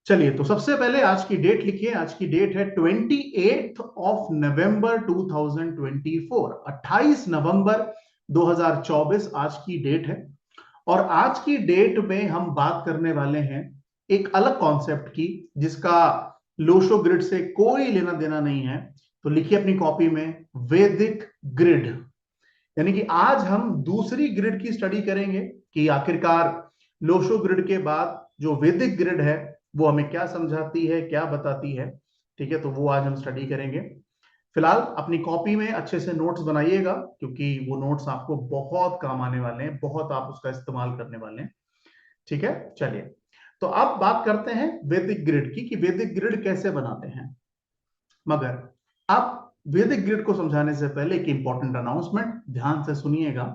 चलिए, तो सबसे पहले आज की डेट लिखिए। आज की डेट है 28 नवंबर 2024। 28 नवंबर 2024 आज की डेट है। और आज की डेट में हम बात करने वाले हैं एक अलग कॉन्सेप्ट की, जिसका लोशो ग्रिड से कोई लेना देना नहीं है। तो लिखिए अपनी कॉपी में, वैदिक ग्रिड। यानी कि आज हम दूसरी ग्रिड की स्टडी करेंगे कि आखिरकार लोशो ग्रिड के बाद जो वैदिक ग्रिड है वो हमें क्या समझाती है, क्या बताती है। ठीक है, तो वो आज हम स्टडी करेंगे। फिलहाल अपनी कॉपी में अच्छे से नोट्स बनाइएगा, क्योंकि वो नोट्स आपको बहुत काम आने वाले हैं, बहुत आप उसका इस्तेमाल करने वाले हैं। ठीक है, चलिए, तो अब बात करते हैं वैदिक ग्रिड की कि वैदिक ग्रिड कैसे बनाते हैं। मगर अब वैदिक ग्रिड को समझाने से पहले एक इंपॉर्टेंट अनाउंसमेंट ध्यान से सुनिएगा।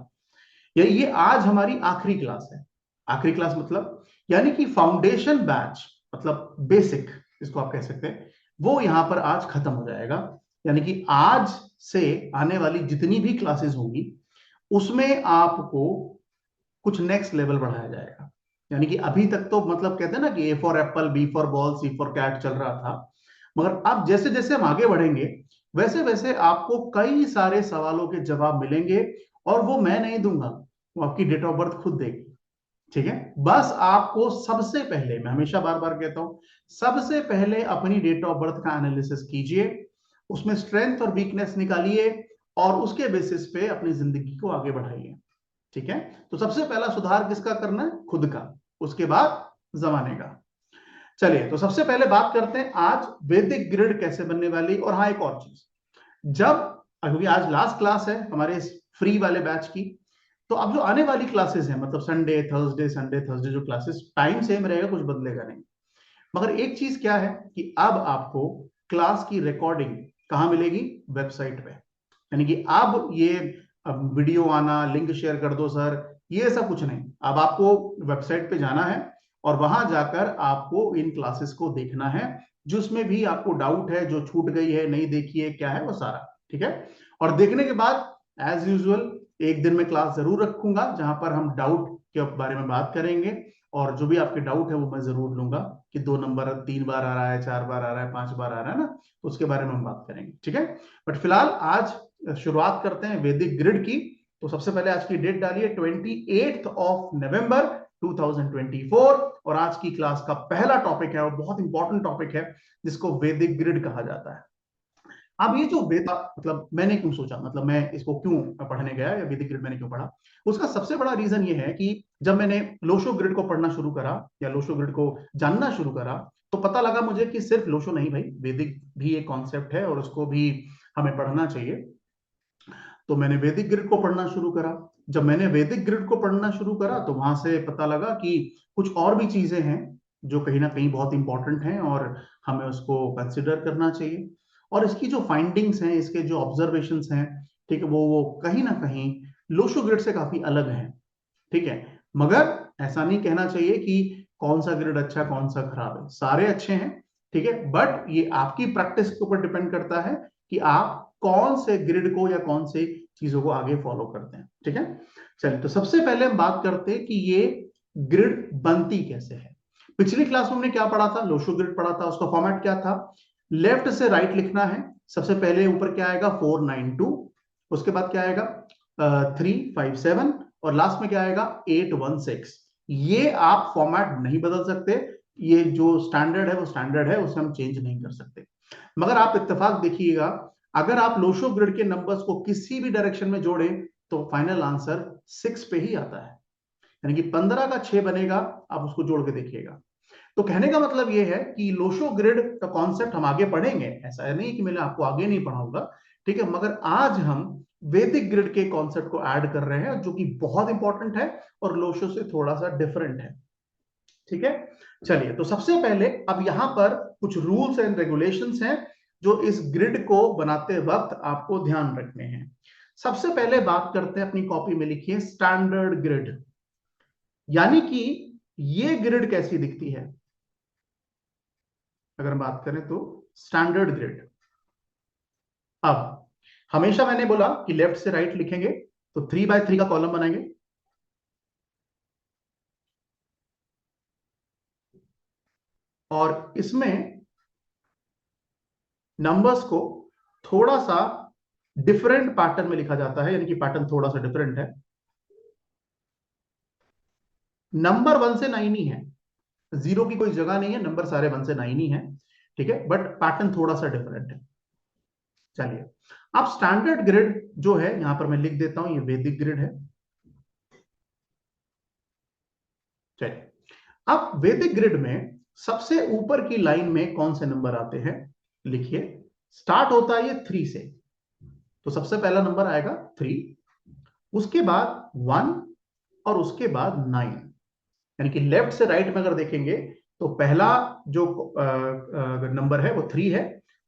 ये आज हमारी आखिरी क्लास है। आखिरी क्लास मतलब यानी कि फाउंडेशन बैच, मतलब बेसिक, इसको आप कह सकते हैं, वो यहां पर आज खत्म हो जाएगा। यानी कि आज से आने वाली जितनी भी क्लासेस होंगी उसमें आपको कुछ नेक्स्ट लेवल बढ़ाया जाएगा। यानी कि अभी तक तो मतलब कहते हैं ना कि A for apple, B for ball, C for cat चल रहा था। मगर अब जैसे जैसे हम आगे बढ़ेंगे वैसे वैसे आपको कई सारे सवालों के जवाब मिलेंगे, और वो मैं नहीं दूंगा, वो आपकी डेट ऑफ बर्थ खुद देगी। ठीक है, बस आपको सबसे पहले, मैं हमेशा बार बार कहता हूं, सबसे पहले अपनी डेट ऑफ बर्थ का एनालिसिस कीजिए, उसमें स्ट्रेंथ और वीकनेस निकालिए, और उसके बेसिस पे अपनी जिंदगी को आगे बढ़ाइए। ठीक है, तो सबसे पहला सुधार किसका करना है? खुद का, उसके बाद जमाने का। चलिए, तो सबसे पहले बात करते हैं आज वैदिक ग्रिड कैसे बनने वाली। और हाँ, एक और चीज, जब, क्योंकि आज लास्ट क्लास है हमारे इस फ्री वाले बैच की, तो अब जो आने वाली क्लासेस हैं, मतलब संडे थर्सडे जो क्लासेस, टाइम सेम रहेगा, कुछ बदलेगा नहीं। मगर एक चीज क्या है कि अब आपको क्लास की रिकॉर्डिंग कहां मिलेगी? वेबसाइट पे। यानी कि अब ये, अब वीडियो आना, लिंक शेयर कर दो सर, ये सब कुछ नहीं। अब आपको वेबसाइट पे जाना है और वहां जाकर आपको इन क्लासेस को देखना है। जिसमें भी आपको डाउट है, जो छूट गई है, नहीं देखी है, क्या है वो सारा। ठीक है, और देखने के बाद एज यूजुअल एक दिन में क्लास जरूर रखूंगा जहां पर हम डाउट के बारे में बात करेंगे। और जो भी आपके डाउट है वो मैं जरूर लूंगा, कि 2 नंबर 3 बार आ रहा है, 4 बार आ रहा है, 5 बार आ रहा है ना, तो उसके बारे में हम बात करेंगे। ठीक है, बट फिलहाल आज शुरुआत करते हैं वैदिक ग्रिड की। तो सबसे पहले आज की डेट डालिए, 28 नवंबर 2024। और आज की क्लास का पहला टॉपिक है और बहुत इंपॉर्टेंट टॉपिक है, जिसको वैदिक ग्रिड कहा जाता है। अब ये जो वेदा, मतलब मैंने क्यों सोचा, मतलब मैं इसको क्यों पढ़ने गया या वैदिक ग्रिड मैंने क्यों पढ़ा, उसका सबसे बड़ा रीजन ये है कि जब मैंने लोशो ग्रिड को पढ़ना शुरू करा या लोशो ग्रिड को जानना शुरू करा, तो पता लगा मुझे कि सिर्फ लोशो नहीं भाई, वैदिक भी एक कॉन्सेप्ट है और उसको भी हमें पढ़ना चाहिए। तो मैंने वैदिक ग्रिड को पढ़ना शुरू करा। जब मैंने वैदिक ग्रिड को पढ़ना शुरू करा तो वहां से पता लगा कि कुछ और भी चीजें हैं जो कहीं ना कहीं बहुत इंपॉर्टेंट हैं और हमें उसको कंसिडर करना चाहिए। और इसकी जो फाइंडिंग्स हैं, इसके जो ऑब्जर्वेशंस हैं, ठीक है, वो कहीं ना कहीं लोशो ग्रिड से काफी अलग हैं। ठीक है, मगर ऐसा नहीं कहना चाहिए कि कौन सा ग्रिड अच्छा कौन सा खराब है, सारे अच्छे हैं। ठीक है, बट ये आपकी प्रैक्टिस के ऊपर डिपेंड करता है कि आप कौन से ग्रिड को या कौन से चीजों को आगे फॉलो करते हैं। ठीक है, चलिए, तो सबसे पहले हम बात करते हैं कि ये ग्रिड बनती कैसे है। पिछली क्लास में हमने क्या पढ़ा था? लोशो ग्रिड पढ़ा था। उसका फॉर्मेट क्या था? लेफ्ट से राइट लिखना है। सबसे पहले ऊपर क्या आएगा? 492। उसके बाद क्या आएगा? 357। और लास्ट में क्या आएगा? 816। ये आप फॉर्मेट नहीं बदल सकते। ये जो स्टैंडर्ड है वो स्टैंडर्ड है, उसे हम चेंज नहीं कर सकते। मगर आप इत्तेफाक देखिएगा, अगर आप लोशो ग्रिड के नंबर्स को किसी भी डायरेक्शन में जोड़ें तो फाइनल आंसर 6 पे ही आता है। यानी कि 15 का 6 बनेगा। आप उसको जोड़ के देखिएगा। तो कहने का मतलब यह है कि लोशो ग्रिड का कॉन्सेप्ट हम आगे पढ़ेंगे, ऐसा नहीं कि मैंने आपको आगे नहीं पढ़ाऊंगा। ठीक है, मगर आज हम वैदिक ग्रिड के कॉन्सेप्ट को ऐड कर रहे हैं, जो कि बहुत इंपॉर्टेंट है और लोशो से थोड़ा सा डिफरेंट है। ठीक है, चलिए, तो सबसे पहले अब यहां पर कुछ रूल्स एंड रेगुलेशंस हैं जो इस ग्रिड को बनाते वक्त आपको ध्यान रखने हैं। सबसे पहले बात करते हैं, अपनी कॉपी में लिखिए स्टैंडर्ड ग्रिड। यानी कि ये ग्रिड कैसी दिखती है अगर हम बात करें तो? Standard grid. अब हमेशा मैंने बोला कि लेफ्ट से राइट लिखेंगे, तो 3 बाय 3 का कॉलम बनाएंगे। और इसमें नंबर्स को थोड़ा सा डिफरेंट पैटर्न में लिखा जाता है, यानी कि पैटर्न थोड़ा सा डिफरेंट है। नंबर 1 से 9 ही है, जीरो की कोई जगह नहीं है, नंबर सारे 1 से 9 ही है, ठीक है, बट पैटर्न थोड़ा सा डिफरेंट है। चलिए, अब स्टैंडर्ड ग्रिड जो है यहां पर मैं लिख देता हूं, ये वैदिक ग्रिड है। चलिए, अब वैदिक ग्रिड में सबसे ऊपर की लाइन में कौन से नंबर आते हैं, लिखिए। स्टार्ट होता है ये 3 से, तो सबसे पहला नंबर आएगा 3, उसके बाद 1 और उसके बाद 9, यानी कि लेफ्ट से राइट में अगर देखेंगे तो पहला जो नंबर है वो 3 है,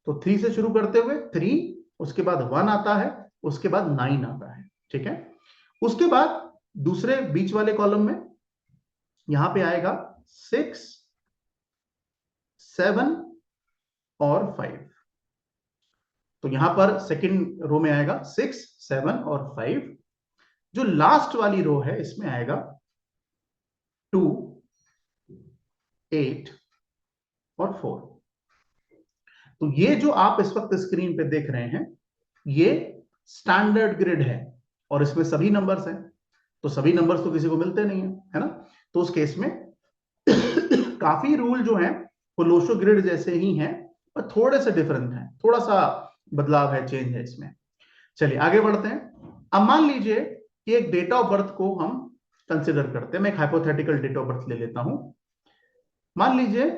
तो 3 से शुरू करते हुए 3, उसके बाद 1 आता है, उसके बाद 9 आता है, ठीक है। उसके बाद दूसरे बीच वाले कॉलम में यहां पे आएगा 6, 7 और 5, तो यहां पर सेकंड रो में आएगा 6, 7 और 5। जो लास्ट वाली रो है इसमें आएगा 2, 8 और 4। तो ये जो आप इस वक्त स्क्रीन पे देख रहे हैं ये स्टैंडर्ड ग्रिड है, और इसमें सभी नंबर्स हैं, तो सभी नंबर्स तो किसी को मिलते नहीं है ना। तो उस केस में काफी रूल जो है वो लोशो ग्रिड जैसे ही हैं, पर थोड़े से डिफरेंट हैं, थोड़ा सा बदलाव है, चेंज है इसमें। चलिए आगे बढ़ते हैं। अब मान लीजिए कि एक डेट ऑफ बर्थ को हम कंसिडर करते हैं, मैं एक हाइपोथेटिकल डेट ऑफ बर्थ ले लेता हूं। मान लीजिए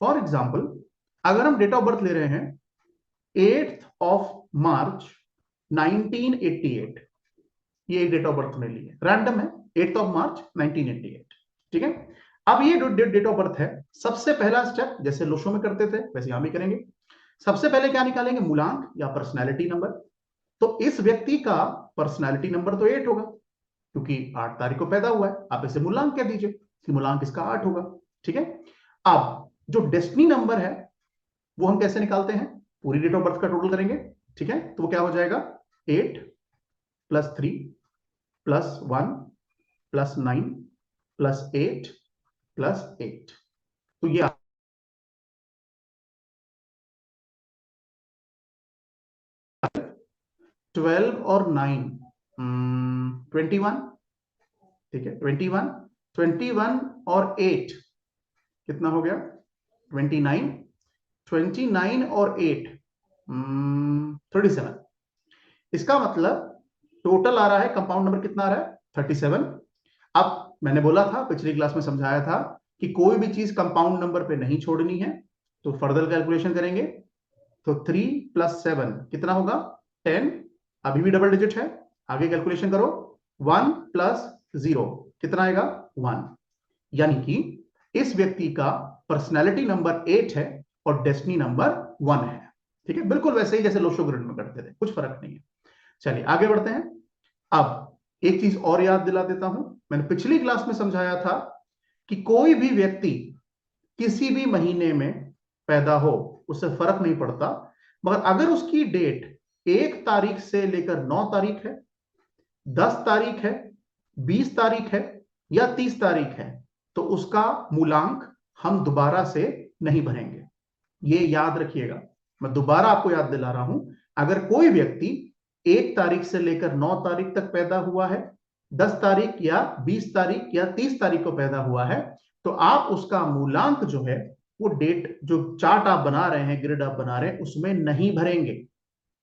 फॉर एग्जाम्पल अगर हम डेट ऑफ बर्थ ले रहे हैं 8 मार्च 1988, ये एक डेट ऑफ बर्थ में ली है, रैंडम है, 8 मार्च 1988, ठीक है। अब ये जो डेट ऑफ बर्थ है, सबसे पहला स्टेप जैसे लोशो में करते थे वैसे यहां भी करेंगे। सबसे पहले क्या निकालेंगे, मूलांक या पर्सनैलिटी नंबर। तो इस व्यक्ति का पर्सनैलिटी नंबर तो 8 होगा, क्योंकि 8 तारीख को पैदा हुआ है, आप इसे मूलांक कह दीजिए कि मूलांक इसका 8 होगा, ठीक है। अब जो डेस्टिनी नंबर है वो हम कैसे निकालते हैं, पूरी डेट ऑफ बर्थ का टोटल करेंगे, ठीक है। तो वो क्या हो जाएगा, 8 + 3 + 1 + 9 + 8 + 8, तो ये 12 और 9 21, ठीक है, 21, 21 और 8 कितना हो गया, 29, 29 और 8 37। इसका मतलब टोटल आ रहा है, कंपाउंड नंबर कितना आ रहा है, 37। अब मैंने बोला था, पिछली क्लास में समझाया था कि कोई भी चीज कंपाउंड नंबर पे नहीं छोड़नी है, तो फर्दर कैलकुलेशन करेंगे। तो 3 + 7 कितना होगा, 10, अभी भी डबल डिजिट है, आगे कैलकुलेशन करो। 1 + 0 कितना आएगा, 1, यानी कि इस व्यक्ति का पर्सनैलिटी नंबर 8 है और डेस्टिनी नंबर 1 है, ठीक है, बिल्कुल वैसे ही जैसे लोशो ग्रिड में करते थे, कुछ फर्क नहीं है। चलिए आगे बढ़ते हैं। अब एक चीज और याद दिला देता हूं, मैंने पिछली क्लास में समझाया था कि कोई भी व्यक्ति किसी भी महीने में पैदा हो उससे फर्क नहीं पड़ता, मगर अगर उसकी डेट 1 तारीख से लेकर 9 तारीख है, 10 तारीख है, 20 तारीख है या 30 तारीख है, तो उसका मूलांक हम दोबारा से नहीं भरेंगे, ये याद रखिएगा। मैं दोबारा आपको याद दिला रहा हूं, अगर कोई व्यक्ति 1 तारीख से लेकर 9 तारीख तक पैदा हुआ है, 10 तारीख या 20 तारीख या 30 तारीख को पैदा हुआ है, तो आप उसका मूलांक जो है वो डेट जो चार्ट आप बना रहे हैं, ग्रिड आप बना रहे हैं, उसमें नहीं भरेंगे,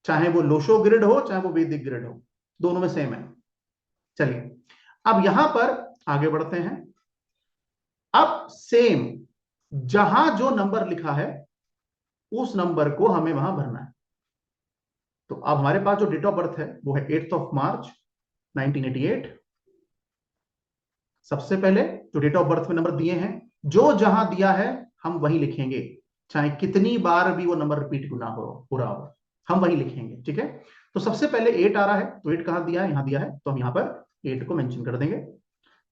चाहे वो लोशो ग्रिड हो चाहे वो वैदिक ग्रिड हो, दोनों में सेम है। चलिए अब यहां पर आगे बढ़ते हैं। अब सेम जहां जो नंबर लिखा है उस नंबर को हमें वहां भरना है। तो अब हमारे पास जो डेट ऑफ बर्थ है वो है 8 मार्च 1988। सबसे पहले जो डेट ऑफ बर्थ में नंबर दिए हैं, जो जहां दिया है हम वही लिखेंगे, चाहे कितनी बार भी वो नंबर रिपीट ना हो पूरा हो, हम वही लिखेंगे, ठीक है। तो सबसे पहले 8 आ रहा है, तो 8 कहां दिया है, यहां दिया है, तो हम यहां पर 8 को मेंशन कर देंगे।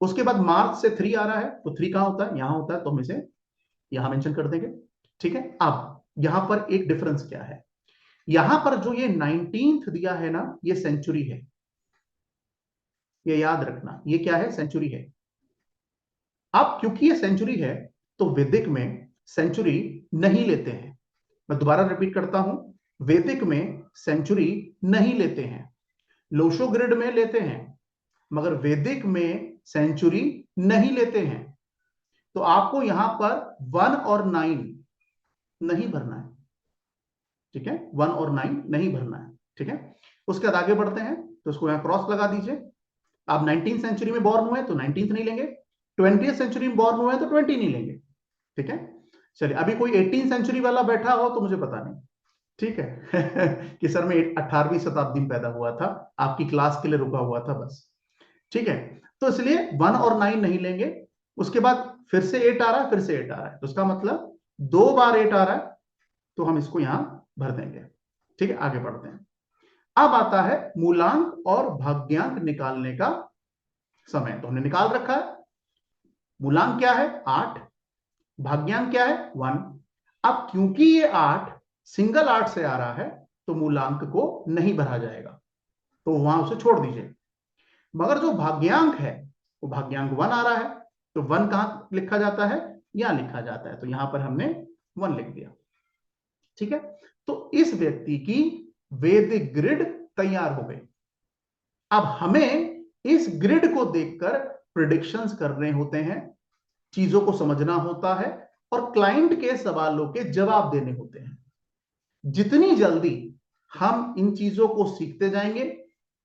उसके बाद मार्च से 3 आ रहा है, तो 3 कहां होता है, यहां होता है, तो हम इसे यहां मेंशन कर देंगे, ठीक है। अब यहां पर एक डिफरेंस क्या है, यहां पर जो ये 19th दिया है ना, ये सेंचुरी है, ये याद रखना, ये क्या है, सेंचुरी है। अब क्योंकि ये सेंचुरी है तो वैदिक में सेंचुरी नहीं लेते हैं। मैं दोबारा रिपीट करता हूं, वैदिक में सेंचुरी नहीं लेते हैं, लोशो ग्रिड में लेते हैं, मगर वैदिक में सेंचुरी नहीं लेते हैं। तो आपको यहां पर 1 और 9 नहीं भरना है, ठीक है, 1 और 9 नहीं भरना है, ठीक है। उसके बाद आगे बढ़ते हैं, तो उसको यहां क्रॉस लगा दीजिए। आप 19th सेंचुरी में बॉर्न हुए तो 19th नहीं लेंगे, 20th सेंचुरी में बॉर्न हुए तो 20 नहीं लेंगे, ठीक है। चलिए, अभी कोई 18th सेंचुरी वाला बैठा हो तो मुझे पता नहीं, ठीक है कि सर मैं 18वीं शताब्दी में पैदा हुआ था, आपकी क्लास के लिए रुका हुआ था बस, ठीक है। तो इसलिए 1 और 9 नहीं लेंगे। उसके बाद फिर से 8 आ रहा है, फिर से 8 आ रहा है, तो उसका मतलब 2 बार 8 आ रहा है, तो हम इसको यहां भर देंगे, ठीक है। आगे बढ़ते हैं। अब आता है मूलांक और भाग्यांक निकालने का समय। तो हमने निकाल रखा है, मूलांक क्या है 8, भाग्यांक क्या है 1। अब क्योंकि ये 8 सिंगल 8 से आ रहा है तो मूलांक को नहीं भरा जाएगा, तो वहां उसे छोड़ दीजिए। मगर जो भाग्यांक है वो भाग्यांक 1 आ रहा है, तो 1 कहां लिखा जाता है, यहां लिखा जाता है, तो यहां पर हमने 1 लिख दिया, ठीक है। तो इस व्यक्ति की वैदिक ग्रिड तैयार हो गई। अब हमें इस ग्रिड को देखकर प्रिडिक्शंस करने होते हैं, चीजों को समझना होता है और क्लाइंट के सवालों के जवाब देने होते हैं। जितनी जल्दी हम इन चीजों को सीखते जाएंगे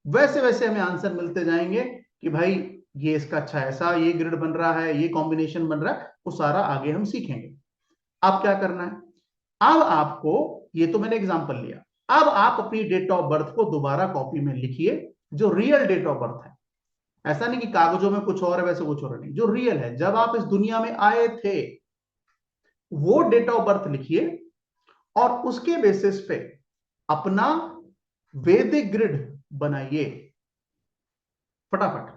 वैसे वैसे हमें आंसर मिलते जाएंगे कि भाई ये इसका अच्छा ऐसा ये ग्रिड बन रहा है, ये कॉम्बिनेशन बन रहा है, वो सारा आगे हम सीखेंगे। अब क्या करना है, अब आपको, ये तो मैंने एग्जांपल लिया, अब आप अपनी डेट ऑफ बर्थ को दोबारा कॉपी में लिखिए, जो रियल डेट ऑफ बर्थ है। ऐसा नहीं कि कागजों में कुछ और है वैसे कुछ और नहीं, जो रियल है जब आप इस दुनिया में आए थे वो डेट ऑफ बर्थ लिखिए और उसके बेसिस पे अपना वैदिक ग्रिड बनाइए फटाफट।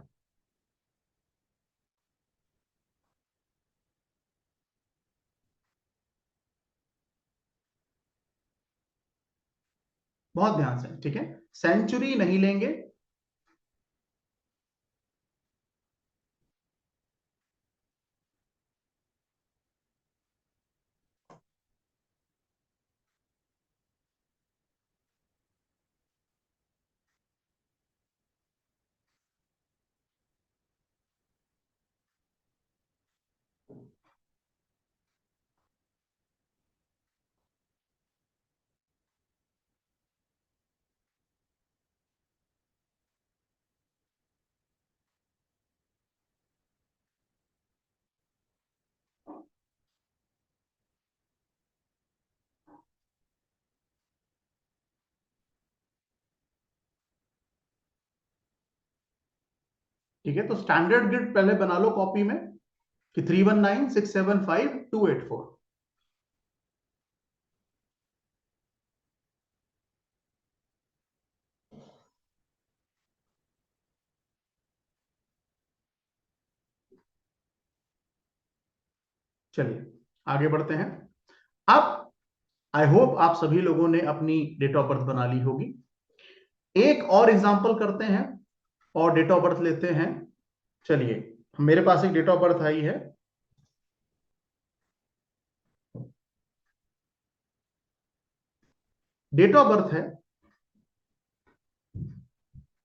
बहुत ध्यान से, ठीक है, सेंचुरी नहीं लेंगे। ठीक है, तो स्टैंडर्ड ग्रिड पहले बना लो कॉपी में कि 319 675 284। चलिए आगे बढ़ते हैं। अब आई होप आप सभी लोगों ने अपनी डेट ऑफ बर्थ बना ली होगी। एक और एग्जांपल करते हैं और डेट ऑफ बर्थ लेते हैं। चलिए, मेरे पास एक डेट ऑफ बर्थ आई है, डेट ऑफ बर्थ है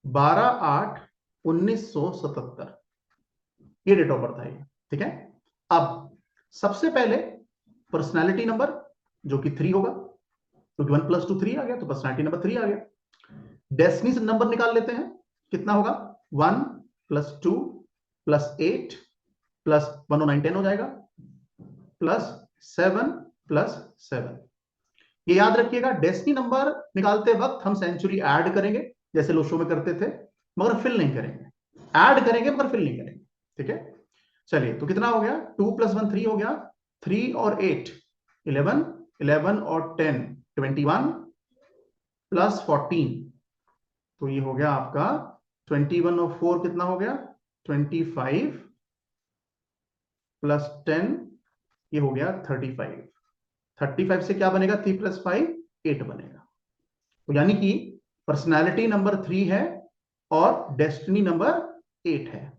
12/8/1977, ये डेट ऑफ बर्थ आई है, ठीक है। अब सबसे पहले पर्सनैलिटी नंबर जो कि 3 होगा, क्योंकि 1 + 2 3 आ गया, तो पर्सनैलिटी नंबर 3 आ गया। डेस्टिनी नंबर निकाल लेते हैं, कितना होगा 1 + 2 + 8 +109 10 हो जाएगा, +7 + 7। ये याद रखिएगा, डेस्टिनी नंबर निकालते वक्त हम सेंचुरी ऐड करेंगे जैसे लोग शो में करते थे, मगर फिल नहीं करेंगे, ऐड करेंगे मगर फिल नहीं करेंगे, ठीक है। चलिए, तो कितना हो गया, 2 + 1 3 हो गया, 3 और 8 11, 11 और 10 21 +14, तो ये हो गया आपका 21 और 4 कितना हो गया 25 +10, ये हो गया 35। 35 से क्या बनेगा, 3 + 5 8 बनेगा। तो यानी कि पर्सनालिटी नंबर 3 है और डेस्टिनी नंबर 8 है।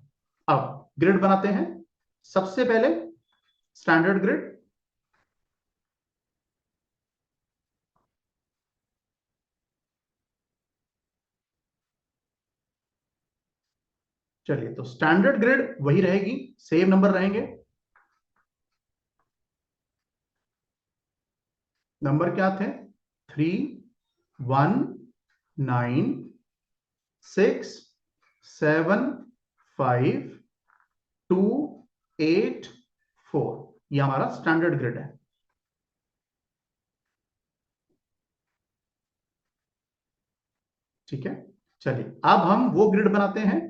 अब ग्रिड बनाते हैं। सबसे पहले स्टैंडर्ड ग्रिड, चलिए तो स्टैंडर्ड ग्रिड वही रहेगी, सेम नंबर रहेंगे। नंबर क्या थे? 3, 1, 9, 6, 7, 5, 2, 8, 4, ये हमारा स्टैंडर्ड ग्रिड है। ठीक है, चलिए अब हम वो ग्रिड बनाते हैं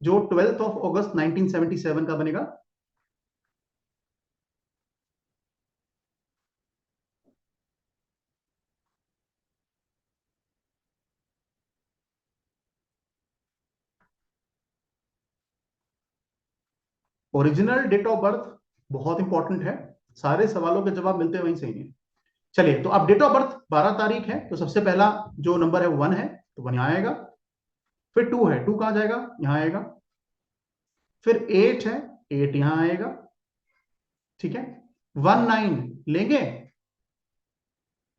जो 12 अगस्त 1977 का बनेगा। ओरिजिनल डेट ऑफ बर्थ बहुत इंपॉर्टेंट है, सारे सवालों के जवाब मिलते हैं वहीं सही है। चलिए तो अब डेट ऑफ बर्थ 12 तारीख है, तो सबसे पहला जो नंबर है 1 है, तो 1 यहां आएगा। फिर 2 है, 2 कहां जाएगा? यहां आएगा। फिर 8 है, 8 यहां आएगा। ठीक है, 19 लेंगे?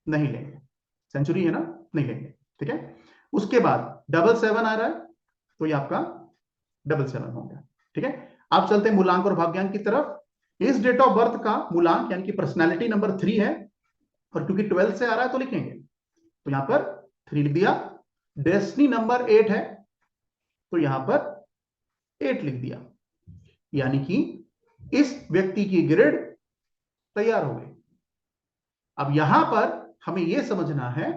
नहीं लेंगे, सेंचुरी है ना, नहीं लेंगे। ठीक है, उसके बाद 777 आ रहा है, तो ये आपका 777 हो गया। ठीक है, अब चलते हैं मूलांक और भाग्यांक की तरफ। इस डेट ऑफ बर्थ का मूलांक यानी कि पर्सनैलिटी नंबर 3 है, और क्योंकि 12 से आ रहा है तो लिखेंगे, तो यहां पर 3 लिख दिया। डेस्टिनी नंबर 8 है, तो यहां पर 8 लिख दिया, यानी कि इस व्यक्ति की ग्रिड तैयार हो गई। अब यहां पर हमें यह समझना है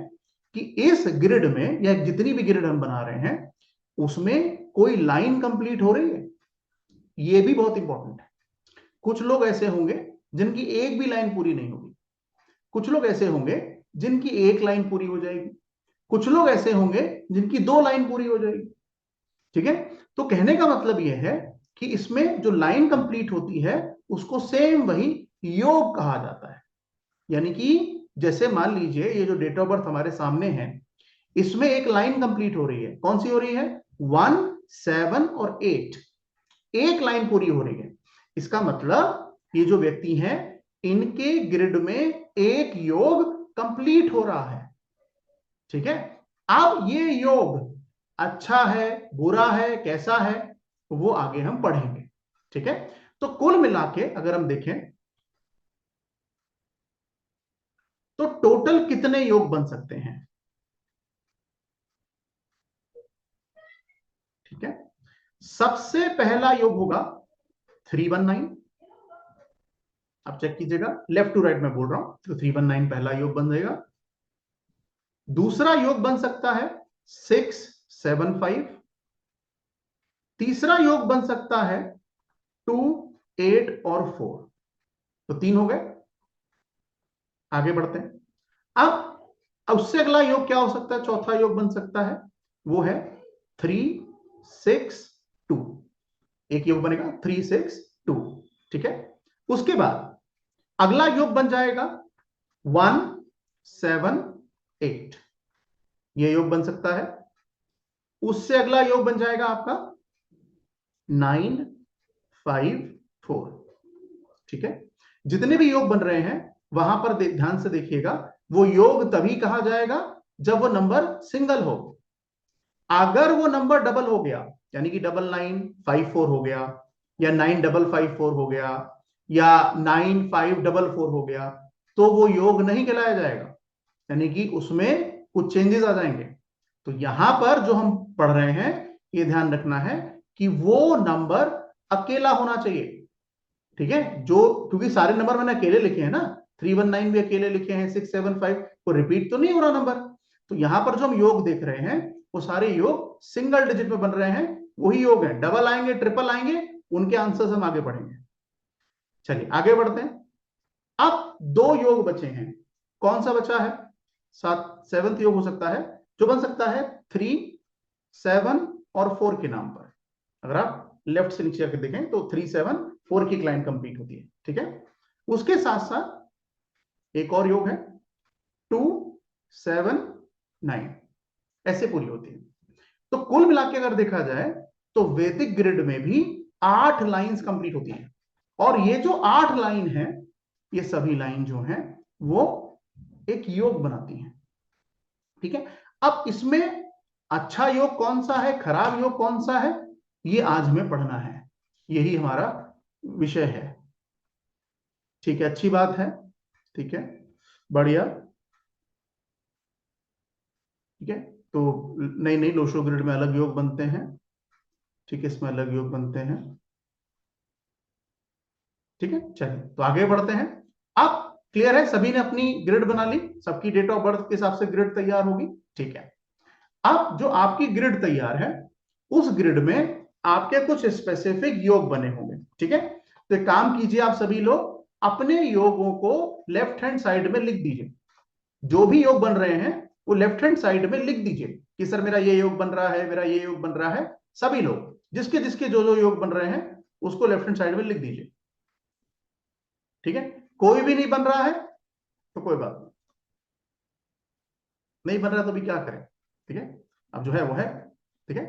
कि इस ग्रिड में या जितनी भी ग्रिड हम बना रहे हैं उसमें कोई लाइन कंप्लीट हो रही है, यह भी बहुत इंपॉर्टेंट है। कुछ लोग ऐसे होंगे जिनकी एक भी लाइन पूरी नहीं होगी, कुछ लोग ऐसे होंगे जिनकी एक लाइन पूरी हो जाएगी, कुछ लोग ऐसे होंगे जिनकी 2 लाइन पूरी हो जाएगी। ठीक है, तो कहने का मतलब यह है कि इसमें जो लाइन कंप्लीट होती है उसको सेम वही योग कहा जाता है। यानी कि जैसे मान लीजिए ये जो डेट ऑफ बर्थ हमारे सामने है, इसमें एक लाइन कंप्लीट हो रही है, कौन सी हो रही है? 1, 7 और 8, एक लाइन पूरी हो रही है। इसका मतलब ये जो व्यक्ति हैं इनके ग्रिड में एक योग कंप्लीट हो रहा है। ठीक है, अब ये योग अच्छा है, बुरा है, कैसा है, वो आगे हम पढ़ेंगे। ठीक है, तो कुल मिला के अगर हम देखें तो टोटल कितने योग बन सकते हैं? ठीक है, सबसे पहला योग होगा 319। आप चेक कीजिएगा, लेफ्ट टू राइट में बोल रहा हूं, तो 319 पहला योग बन जाएगा। दूसरा योग बन सकता है 675। तीसरा योग बन सकता है 2, 8 और 4। तो 3 हो गए। आगे बढ़ते हैं। अब उससे अगला योग क्या हो सकता है? चौथा योग बन सकता है, वो है 3, 6, 2। एक योग बनेगा 3, 6, 2। ठीक है, उसके बाद अगला योग बन जाएगा 1, 7, 8। ये योग बन सकता है। उससे अगला योग बन जाएगा आपका 9, 5, 4। ठीक है, जितने भी योग बन रहे हैं वहां पर ध्यान से देखिएगा, वो योग तभी कहा जाएगा जब वो नंबर सिंगल हो। अगर वो नंबर डबल हो गया, यानी कि 9954 हो गया, या 9554 हो गया, या 9544 हो गया, तो वो योग नहीं कहलाया जाएगा, यानी कि उसमें कुछ चेंजेस आ जाएंगे। तो यहां पर जो हम पढ़ रहे हैं, ये ध्यान रखना है कि वो नंबर अकेला होना चाहिए। ठीक है, जो क्योंकि सारे नंबर मैंने अकेले लिखे हैं ना, 319 भी अकेले लिखे हैं, 675 को रिपीट तो नहीं हो रहा नंबर। तो यहां पर जो हम योग देख रहे हैं वो सारे योग सिंगल डिजिट में बन रहे हैं, वही योग है। डबल आएंगे, ट्रिपल आएंगे, उनके आंसर्स हम आगे पढ़ेंगे। चलिए आगे बढ़ते हैं। अब 2 योग बचे हैं, कौन सा बचा है? 7th योग हो सकता है, जो बन सकता है 3, 7 और 4 के नाम पर। अगर आप लेफ्ट से नीचे आकर देखें तो 3, 7, 4 की लाइन कंप्लीट होती है। ठीक है, उसके साथ साथ एक और योग है 2, 7, 9, ऐसे पूरी होती है। तो कुल मिला के अगर देखा जाए तो वैदिक ग्रिड में भी 8 लाइंस कंप्लीट होती हैं। और ये जो 8 लाइन है, ये सभी लाइन जो है वो एक योग बनाती हैं। ठीक है, अब इसमें अच्छा योग कौन सा है, खराब योग कौन सा है, ये आज हमें पढ़ना है, यही हमारा विषय है। ठीक है, अच्छी बात है। ठीक है, बढ़िया। ठीक है, तो नई नई लोशो ग्रिड में अलग योग बनते हैं। ठीक है, इसमें अलग योग बनते हैं। ठीक है, चलिए तो आगे बढ़ते हैं। अब क्लियर है, सभी ने अपनी ग्रिड बना ली, सबकी डेट ऑफ बर्थ के हिसाब से ग्रिड तैयार होगी। ठीक है, अब जो आपकी ग्रिड तैयार है, उस ग्रिड में आपके कुछ स्पेसिफिक योग बने होंगे। ठीक है, तो एक काम कीजिए, आप सभी लोग अपने योगों को लेफ्ट हैंड साइड में लिख दीजिए। जो भी योग बन रहे हैं वो लेफ्ट हैंड साइड में लिख दीजिए कि सर मेरा ये योग बन रहा है, मेरा ये योग बन रहा है। सभी लोग जिसके जिसके जो जो योग बन रहे हैं उसको लेफ्ट हैंड साइड में लिख दीजिए। ठीक है, कोई भी नहीं बन रहा है तो कोई बात नहीं, नहीं बन रहा तो भी क्या करें। ठीक है, अब जो है वो है। ठीक है,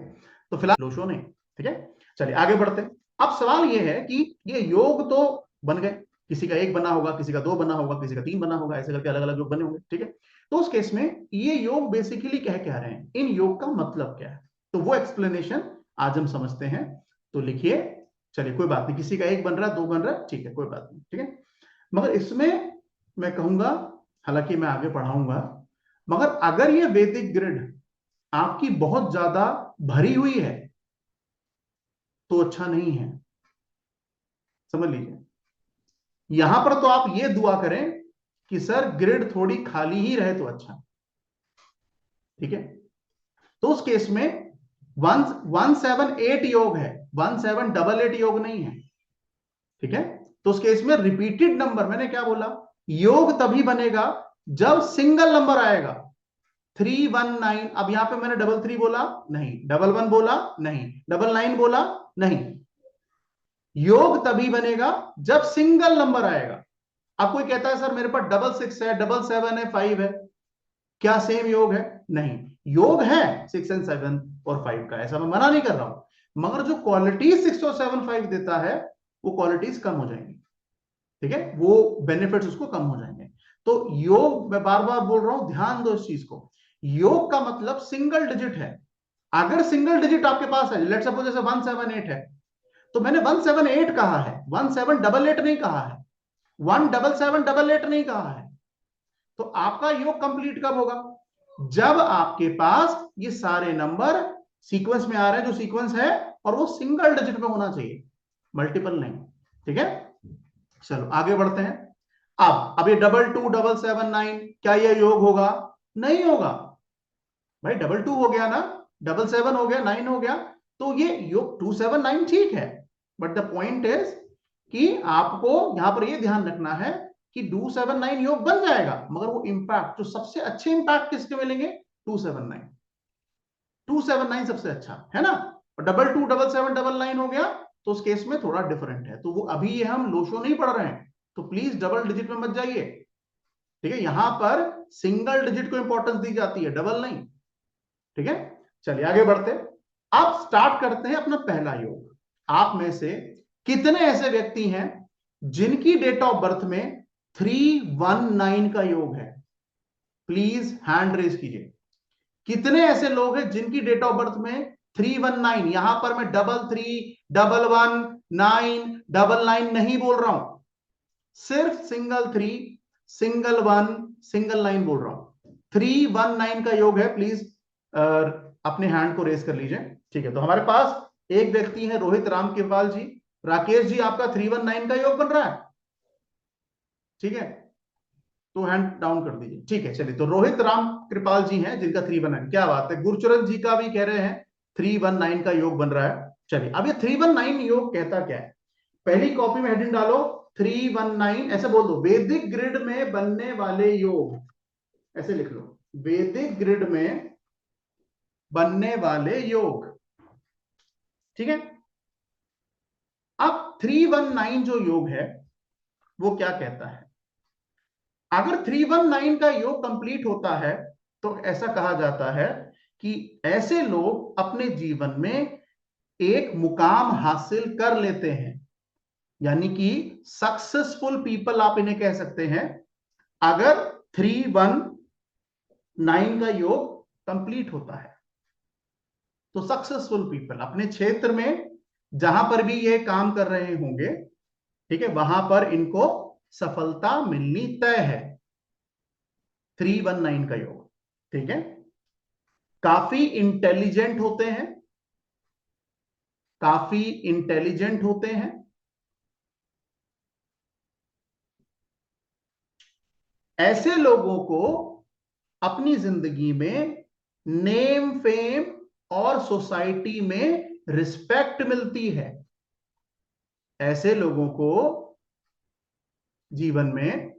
तो फिलहाल लोशो नहीं। ठीक है, चलिए आगे बढ़ते हैं। अब सवाल ये है कि ये योग तो बन गए, किसी का एक बना होगा, किसी का दो बना होगा, किसी का तीन बना होगा, ऐसे करके अलग अलग योग बने होंगे। ठीक है, तो उस केस में ये योग बेसिकली कह क्या रहे हैं, इन योग का मतलब क्या है, तो वो एक्सप्लेनेशन आज हम समझते हैं। तो लिखिए, चलिए कोई बात नहीं, किसी का एक बन रहा है, दो बन रहा है, ठीक है कोई बात नहीं। ठीक है, मगर इसमें मैं कहूंगा, हालांकि मैं आगे पढ़ाऊंगा, मगर अगर ये वैदिक ग्रिड आपकी बहुत ज्यादा भरी हुई है तो अच्छा नहीं है, समझ लीजिए। यहां पर तो आप ये दुआ करें कि सर ग्रिड थोड़ी खाली ही रहे तो अच्छा। ठीक है, तो उस केस में 178 योग है, 1788 योग नहीं है। ठीक है, तो उस केस में रिपीटेड नंबर, मैंने क्या बोला, योग तभी बनेगा जब सिंगल नंबर आएगा। 319, अब यहां पे मैंने डबल थ्री बोला नहीं, डबल वन बोला नहीं, डबल नाइन बोला नहीं, योग तभी बनेगा जब सिंगल नंबर आएगा। अब कोई कहता है सर मेरे पास डबल सिक्स है, डबल सेवन है, फाइव है, क्या सेम योग है? नहीं, योग है सिक्स एंड सेवन और फाइव का, ऐसा मैं मना नहीं कर रहा हूं, मगर जो क्वालिटी सिक्स और सेवन फाइव देता है वो क्वालिटीज कम हो जाएंगी। ठीक है, वो बेनिफिट्स उसको कम हो जाएंगे। तो योग, मैं बार बार बोल रहा हूं, ध्यान दो इस चीज को, योग का मतलब सिंगल डिजिट है। अगर सिंगल डिजिट आपके पास है, लेट्स सपोज जैसे 178 है, तो मैंने 178 कहा है, 1788 नहीं कहा है, 17788 नहीं कहा है। तो आपका योग कंप्लीट कब होगा? जब आपके पास ये सारे नंबर सीक्वेंस में आ रहे हैं, जो सीक्वेंस है, और वो सिंगल डिजिट में होना चाहिए, मल्टीपल नहीं। ठीक है, चलो आगे बढ़ते हैं। अब ये double two double seven nine, क्या ये योग होगा? नहीं होगा भाई, डबल टू हो गया ना, डबल सेवन हो गया, नाइन हो गया, तो ये योग 279 ठीक है, बट द पॉइंट इज कि आपको यहां पर ये ध्यान रखना है कि 279 योग बन जाएगा, मगर वो इंपैक्ट, जो सबसे अच्छे इंपैक्ट किसके मिलेंगे? 279, 279 सबसे अच्छा है ना। और double two double seven double nine हो गया, तो उस केस में थोड़ा डिफरेंट है, तो वो अभी ये हम लोशो नहीं पढ़ रहे हैं, तो प्लीज डबल डिजिट में मत जाइए। ठीक है, यहां पर सिंगल डिजिट को इंपॉर्टेंस दी जाती है, डबल नहीं। ठीक है, चलिए आगे बढ़ते हैं। अब स्टार्ट करते हैं अपना पहला योग। आप में से कितने ऐसे व्यक्ति हैं जिनकी डेट ऑफ बर्थ में 319 का योग है? प्लीज हैंड रेज कीजिए। कितने ऐसे लोग हैं जिनकी डेट ऑफ बर्थ में 319, यहां पर मैं double three, double one, nine, double nine नहीं बोल रहा हूं, सिर्फ single three, single one, single nine बोल रहा हूं। 319 का योग है, प्लीज अपने हैंड को रेस कर लीजिए। ठीक है, तो हमारे पास एक व्यक्ति है रोहित राम कृपाल जी। राकेश जी, आपका 319 का योग बन रहा है? ठीक है, तो हैंड डाउन कर दीजिए। ठीक है, चलिए, तो रोहित राम कृपाल जी हैं जिनका 319, क्या बात है। गुरचरण जी का भी कह रहे हैं 319 का योग बन रहा है। चलिए, अब ये 319 योग कहता क्या है, पहली कॉपी में हेडिंग डालो 319, ऐसे बोल दो, वैदिक ग्रिड में बनने वाले योग, ऐसे लिख लो, वैदिक ग्रिड में बनने वाले योग। ठीक है, अब 319 जो योग है वो क्या कहता है? अगर 319 का योग कंप्लीट होता है तो ऐसा कहा जाता है कि ऐसे लोग अपने जीवन में एक मुकाम हासिल कर लेते हैं, यानी कि सक्सेसफुल पीपल आप इन्हें कह सकते हैं अगर 319 का योग कंप्लीट होता है। तो सक्सेसफुल पीपल अपने क्षेत्र में जहां पर भी ये काम कर रहे होंगे, ठीक है, वहां पर इनको सफलता मिलनी तय है। 319 का योग, ठीक है। काफी इंटेलिजेंट होते हैं, काफी इंटेलिजेंट होते हैं, ऐसे लोगों को अपनी जिंदगी में नेम फेम और सोसाइटी में रिस्पेक्ट मिलती है। ऐसे लोगों को जीवन में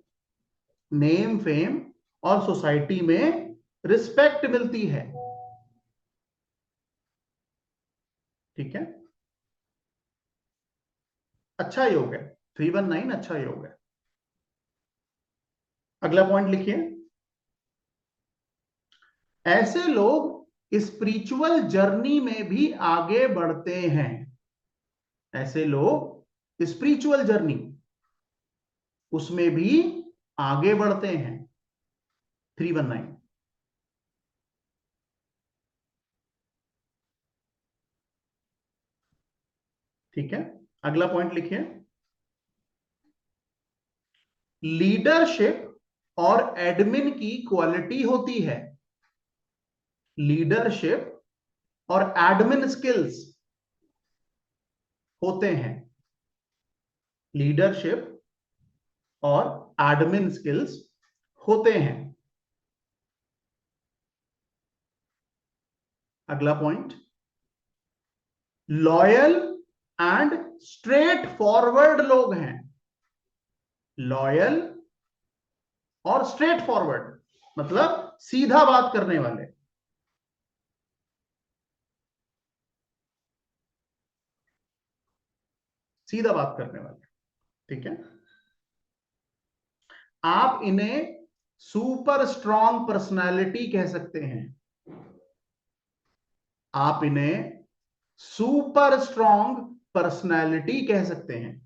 नेम फेम और सोसाइटी में रिस्पेक्ट मिलती है, ठीक है। अच्छा योग है 319, अच्छा योग है। अगला पॉइंट लिखिए, ऐसे लोग स्पिरिचुअल जर्नी में भी आगे बढ़ते हैं। ऐसे लोग स्पिरिचुअल जर्नी उसमें भी आगे बढ़ते हैं। 319, ठीक है। अगला पॉइंट लिखिए, लीडरशिप और एडमिन की क्वालिटी होती है। लीडरशिप और एडमिन स्किल्स होते हैं। लीडरशिप और एडमिन स्किल्स होते हैं। अगला point, loyal and straight forward लोग हैं। लॉयल और स्ट्रेट फॉरवर्ड मतलब सीधा बात करने वाले। सीधा बात करने वाले, ठीक है। आप इन्हें सुपर स्ट्रॉन्ग पर्सनालिटी कह सकते हैं। आप इन्हें सुपर स्ट्रॉन्ग पर्सनालिटी कह सकते हैं।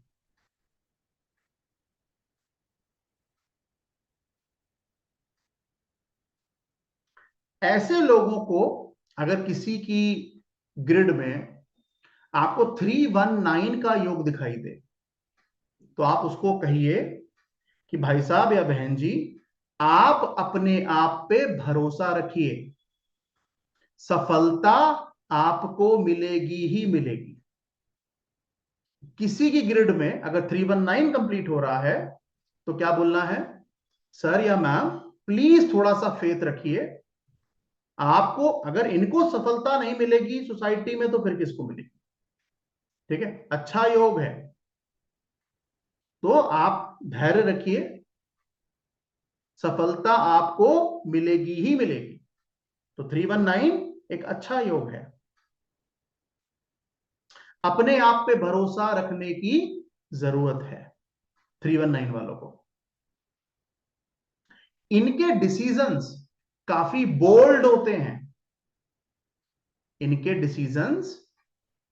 ऐसे लोगों को अगर किसी की ग्रिड में आपको 319 का योग दिखाई दे तो आप उसको कहिए कि भाई साहब या बहन जी, आप अपने आप पे भरोसा रखिए, सफलता आपको मिलेगी ही मिलेगी। किसी की ग्रिड में अगर 319 कंप्लीट हो रहा है तो क्या बोलना है, सर या मैम प्लीज थोड़ा सा फेथ रखिए, आपको अगर इनको सफलता नहीं मिलेगी सोसाइटी में तो फिर किसको मिलेगी, ठीक है। अच्छा योग है तो आप धैर्य रखिए, सफलता आपको मिलेगी ही मिलेगी। तो 319 एक अच्छा योग है। अपने आप पे भरोसा रखने की जरूरत है 319 वालों को। इनके डिसीजंस काफी बोल्ड होते हैं। इनके डिसीजंस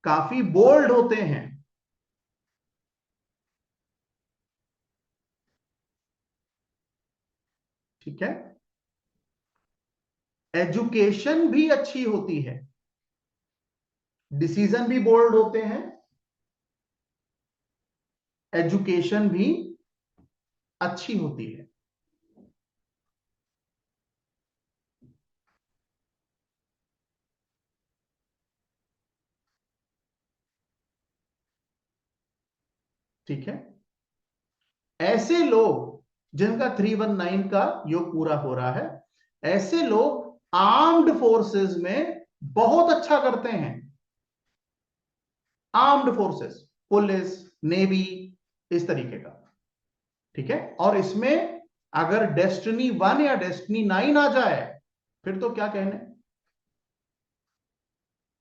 काफी बोल्ड होते हैं, ठीक है। एजुकेशन भी अच्छी होती है, डिसीजन भी बोल्ड होते हैं, एजुकेशन भी अच्छी होती है, ठीक है। ऐसे लोग जिनका 319 का योग पूरा हो रहा है, ऐसे लोग आर्म्ड फोर्सेस में बहुत अच्छा करते हैं। आर्म्ड फोर्सेस, पुलिस, नेवी, इस तरीके का, ठीक है। और इसमें अगर डेस्टिनी 1 या डेस्टिनी 9 आ जाए फिर तो क्या कहने।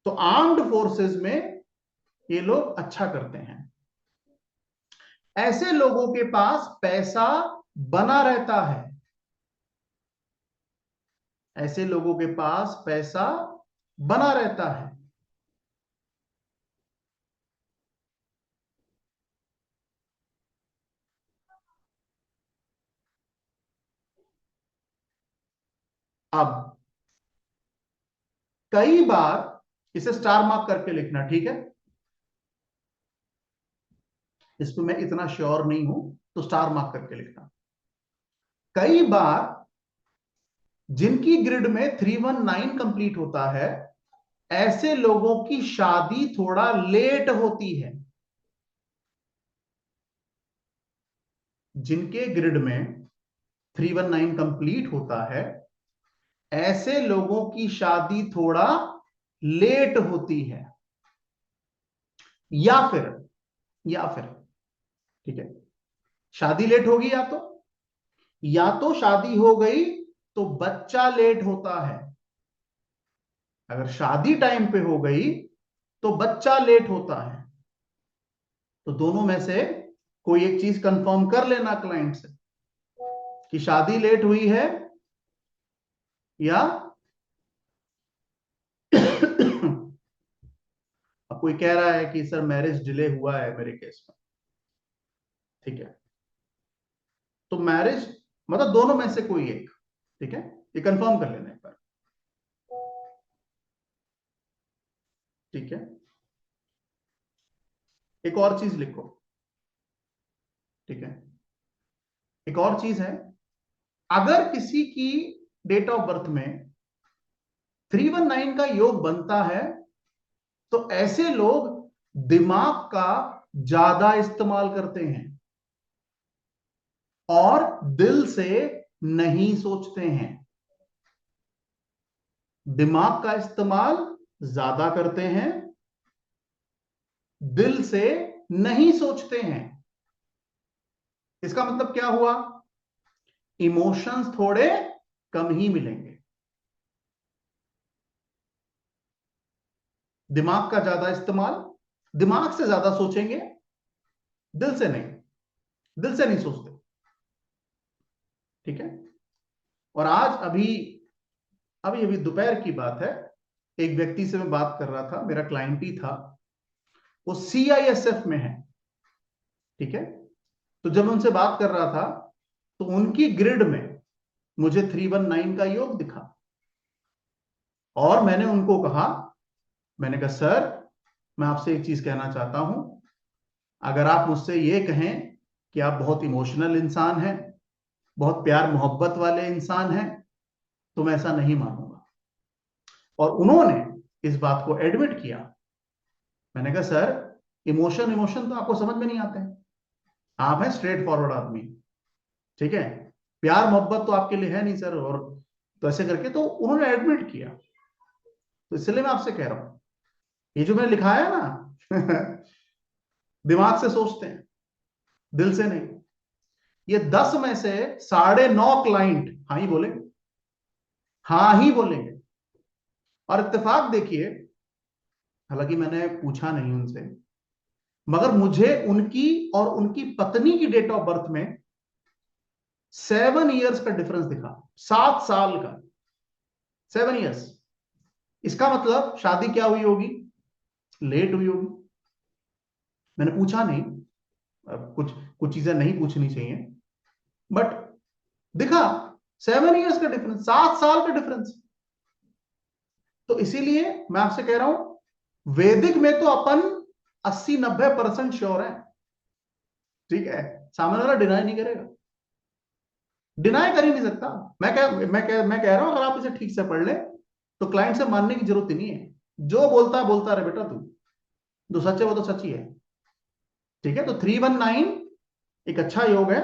तो आर्म्ड फोर्सेस में ये लोग अच्छा करते हैं। ऐसे लोगों के पास पैसा बना रहता है। ऐसे लोगों के पास पैसा बना रहता है, अब कई बार इसे स्टार मार्क करके लिखना, ठीक है? इस पे मैं इतना श्योर नहीं हूं, तो स्टार मार्क करके लिखना। कई बार जिनकी ग्रिड में 319 कंप्लीट होता है, ऐसे लोगों की शादी थोड़ा लेट होती है। जिनके ग्रिड में 319 कंप्लीट होता है, ऐसे लोगों की शादी थोड़ा लेट होती है। या फिर ठीक है, शादी लेट होगी, या तो शादी हो गई तो बच्चा लेट होता है। अगर शादी टाइम पे हो गई तो बच्चा लेट होता है। तो दोनों में से कोई एक चीज कंफर्म कर लेना क्लाइंट से कि शादी लेट हुई है या अब कोई कह रहा है कि सर मैरिज डिले हुआ है मेरे केस में, ठीक है? तो मैरिज मतलब दोनों में से कोई एक, ठीक है? ये कंफर्म कर लेना एक बार, ठीक है? एक और चीज लिखो, ठीक है? एक और चीज है, अगर किसी की डेट ऑफ बर्थ में 319 का योग बनता है, तो ऐसे लोग दिमाग का ज्यादा इस्तेमाल करते हैं और दिल से नहीं सोचते हैं। दिमाग का इस्तेमाल ज्यादा करते हैं, दिल से नहीं सोचते हैं। इसका मतलब क्या हुआ? इमोशंस थोड़े कम ही मिलेंगे। दिमाग का ज्यादा इस्तेमाल, दिमाग से ज्यादा सोचेंगे, दिल से नहीं, दिल से नहीं सोचते, ठीक है? और आज अभी अभी अभी दोपहर की बात है, एक व्यक्ति से मैं बात कर रहा था, मेरा क्लाइंट ही था, वो CISF में है, ठीक है? तो जब उनसे बात कर रहा था तो उनकी ग्रिड में मुझे 319 का योग दिखा और मैंने उनको कहा, मैंने कहा सर, मैं आपसे एक चीज कहना चाहता हूं, अगर आप मुझसे ये कहें कि आप बहुत इमोशनल इंसान हैं, बहुत प्यार मोहब्बत वाले इंसान हैं, तो मैं ऐसा नहीं मानूंगा। और उन्होंने इस बात को एडमिट किया। मैंने कहा सर, इमोशन इमोशन तो आपको समझ में नहीं आते हैं, आप हैं स्ट्रेट फॉरवर्ड आदमी, ठीक है? प्यार मोहब्बत तो आपके लिए है नहीं सर, और तो ऐसे करके तो उन्होंने एडमिट किया। तो इसलिए मैं आपसे कह रहा हूं, ये जो मैंने लिखा है ना दिमाग से सोचते हैं, दिल से नहीं। ये 10 में से 9.5 क्लाइंट हाँ ही बोलेंगे, हाँ ही बोलेंगे। और इत्तेफाक देखिए, हालांकि मैंने पूछा नहीं उनसे, मगर मुझे उनकी और उनकी पत्नी की डेट ऑफ बर्थ में 7 इयर्स का डिफरेंस दिखा। 7 साल का, 7 इयर्स। इसका मतलब शादी क्या हुई होगी? लेट हुई होगी। मैंने पूछा नहीं, कुछ कुछ चीजें नहीं पूछनी चाहिए, बट दिखा 7 इयर्स का डिफरेंस, 7 साल का डिफरेंस। तो इसीलिए मैं आपसे कह रहा हूं, वैदिक में तो अपन 80-90% श्योर है, ठीक है? सामने वाला डिनाई नहीं करेगा, डिनाई कर ही नहीं सकता। मैं कह रहा हूं, अगर आप इसे ठीक से पढ़ ले तो क्लाइंट से मानने की जरूरत ही नहीं है। जो बोलता है बोलता रहे बेटा, तू जो सच है वो तो सच ही है, ठीक है? तो 319 एक अच्छा योग है।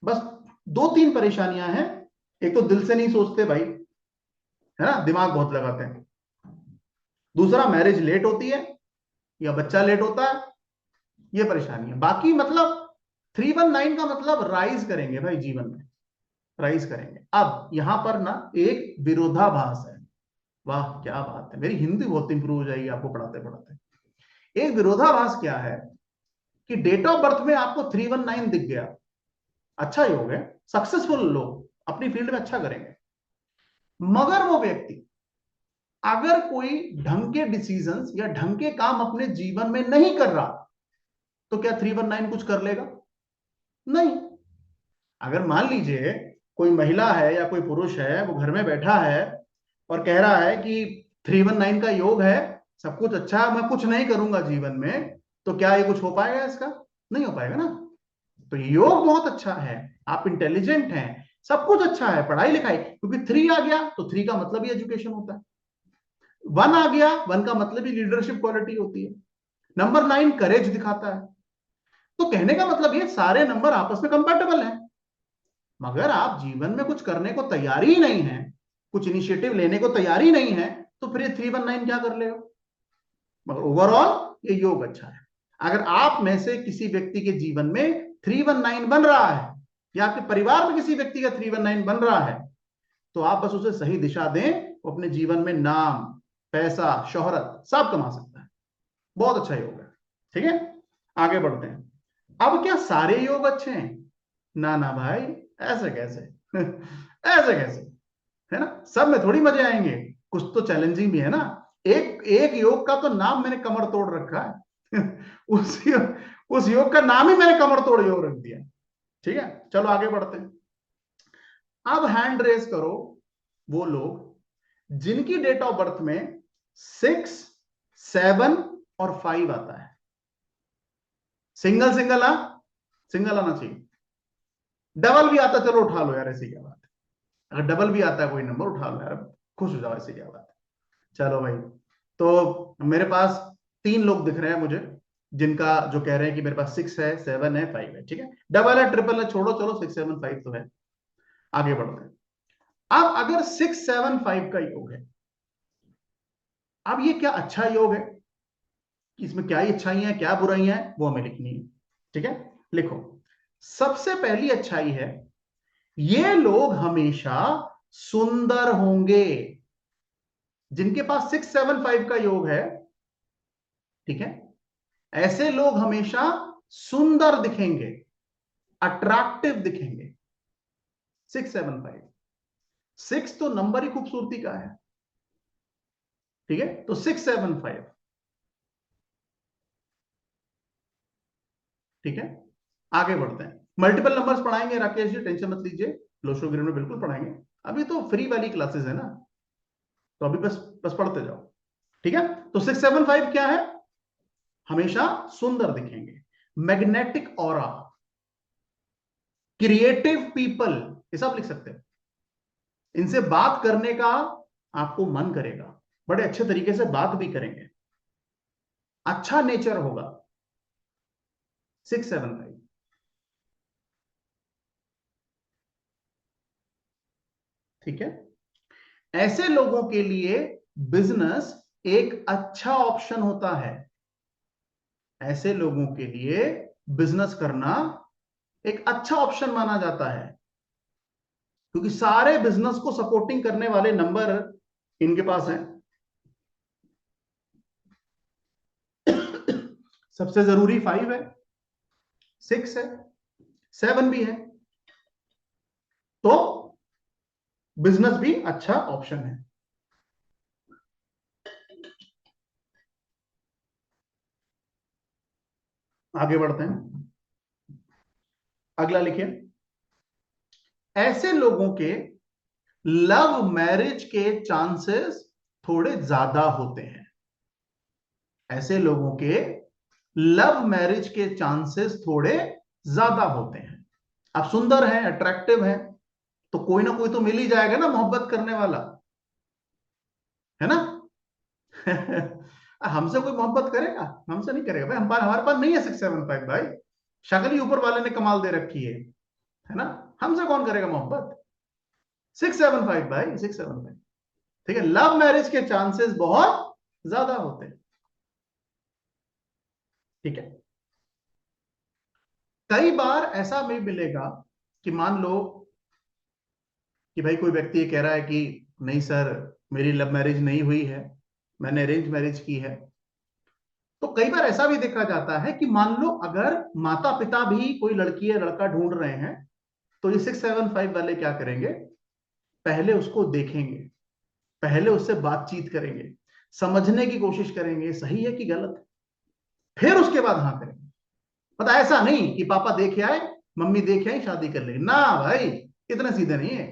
बस 2-3 परेशानियां हैं। एक तो दिल से नहीं सोचते भाई, है ना, दिमाग बहुत लगाते हैं। दूसरा, मैरिज लेट होती है या बच्चा लेट होता है, ये परेशानी है। बाकी मतलब 319 का मतलब राइज करेंगे भाई, जीवन में राइज करेंगे। अब यहां पर ना एक विरोधाभास है। वाह क्या बात है, मेरी हिंदी बहुत इंप्रूव हो जाएगी आपको पढ़ाते पढ़ाते। एक विरोधाभास क्या है कि डेट ऑफ बर्थ में आपको 319 दिख गया, अच्छा योग है, सक्सेसफुल लोग अपनी फील्ड में अच्छा करेंगे। मगर वो व्यक्ति अगर कोई ढंग के डिसीजंस या ढंग के काम अपने जीवन में नहीं कर रहा, तो क्या 319 कुछ कर लेगा? नहीं। अगर मान लीजिए कोई महिला है या कोई पुरुष है, वो घर में बैठा है और कह रहा है कि 319 का योग है, सब कुछ अच्छा है, मैं कुछ नहीं करूंगा जीवन में, तो क्या ये कुछ हो पाएगा इसका? नहीं हो पाएगा ना। तो योग बहुत अच्छा है, आप इंटेलिजेंट हैं, सब कुछ अच्छा है, पढ़ाई लिखाई, क्योंकि 3 आ गया तो 3 का मतलब ही एजुकेशन होता है। 1 आ गया, 1 का मतलब ही लीडरशिप क्वालिटी होती है। नंबर 9 करेज दिखाता है। तो कहने का मतलब ये सारे नंबर आपस में कंपैटिबल हैं। मगर आप जीवन में कुछ करने को तैयार ही नहीं है, कुछ इनिशिएटिव लेने को तैयार ही नहीं है, तो फिर ये 319 क्या कर ले हो? मगर ओवरऑल ये योग अच्छा है। अगर आप में से किसी व्यक्ति के जीवन में 319 बन रहा है, या आपके परिवार में किसी व्यक्ति का 319 बन रहा है, तो आप बस उसे सही दिशा दें, वो अपने जीवन में नाम, पैसा, शोहरत सब कमा सकता है। बहुत अच्छा योग है। ठीक है, आगे बढ़ते हैं। अब क्या सारे योग अच्छे हैं? ना ना भाई, ऐसे कैसे? ऐसे कैसे? है ना, सब में थोड़ी मजे आएंगे, कुछ तो चैलेंजिंग भी है ना। एक एक योग का तो नाम मैंने कमर तोड़ रखा है। उस योग का नाम ही मैंने कमर तोड़ योग रख दिया। ठीक है, चलो आगे बढ़ते हैं। अब हैंड रेस करो वो लोग जिनकी डेट ऑफ बर्थ में 6, 7 और 5 आता है। सिंगल सिंगल सिंगल आना चाहिए। डबल भी आता, चलो उठा लो यार, ऐसी क्या बात है। अगर डबल भी आता है कोई नंबर, उठा लो यार, खुश हो जाओ, ऐसी क्या बात है। चलो भाई, तो मेरे पास 3 लोग दिख रहे हैं मुझे, जिनका जो कह रहे हैं कि मेरे पास 6 है, 7 है, 5 है। ठीक है, डबल है, ट्रिपल है, छोड़ो, चलो 6, 7, 5 तो है। आगे बढ़ते हैं। अब अगर 6, 7, 5 का योग है, अब ये क्या अच्छा योग है, इसमें क्या ही अच्छाई है, क्या बुराइयां हैं, वो हमें लिखनी है। ठीक है, लिखो। सबसे पहली अच्छाई है, ये लोग हमेशा सुंदर होंगे। जिनके पास 6, 7, 5 का योग है, ठीक है, ऐसे लोग हमेशा सुंदर दिखेंगे, अट्रैक्टिव दिखेंगे। 6, 7, 5, 6 तो नंबर ही खूबसूरती का है। ठीक है, तो 6, 7, 5। ठीक है, आगे बढ़ते हैं। मल्टीपल नंबर्स पढ़ाएंगे राकेश जी, टेंशन मत लीजिए, लोशो ग्रीन में बिल्कुल पढ़ाएंगे। अभी तो फ्री वाली क्लासेस है ना, तो अभी बस बस पढ़ते जाओ। ठीक है, तो 6, 7, 5 क्या है? हमेशा सुंदर दिखेंगे, मैग्नेटिक ऑरा, क्रिएटिव पीपल, ये सब लिख सकते हैं। इनसे बात करने का आपको मन करेगा, बड़े अच्छे तरीके से बात भी करेंगे, अच्छा नेचर होगा। 6, 7, 5। ठीक है, ऐसे लोगों के लिए बिजनेस एक अच्छा ऑप्शन होता है। ऐसे लोगों के लिए बिजनेस करना एक अच्छा ऑप्शन माना जाता है, क्योंकि सारे बिजनेस को सपोर्टिंग करने वाले नंबर इनके पास हैं। सबसे जरूरी 5 है, 6 है, 7 भी है, तो बिजनेस भी अच्छा ऑप्शन है। आगे बढ़ते हैं, अगला लिखिए। ऐसे लोगों के लव मैरिज के चांसेस थोड़े ज्यादा होते हैं। ऐसे लोगों के लव मैरिज के चांसेस थोड़े ज्यादा होते हैं। आप सुंदर हैं, अट्रैक्टिव हैं, तो कोई ना कोई तो मिल ही जाएगा ना मोहब्बत करने वाला, है ना। हमसे कोई मोहब्बत करेगा? हमसे नहीं करेगा भाई, हमारे पास नहीं है 6, 7, 5 भाई, शक्ल ही ऊपर वाले ने कमाल दे रखी है ना। हमसे कौन करेगा मोहब्बत? 6, 7, 5 भाई, 6, 7, 5। ठीक है, लव मैरिज के चांसेस बहुत ज्यादा होते हैं। ठीक है, कई बार ऐसा भी मिलेगा कि मान लो कि भाई कोई व्यक्ति ये कह रहा है कि नहीं सर, मेरी लव मैरिज नहीं हुई है, मैंने अरेंज मैरिज की है। तो कई बार ऐसा भी देखा जाता है कि मान लो अगर माता पिता भी कोई लड़की या लड़का ढूंढ रहे हैं, तो ये 6, 7, 5 वाले क्या करेंगे? पहले उसको देखेंगे, पहले उससे बातचीत करेंगे, समझने की कोशिश करेंगे सही है कि गलत है, फिर उसके बाद हाँ करेंगे। मतलब ऐसा नहीं कि पापा देखे आए, मम्मी देखे आई, शादी कर लेंगे ना भाई। इतने सीधे नहीं है,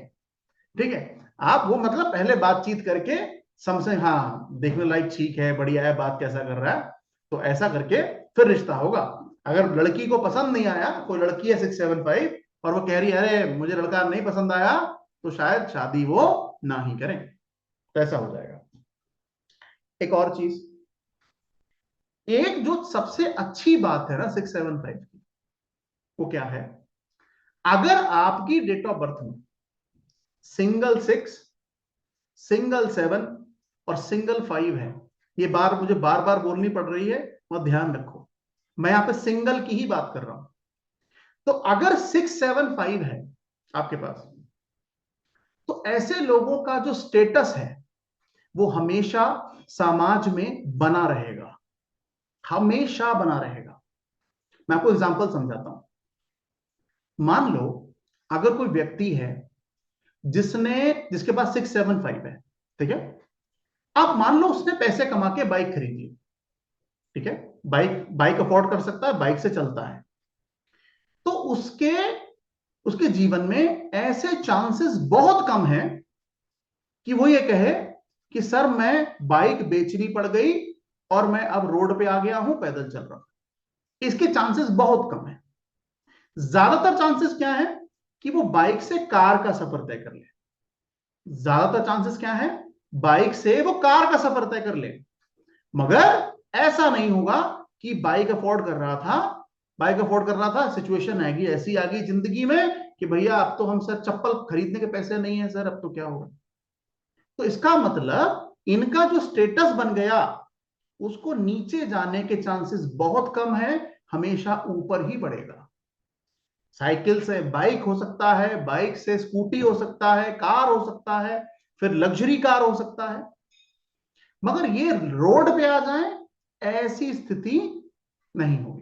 ठीक है। आप वो मतलब पहले बातचीत करके समझे, हाँ देखने लायक ठीक है, बढ़िया है, बात कैसा कर रहा है, तो ऐसा करके फिर रिश्ता होगा। अगर लड़की को पसंद नहीं आया, कोई लड़की है 675 और वो कह रही है अरे मुझे लड़का नहीं पसंद आया, तो शायद शादी वो ना ही करें, तो ऐसा हो जाएगा। एक और चीज, एक जो सबसे अच्छी बात है ना 675 की, वो क्या है, अगर आपकी डेट ऑफ बर्थ में सिंगल 6, सिंगल 7 और सिंगल 5 है, ये बार मुझे बार बार बोलनी पड़ रही है, और ध्यान रखो मैं यहां पे सिंगल की ही बात कर रहा हूं। तो अगर 675 है आपके पास, तो ऐसे लोगों का जो स्टेटस है वो हमेशा समाज में बना रहेगा, हमेशा बना रहेगा। मैं आपको एग्जांपल समझाता हूं। मान लो अगर कोई व्यक्ति है जिसके पास 675 है, ठीक है। अब मान लो उसने पैसे कमा के बाइक खरीदी, ठीक है, बाइक बाइक अफोर्ड कर सकता है, बाइक से चलता है, तो उसके उसके जीवन में ऐसे चांसेस बहुत कम हैं कि वो ये कहे कि सर मैं बाइक बेचनी पड़ गई और मैं अब रोड पे आ गया हूं, पैदल चल रहा हूं। इसके चांसेस बहुत कम है। ज्यादातर चांसेस क्या है कि वो बाइक से कार का सफर तय कर ले। ज्यादातर चांसेस क्या है, बाइक से वो कार का सफर तय कर ले। मगर ऐसा नहीं होगा कि बाइक अफोर्ड कर रहा था, बाइक अफोर्ड कर रहा था, सिचुएशन आएगी ऐसी आ गई जिंदगी में कि भैया अब तो हम सर चप्पल खरीदने के पैसे नहीं है सर, अब तो क्या होगा। तो इसका मतलब इनका जो स्टेटस बन गया, उसको नीचे जाने के चांसेस बहुत कम है, हमेशा ऊपर ही बढ़ेगा। साइकिल से बाइक हो सकता है, बाइक से स्कूटी हो सकता है, कार हो सकता है, फिर लग्जरी कार हो सकता है। मगर ये रोड पे आ जाए, ऐसी स्थिति नहीं होगी।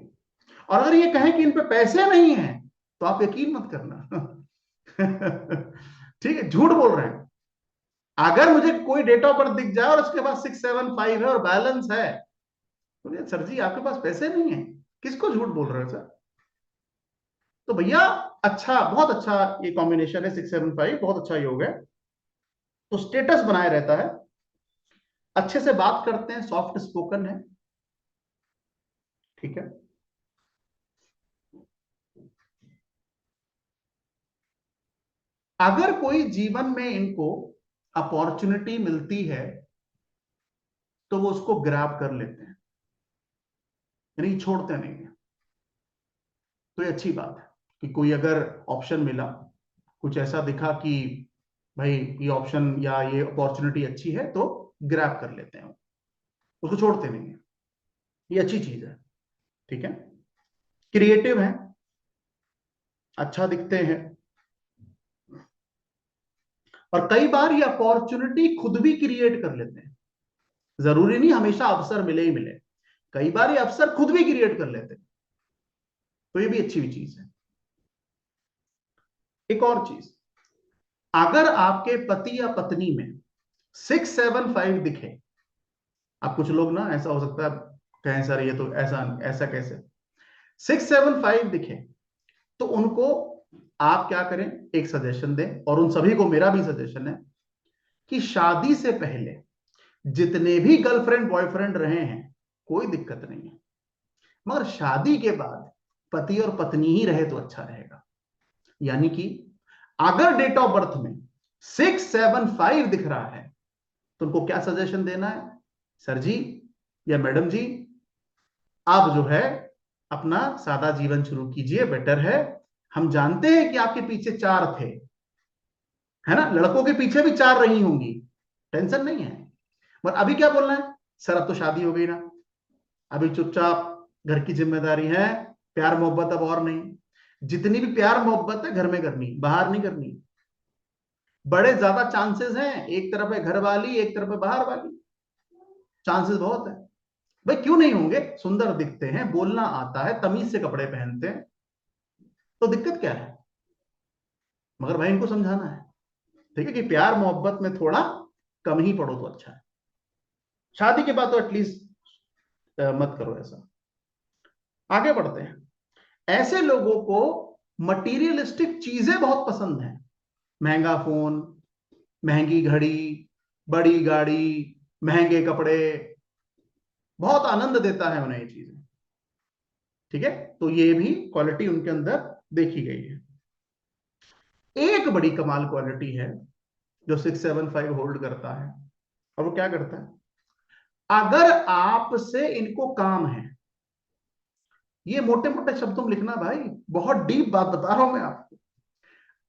और अगर ये कहें कि इन पे पैसे नहीं है, तो आप यकीन मत करना। ठीक है, झूठ बोल रहे हैं। अगर मुझे कोई डेट ऑफ बर्थ दिख जाए और उसके पास 675 है और बैलेंस है, तो सर जी आपके पास पैसे नहीं है, किसको झूठ बोल रहे हो सर। तो भैया अच्छा, बहुत अच्छा ये कॉम्बिनेशन है, 675 बहुत अच्छा योग है। तो स्टेटस बनाए रहता है, अच्छे से बात करते हैं, सॉफ्ट स्पोकन है, ठीक है। अगर कोई जीवन में इनको अपॉर्चुनिटी मिलती है, तो वो उसको ग्रैब कर लेते हैं, यानी छोड़ते नहीं है। तो ये अच्छी बात है कि कोई अगर ऑप्शन मिला, कुछ ऐसा दिखा कि भाई ये ऑप्शन या ये अपॉर्चुनिटी अच्छी है, तो ग्रैब कर लेते हैं, उसको छोड़ते नहीं है। ये अच्छी चीज है, ठीक है। क्रिएटिव है, अच्छा दिखते हैं, और कई बार ये अपॉर्चुनिटी खुद भी क्रिएट कर लेते हैं। जरूरी नहीं हमेशा अवसर मिले ही मिले, कई बार ये अवसर खुद भी क्रिएट कर लेते हैं, तो ये भी अच्छी भी चीज है। एक और चीज, अगर आपके पति या पत्नी में 675 दिखे, अब कुछ लोग ना ऐसा हो सकता है कहें सर ये तो ऐसा ऐसा कैसे, 675 दिखे, तो उनको आप क्या करें, एक सजेशन दें, और उन सभी को मेरा भी सजेशन है कि शादी से पहले जितने भी गर्लफ्रेंड बॉयफ्रेंड रहे हैं कोई दिक्कत नहीं है, मगर शादी के बाद पति और पत्नी ही रहे तो अच्छा रहेगा। यानी कि अगर डेट ऑफ बर्थ में 675 दिख रहा है, तो उनको क्या सजेशन देना है, सर जी या मैडम जी, आप जो है अपना सादा जीवन शुरू कीजिए, बेटर है। हम जानते हैं कि आपके पीछे चार थे, है ना, लड़कों के पीछे भी चार रही होंगी, टेंशन नहीं है। पर अभी क्या बोलना है, सर अब तो शादी हो गई ना, अभी चुपचाप घर की जिम्मेदारी है, प्यार मोहब्बत अब और नहीं। जितनी भी प्यार मोहब्बत है घर में करनी, बाहर नहीं करनी। बड़े ज्यादा चांसेस हैं, एक तरफ है घर वाली, एक तरफ है बाहर वाली, चांसेस बहुत है। भाई क्यों नहीं होंगे, सुंदर दिखते हैं, बोलना आता है, तमीज से कपड़े पहनते हैं, तो दिक्कत क्या है। मगर भाई इनको समझाना है, ठीक है, कि प्यार मोहब्बत में थोड़ा कम ही पड़ो तो अच्छा है, शादी के बाद तो एटलीस्ट मत करो ऐसा। आगे बढ़ते हैं। ऐसे लोगों को मटीरियलिस्टिक चीजें बहुत पसंद हैं, महंगा फोन, महंगी घड़ी, बड़ी गाड़ी, महंगे कपड़े, बहुत आनंद देता है उन्हें ये चीजें। ठीक है, तो ये भी क्वालिटी उनके अंदर देखी गई है। एक बड़ी कमाल क्वालिटी है जो 675 होल्ड करता है, और वो क्या करता है? अगर आपसे इनको काम है, ये मोटे मोटे शब्दों में लिखना भाई, बहुत डीप बात बता रहा हूं मैं आपको।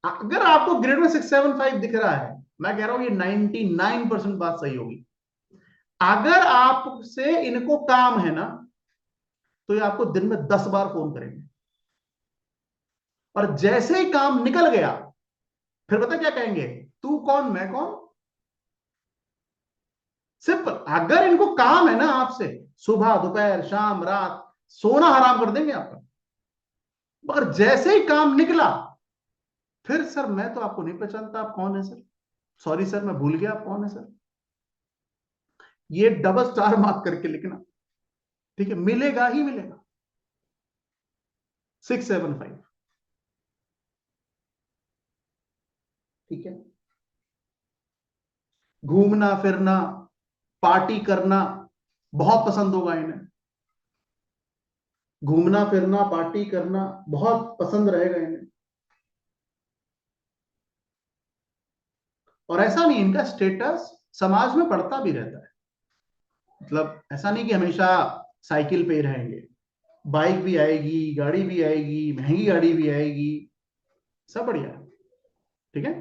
अगर आपको ग्रेड में 675 दिख रहा है, मैं कह रहा हूं ये 99% बात सही होगी। अगर आपसे इनको काम है ना, तो ये आपको दिन में 10 बार फोन करेंगे, और जैसे ही काम निकल गया, फिर पता क्या कहेंगे? तू कौन, मैं कौन। सिंपल। अगर इनको काम है ना आपसे, सुबह दोपहर शाम रात सोना हराम कर देंगे आपका। मगर जैसे ही काम निकला, फिर सर मैं तो आपको नहीं पहचानता, आप कौन है सर, सॉरी सर मैं भूल गया आप कौन है सर। ये डबल स्टार मार्क करके लिखना, ठीक है, मिलेगा ही मिलेगा। 675। ठीक है। घूमना फिरना, पार्टी करना बहुत पसंद होगा इन्हें। घूमना फिरना पार्टी करना बहुत पसंद रहेगा इन्हें। और ऐसा नहीं, इनका स्टेटस समाज में बढ़ता भी रहता है। मतलब ऐसा नहीं कि हमेशा साइकिल पे ही रहेंगे, बाइक भी आएगी, गाड़ी भी आएगी, महंगी गाड़ी भी आएगी, सब बढ़िया है। ठीक है।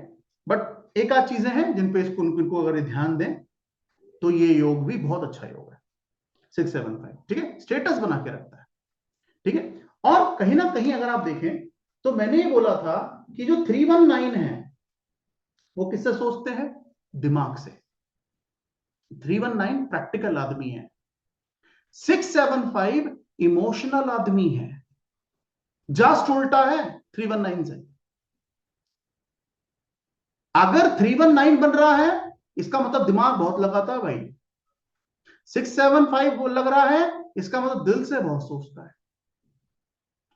बट एक आध चीजें हैं जिन पे इसको इनको अगर ध्यान दें, तो ये योग भी बहुत अच्छा योग है 675। ठीक है, स्टेटस बना के रखता है। ठीक है। और कहीं ना कहीं अगर आप देखें, तो मैंने ये बोला था कि जो 319 है वो किससे सोचते हैं? दिमाग से। 319 प्रैक्टिकल आदमी है, 675 इमोशनल आदमी है। जस्ट उल्टा है 319 से। अगर 319 बन रहा है, इसका मतलब दिमाग बहुत लगाता है भाई। 675 लग रहा है, इसका मतलब दिल से बहुत सोचता है।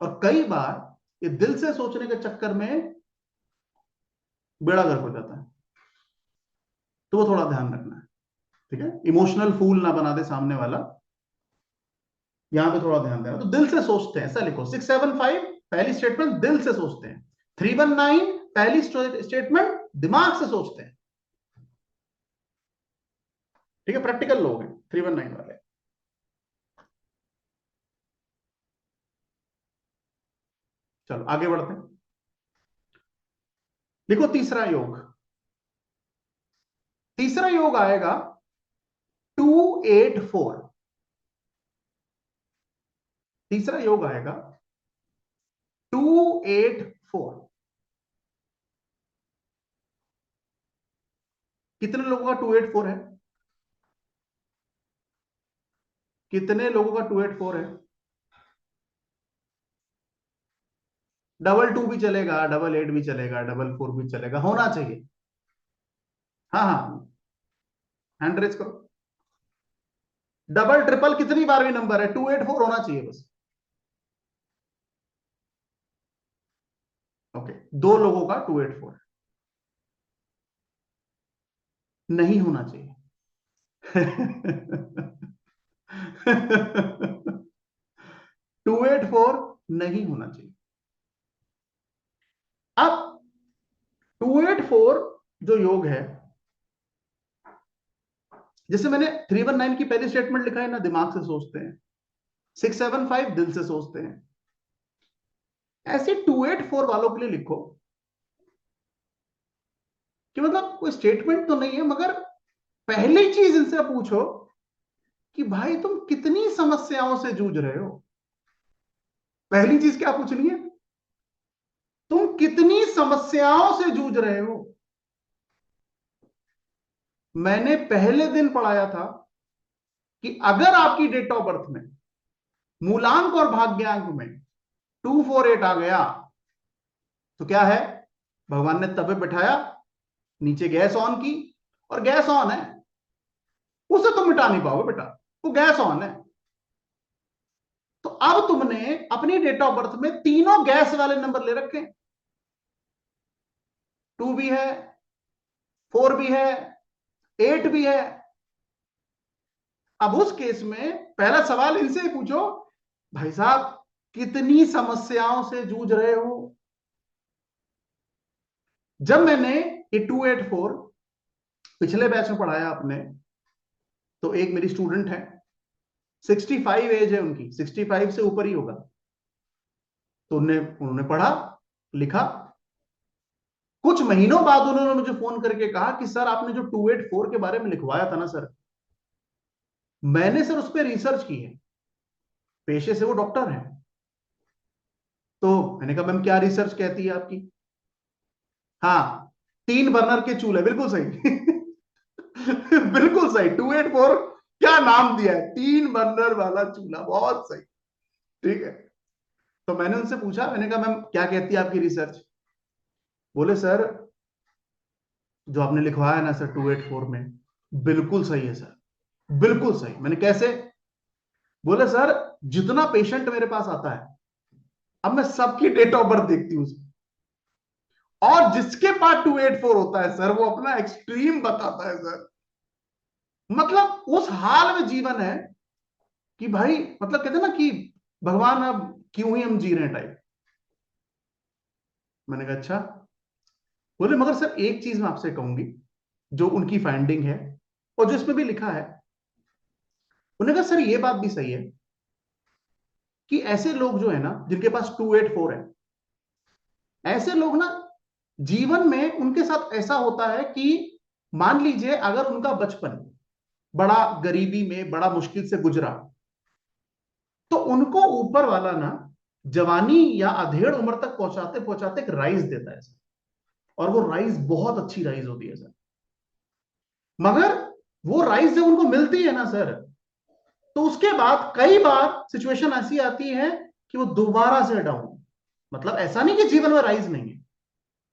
और कई बार ये दिल से सोचने के चक्कर में बेड़ा गर्क हो जाता है, तो वो थोड़ा ध्यान रखना है। ठीक है, इमोशनल फूल ना बना दे सामने वाला, यहां पे थोड़ा ध्यान देना। तो दिल से सोचते हैं, ऐसा लिखो। 675 पहली स्टेटमेंट दिल से सोचते हैं, 319 पहली स्टेटमेंट दिमाग से सोचते हैं। ठीक है, प्रैक्टिकल लोग हैं 319 वाले। चलो आगे बढ़ते हैं। लिखो तीसरा योग। तीसरा योग आएगा 284। तीसरा योग आएगा 284। कितने लोगों का 284 है? कितने लोगों का 284 है? डबल टू भी चलेगा, डबल एट भी चलेगा, डबल फोर भी चलेगा, होना चाहिए। हाँ हाँ, हैंड रेज करो। डबल ट्रिपल कितनी बार भी नंबर है, 284 होना चाहिए बस। ओके, दो लोगों का 284 नहीं होना चाहिए। 284 नहीं होना चाहिए। अब 284 जो योग है, जैसे मैंने 319 की पहली स्टेटमेंट लिखा है ना, दिमाग से सोचते हैं। 675 दिल से सोचते हैं। ऐसे 284 वालों के लिए लिखो कि मतलब कोई स्टेटमेंट तो नहीं है, मगर पहली चीज इनसे पूछो कि भाई तुम कितनी समस्याओं से जूझ रहे हो। पहली चीज क्या पूछनी है? तुम कितनी समस्याओं से जूझ रहे हो। मैंने पहले दिन पढ़ाया था कि अगर आपकी डेट ऑफ बर्थ में मूलांक और भाग्यांक में 248 आ गया, तो क्या है? भगवान ने तबे बैठाया, नीचे गैस ऑन की, और गैस ऑन है, उसे तुम मिटा नहीं पाओगे बेटा, वो गैस ऑन है। तो अब तुमने अपनी डेट ऑफ बर्थ में तीनों गैस वाले नंबर ले रखे, 2 भी है, 4 भी है, 8 भी है। अब उस केस में पहला सवाल इनसे ही पूछो, भाई साहब कितनी समस्याओं से जूझ रहे हो। जब मैंने ये 284 पिछले बैच में पढ़ाया आपने, तो एक मेरी स्टूडेंट है, 65 एज है उनकी, 65 से ऊपर ही होगा। तो उन्होंने पढ़ा, लिखा। कुछ महीनों बाद उन्होंने मुझे फोन करके कहा कि सर आपने जो 284 के बारे में लिखवाया था ना सर, मैंने सर उस पर रिसर्च की है। पेशे से वो डॉक्टर है। तो मैंने कहा मैम क्या रिसर्च कहती है आपकी? हाँ, 3 बर्नर के चूल्हे, बिल्कुल सही। बिल्कुल सही, 284 क्या नाम दिया है, 3 बर्नर वाला चूल्हा, बहुत सही। ठीक है। तो मैंने उनसे पूछा, मैंने कहा मैम क्या कहती है आपकी रिसर्च? बोले सर जो आपने लिखवाया ना सर 284 में, बिल्कुल सही है सर, बिल्कुल सही। मैंने कैसे? बोले सर जितना पेशेंट मेरे पास आता है, अब मैं सबकी डेट ऑफ बर्थ देखती हूँ, और जिसके पास 284 होता है सर वो अपना एक्सट्रीम बताता है सर। मतलब उस हाल में जीवन है कि भाई, मतलब कहते हैं ना कि भगवान अब क्यों ही हम जी रहे हैं टाइप। मैंने कहा अच्छा। बोले मगर सर एक चीज मैं आपसे कहूंगी, जो उनकी फाइंडिंग है और जो इसमें भी लिखा है। उन्होंने कहा सर ये बात भी सही है कि ऐसे लोग जो है ना जिनके पास 284 है, ऐसे लोग ना जीवन में उनके साथ ऐसा होता है कि मान लीजिए अगर उनका बचपन बड़ा गरीबी में, बड़ा मुश्किल से गुजरा, तो उनको ऊपर वाला ना जवानी या अधेड़ उम्र तक पहुंचाते पहुंचाते एक राइज देता है सर। और वो राइज बहुत अच्छी राइज होती है सर। मगर वो राइज जब उनको मिलती है ना सर, तो उसके बाद कई बार सिचुएशन ऐसी आती है कि वो दोबारा से डाउन। मतलब ऐसा नहीं कि जीवन में राइज नहीं है,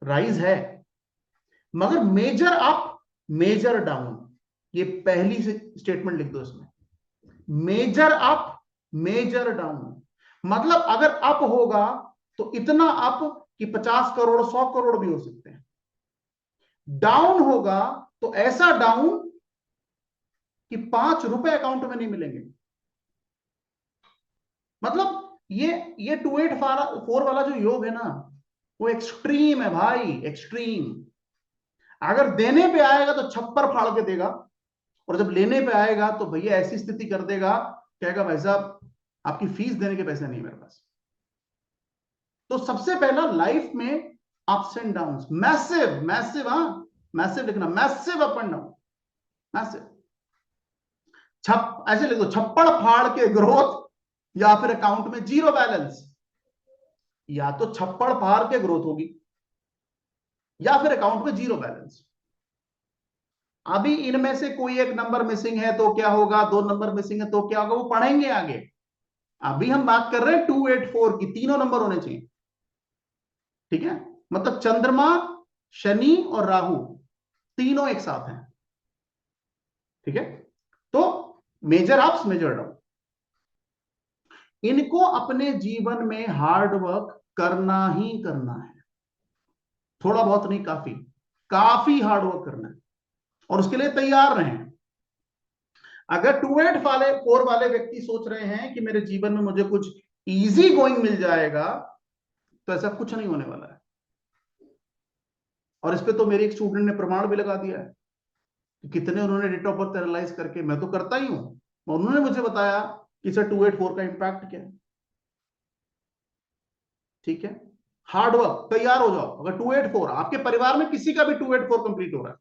राइज है, मगर मेजर अप मेजर डाउन। ये पहली स्टेटमेंट लिख दो इसमें, मेजर अप मेजर डाउन। मतलब अगर अप होगा तो इतना अप कि 50 करोड़ 100 करोड़ भी हो सकते हैं। डाउन होगा तो ऐसा डाउन कि 5 रुपए अकाउंट में नहीं मिलेंगे। मतलब ये 284 वाला जो योग है ना, वो एक्सट्रीम है भाई, एक्सट्रीम। अगर देने पे आएगा तो छप्पर फाड़ के देगा, और जब लेने पे आएगा तो भैया ऐसी स्थिति कर देगा, कहेगा भाई साहब आपकी फीस देने के पैसे नहीं मेरे पास। तो सबसे पहला लाइफ में ups and down, massive massive, हाँ मैसिव लिखना, massive up and down, massive. छप ऐसे लिख दो, छप्पड़ फाड़ के ग्रोथ, या फिर अकाउंट में जीरो बैलेंस। या तो छप्पड़ फाड़ के ग्रोथ होगी, या फिर अकाउंट में जीरो बैलेंस। अभी इनमें से कोई एक नंबर मिसिंग है तो क्या होगा, 2 नंबर मिसिंग है तो क्या होगा, वो पढ़ेंगे आगे। अभी हम बात कर रहे हैं 284 की, तीनों नंबर होने चाहिए। ठीक है, मतलब चंद्रमा, शनि और राहु तीनों एक साथ हैं। ठीक है, तो मेजर अप्स मेजर डाउन, इनको अपने जीवन में हार्ड वर्क करना ही करना है। थोड़ा बहुत नहीं, काफी काफी हार्ड वर्क करना है, और उसके लिए तैयार रहें। अगर 284 वाले व्यक्ति सोच रहे हैं कि मेरे जीवन में मुझे कुछ इजी गोइंग मिल जाएगा, तो ऐसा कुछ नहीं होने वाला है। और इस पे तो मेरे एक स्टूडेंट ने प्रमाण भी लगा दिया है कि कितने उन्होंने डेट ऑफ बर्थ एनालाइज करके, मैं तो करता ही हूं, उन्होंने मुझे बताया कि सर 284 का इंपैक्ट क्या है। ठीक है, हार्ड वर्क, तैयार हो जाओ। अगर 284 आपके परिवार में किसी का भी 284 कंप्लीट हो रहा है,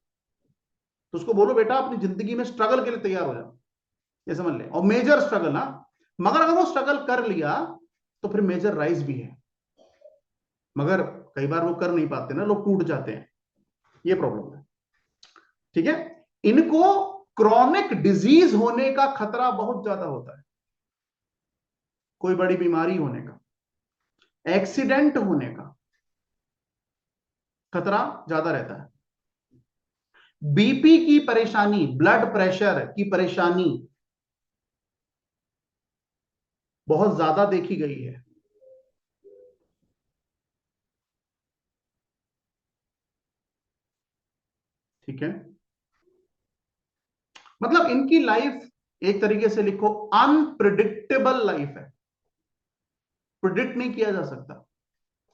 तो उसको बोलो बेटा अपनी जिंदगी में स्ट्रगल के लिए तैयार हो जाओ, ये समझ ले, और मेजर स्ट्रगल ना। मगर अगर वो स्ट्रगल कर लिया तो फिर मेजर राइज भी है। मगर कई बार वो कर नहीं पाते ना, लोग टूट जाते हैं, ये प्रॉब्लम है। ठीक है, इनको क्रॉनिक डिजीज होने का खतरा बहुत ज्यादा होता है, कोई बड़ी बीमारी होने का, एक्सीडेंट होने का खतरा ज्यादा रहता है। बीपी की परेशानी, ब्लड प्रेशर की परेशानी बहुत ज्यादा देखी गई है। ठीक है, मतलब इनकी लाइफ एक तरीके से लिखो अनप्रिडिक्टेबल लाइफ है। प्रिडिक्ट नहीं किया जा सकता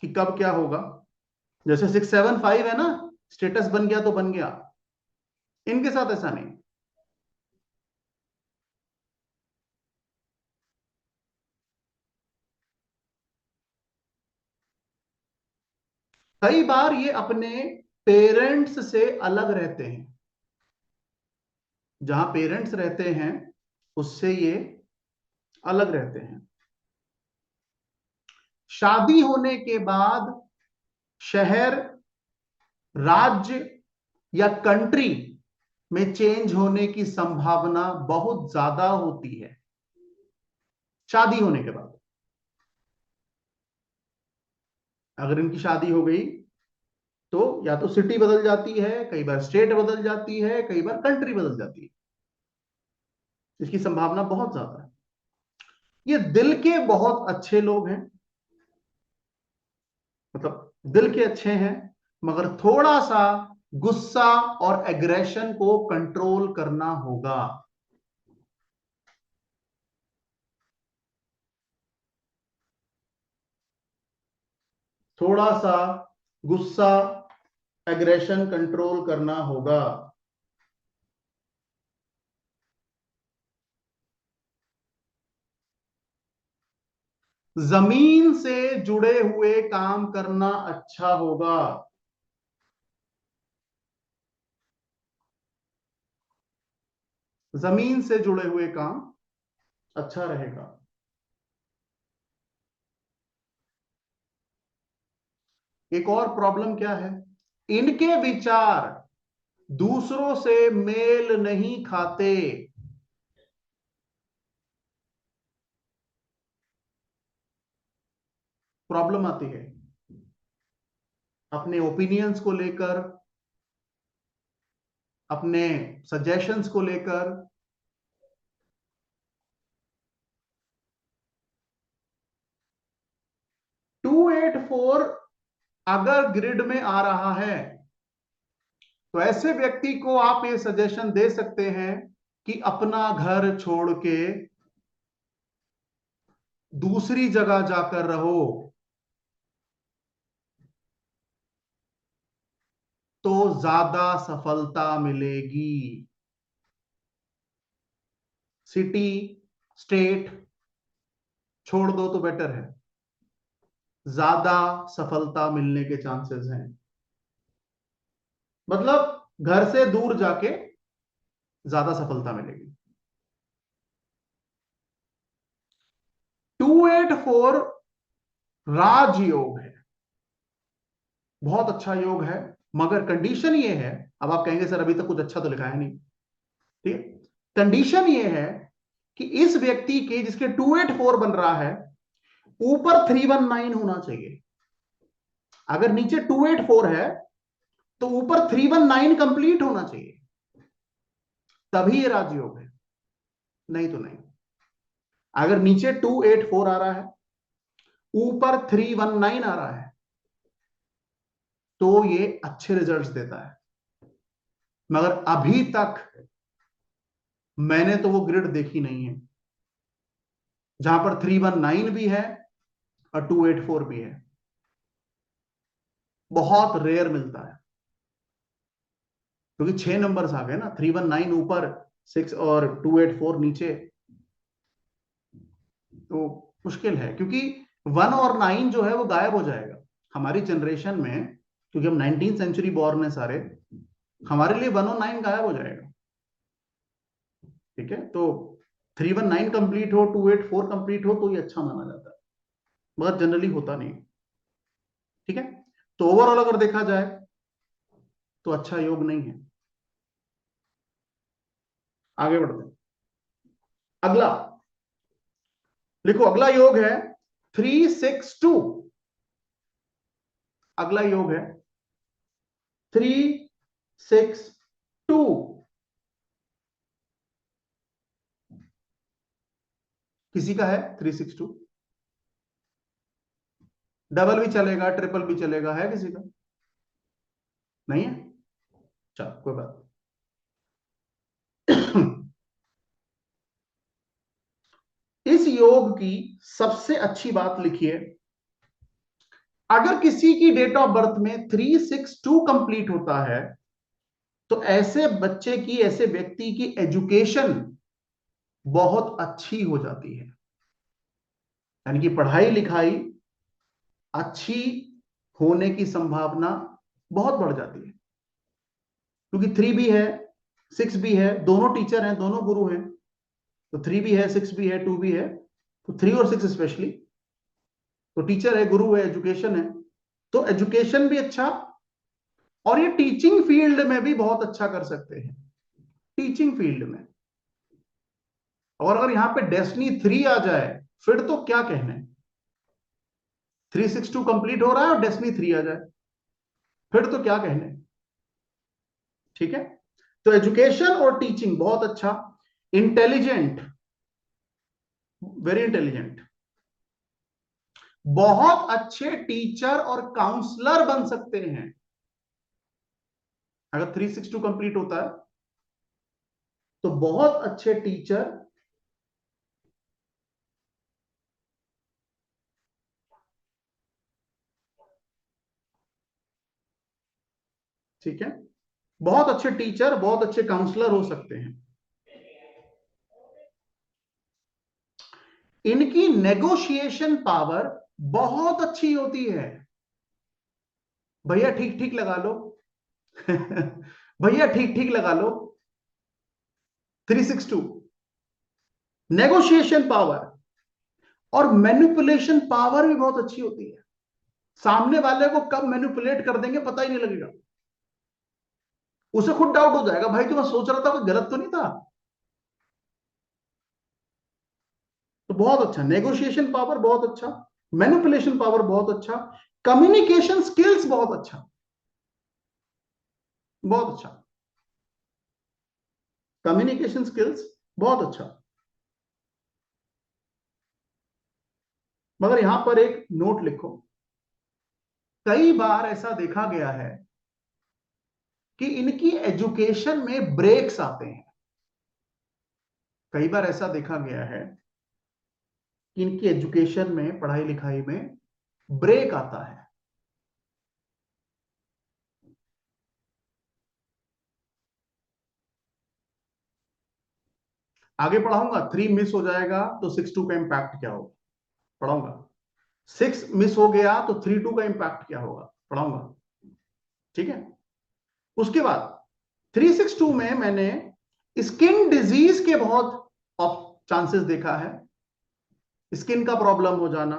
कि कब क्या होगा। जैसे 675 है ना, स्टेटस बन गया तो बन गया, इनके साथ ऐसा नहीं। कई बार ये अपने पेरेंट्स से अलग रहते हैं, जहां पेरेंट्स रहते हैं उससे ये अलग रहते हैं। शादी होने के बाद शहर, राज्य या कंट्री में चेंज होने की संभावना बहुत ज्यादा होती है। शादी होने के बाद अगर इनकी शादी हो गई तो या तो सिटी बदल जाती है, कई बार स्टेट बदल जाती है, कई बार कंट्री बदल जाती है। इसकी संभावना बहुत ज्यादा है। ये दिल के बहुत अच्छे लोग हैं, मतलब दिल के अच्छे हैं, मगर थोड़ा सा गुस्सा और एग्रेशन को कंट्रोल करना होगा। थोड़ा सा गुस्सा, एग्रेशन कंट्रोल करना होगा। जमीन से जुड़े हुए काम करना अच्छा होगा। जमीन से जुड़े हुए काम अच्छा रहेगा। एक और प्रॉब्लम क्या है, इनके विचार दूसरों से मेल नहीं खाते। प्रॉब्लम आती है अपने ओपिनियंस को लेकर, अपने सजेशंस को लेकर। 284 अगर ग्रिड में आ रहा है तो ऐसे व्यक्ति को आप ये सजेशन दे सकते हैं कि अपना घर छोड़ के दूसरी जगह जाकर रहो, तो ज्यादा सफलता मिलेगी। सिटी, स्टेट छोड़ दो तो बेटर है, ज्यादा सफलता मिलने के चांसेस हैं। मतलब घर से दूर जाके ज्यादा सफलता मिलेगी। 284 राजयोग है, बहुत अच्छा योग है, मगर कंडीशन ये है, अब आप कहेंगे सर अभी तक कुछ अच्छा तो लिखा है नहीं, ठीक है। कंडीशन ये है कि इस व्यक्ति के जिसके 284 बन रहा है ऊपर 319 होना चाहिए। अगर नीचे 284 है तो ऊपर 319 कंप्लीट होना चाहिए, तभी ये राजयोग है, नहीं तो नहीं। अगर नीचे 284 आ रहा है, ऊपर 319 आ रहा है, तो ये अच्छे रिजल्ट्स देता है। मगर अभी तक मैंने तो वो ग्रिड देखी नहीं है जहां पर 319 भी है और 284 भी है। बहुत रेयर मिलता है, क्योंकि 6 नंबर्स आ गए ना, 319 ऊपर, 6 और 284 नीचे, तो मुश्किल है। क्योंकि 1 और 9 जो है वो गायब हो जाएगा हमारी जनरेशन में, क्योंकि हम 19th सेंचुरी बॉर्न है सारे, हमारे लिए 1 और 9 गायब हो जाएगा। ठीक है, तो 319 कंप्लीट हो, 284 कंप्लीट हो तो ये अच्छा माना जाता है, मगर जनरली होता नहीं। ठीक है, तो ओवरऑल अगर देखा जाए तो अच्छा योग नहीं है। आगे बढ़ते हैं। अगला लिखो, अगला योग है 362। अगला योग है 362। किसी का है 362? डबल भी चलेगा, ट्रिपल भी चलेगा, है किसी का? नहीं है? चलो कोई बात नहीं। इस योग की सबसे अच्छी बात लिखिए, अगर किसी की डेट ऑफ बर्थ में 362 कंप्लीट होता है तो ऐसे बच्चे की, ऐसे व्यक्ति की एजुकेशन बहुत अच्छी हो जाती है, यानी कि पढ़ाई लिखाई अच्छी होने की संभावना बहुत बढ़ जाती है, क्योंकि 3 भी है 6 भी है, दोनों टीचर हैं, दोनों गुरु हैं, तो 3 भी है 6 भी है 2 भी है, तो 3 और 6 स्पेशली, तो टीचर है, गुरु है, एजुकेशन है, तो एजुकेशन भी अच्छा, और ये टीचिंग फील्ड में भी बहुत अच्छा कर सकते हैं, टीचिंग फील्ड में। और अगर यहां पे डेस्टिनी 3 आ जाए फिर तो क्या कहने, 362 कंप्लीट हो रहा है और डेस्टिनी 3 आ जाए फिर तो क्या कहने। ठीक है, तो एजुकेशन और टीचिंग बहुत अच्छा, इंटेलिजेंट, वेरी इंटेलिजेंट, बहुत अच्छे टीचर और काउंसलर बन सकते हैं अगर 362 कंप्लीट होता है, तो बहुत अच्छे टीचर, ठीक है, बहुत अच्छे टीचर, बहुत अच्छे काउंसलर हो सकते हैं। इनकी नेगोशिएशन पावर बहुत अच्छी होती है। भैया ठीक ठीक लगा लो। भैया ठीक ठीक लगा लो, 362 नेगोशिएशन पावर और मैनिपुलेशन पावर भी बहुत अच्छी होती है, सामने वाले को कब मैनिपुलेट कर देंगे पता ही नहीं लगेगा, उसे खुद डाउट हो जाएगा, भाई तो मैं सोच रहा था कोई गलत तो नहीं था। तो बहुत अच्छा नेगोशिएशन पावर, बहुत अच्छा मैनिपुलेशन पावर, बहुत अच्छा कम्युनिकेशन स्किल्स, बहुत अच्छा, बहुत अच्छा कम्युनिकेशन स्किल्स, बहुत अच्छा। मगर यहां पर एक नोट लिखो, कई बार ऐसा देखा गया है कि इनकी एजुकेशन में ब्रेक्स आते हैं, कई बार ऐसा देखा गया है कि इनकी एजुकेशन में, पढ़ाई लिखाई में ब्रेक आता है। आगे पढ़ाऊंगा, 3 मिस हो जाएगा तो 6 2 का इंपैक्ट क्या होगा, पढ़ाऊंगा। 6 मिस हो गया तो 3 2 का इंपैक्ट क्या होगा, पढ़ाऊंगा। ठीक है, उसके बाद 362 में मैंने स्किन डिजीज के बहुत चांसेस देखा है, स्किन का प्रॉब्लम हो जाना,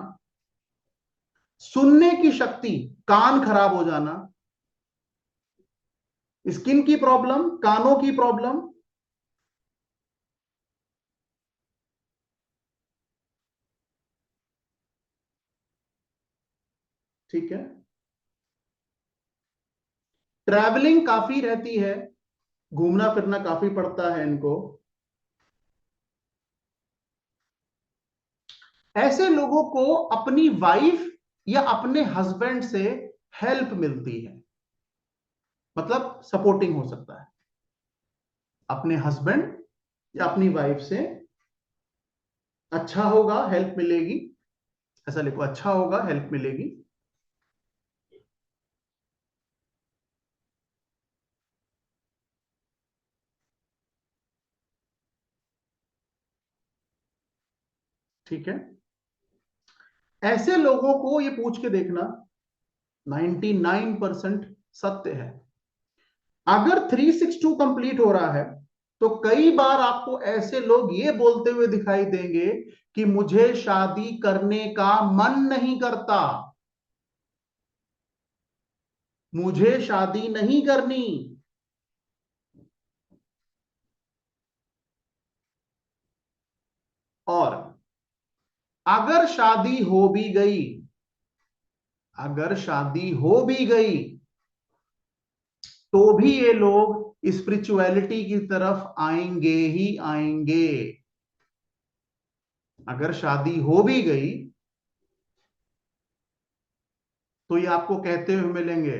सुनने की शक्ति, कान खराब हो जाना, स्किन की प्रॉब्लम, कानों की प्रॉब्लम, ठीक है, ट्रैवलिंग काफी रहती है, घूमना फिरना काफी पड़ता है इनको, ऐसे लोगों को अपनी वाइफ या अपने हस्बैंड से हेल्प मिलती है, मतलब सपोर्टिंग हो सकता है, अपने हस्बैंड या अपनी वाइफ से अच्छा होगा, हेल्प मिलेगी, ऐसा लिखो, अच्छा होगा, हेल्प मिलेगी। ठीक है, ऐसे लोगों को ये पूछ के देखना, 99% सत्य है। अगर 362 कंप्लीट हो रहा है तो कई बार आपको ऐसे लोग ये बोलते हुए दिखाई देंगे कि मुझे शादी करने का मन नहीं करता, मुझे शादी नहीं करनी। और अगर शादी हो भी गई, अगर शादी हो भी गई तो भी ये लोग स्पिरिचुअलिटी की तरफ आएंगे ही आएंगे। अगर शादी हो भी गई तो ये आपको कहते हुए मिलेंगे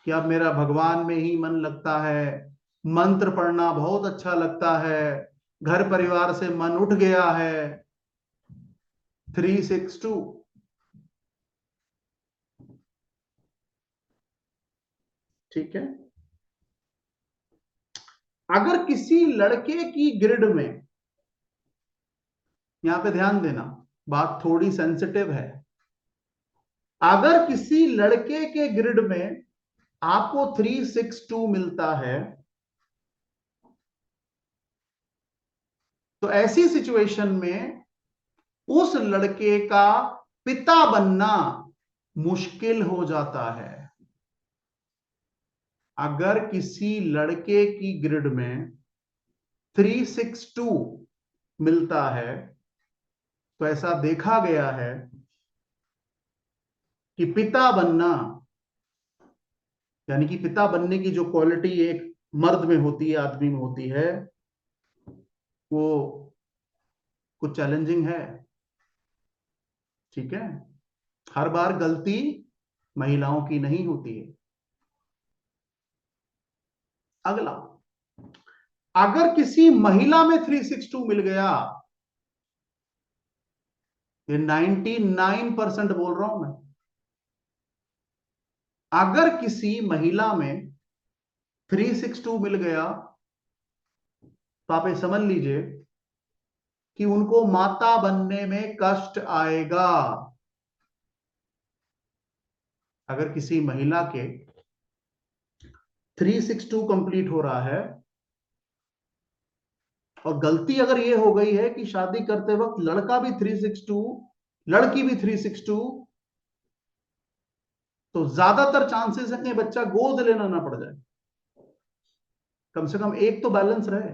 कि अब मेरा भगवान में ही मन लगता है, मंत्र पढ़ना बहुत अच्छा लगता है, घर परिवार से मन उठ गया है। 362। ठीक है। अगर किसी लड़के की ग्रिड में, यहां पे ध्यान देना, बात थोड़ी सेंसिटिव है, अगर किसी लड़के के ग्रिड में आपको 362 मिलता है, तो ऐसी सिचुएशन में उस लड़के का पिता बनना मुश्किल हो जाता है। अगर किसी लड़के की ग्रिड में 362 मिलता है, तो ऐसा देखा गया है कि पिता बनना, यानी कि पिता बनने की जो क्वालिटी एक मर्द में होती है, आदमी में होती है, वो कुछ चैलेंजिंग है। ठीक है। हर बार गलती महिलाओं की नहीं होती है। अगला, अगर किसी महिला में 362 मिल गया, ये 99% बोल रहा हूं मैं, अगर किसी महिला में 362 मिल गया, तो आप ये समझ लीजिए कि उनको माता बनने में कष्ट आएगा। अगर किसी महिला के 362 कंप्लीट हो रहा है, और गलती अगर ये हो गई है कि शादी करते वक्त लड़का भी 362, लड़की भी 362, तो ज्यादातर चांसेस है कि बच्चा गोद लेना ना पड़ जाए। कम से कम एक तो बैलेंस रहे।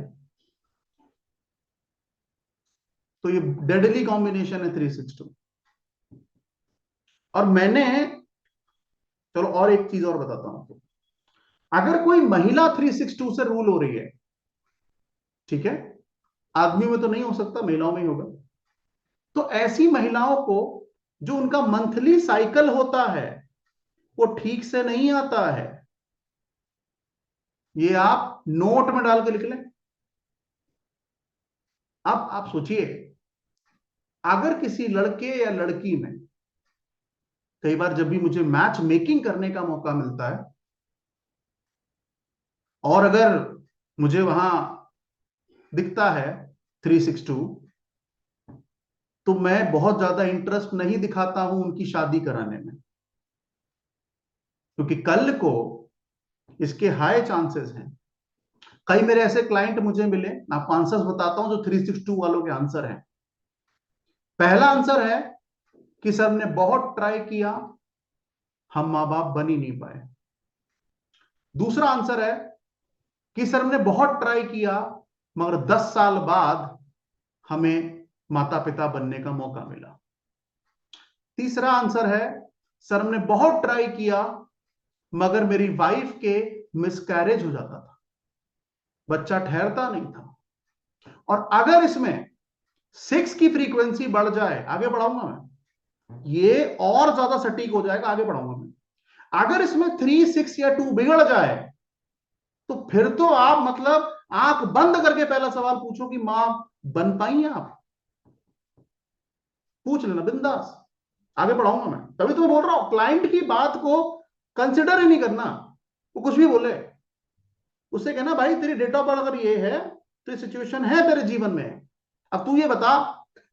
तो ये डेडली कॉम्बिनेशन है 362। और मैंने, चलो और एक चीज और बताता हूं आपको। अगर कोई महिला 362 से रूल हो रही है, ठीक है, आदमी में तो नहीं हो सकता, महिलाओं में ही होगा, तो ऐसी महिलाओं को जो उनका मंथली साइकिल होता है वो ठीक से नहीं आता है। ये आप नोट में डाल के लिख लें। अब आप सोचिए, अगर किसी लड़के या लड़की में, कई बार जब भी मुझे मैच मेकिंग करने का मौका मिलता है, और अगर मुझे वहां दिखता है 362, तो मैं बहुत ज्यादा इंटरेस्ट नहीं दिखाता हूं उनकी शादी कराने में, क्योंकि कल को इसके हाई चांसेस हैं। कई मेरे ऐसे क्लाइंट मुझे मिले, मैं आपको आंसर्स बताता हूं जो 362 वालों के आंसर हैं। पहला आंसर है कि सर ने बहुत ट्राई किया, हम मां बाप बन ही नहीं पाए। दूसरा आंसर है कि सर ने बहुत ट्राई किया, मगर 10 साल बाद हमें माता पिता बनने का मौका मिला। तीसरा आंसर है, सर ने बहुत ट्राई किया, मगर मेरी वाइफ के मिसकैरेज हो जाता था, बच्चा ठहरता नहीं था। और अगर इसमें 6 की फ्रीक्वेंसी बढ़ जाए, आगे बढ़ाऊंगा मैं, ये और ज्यादा सटीक हो जाएगा, आगे बढ़ाऊंगा मैं। अगर इसमें 3, 6 या 2 बिगड़ जाए, तो फिर तो आप मतलब आंख बंद करके पहला सवाल पूछो कि मां बन पाई हैं आप? पूछ लेना बिंदास, आगे बढ़ाऊंगा मैं। तभी तो मैं बोल रहा हूं, क्लाइंट की बात को कंसिडर ही नहीं करना, वो कुछ भी बोले। उससे कहना भाई तेरी डेट ऑफ बर्थ अगर ये है, तो ये सिचुएशन है तेरे जीवन में, अब तू ये बता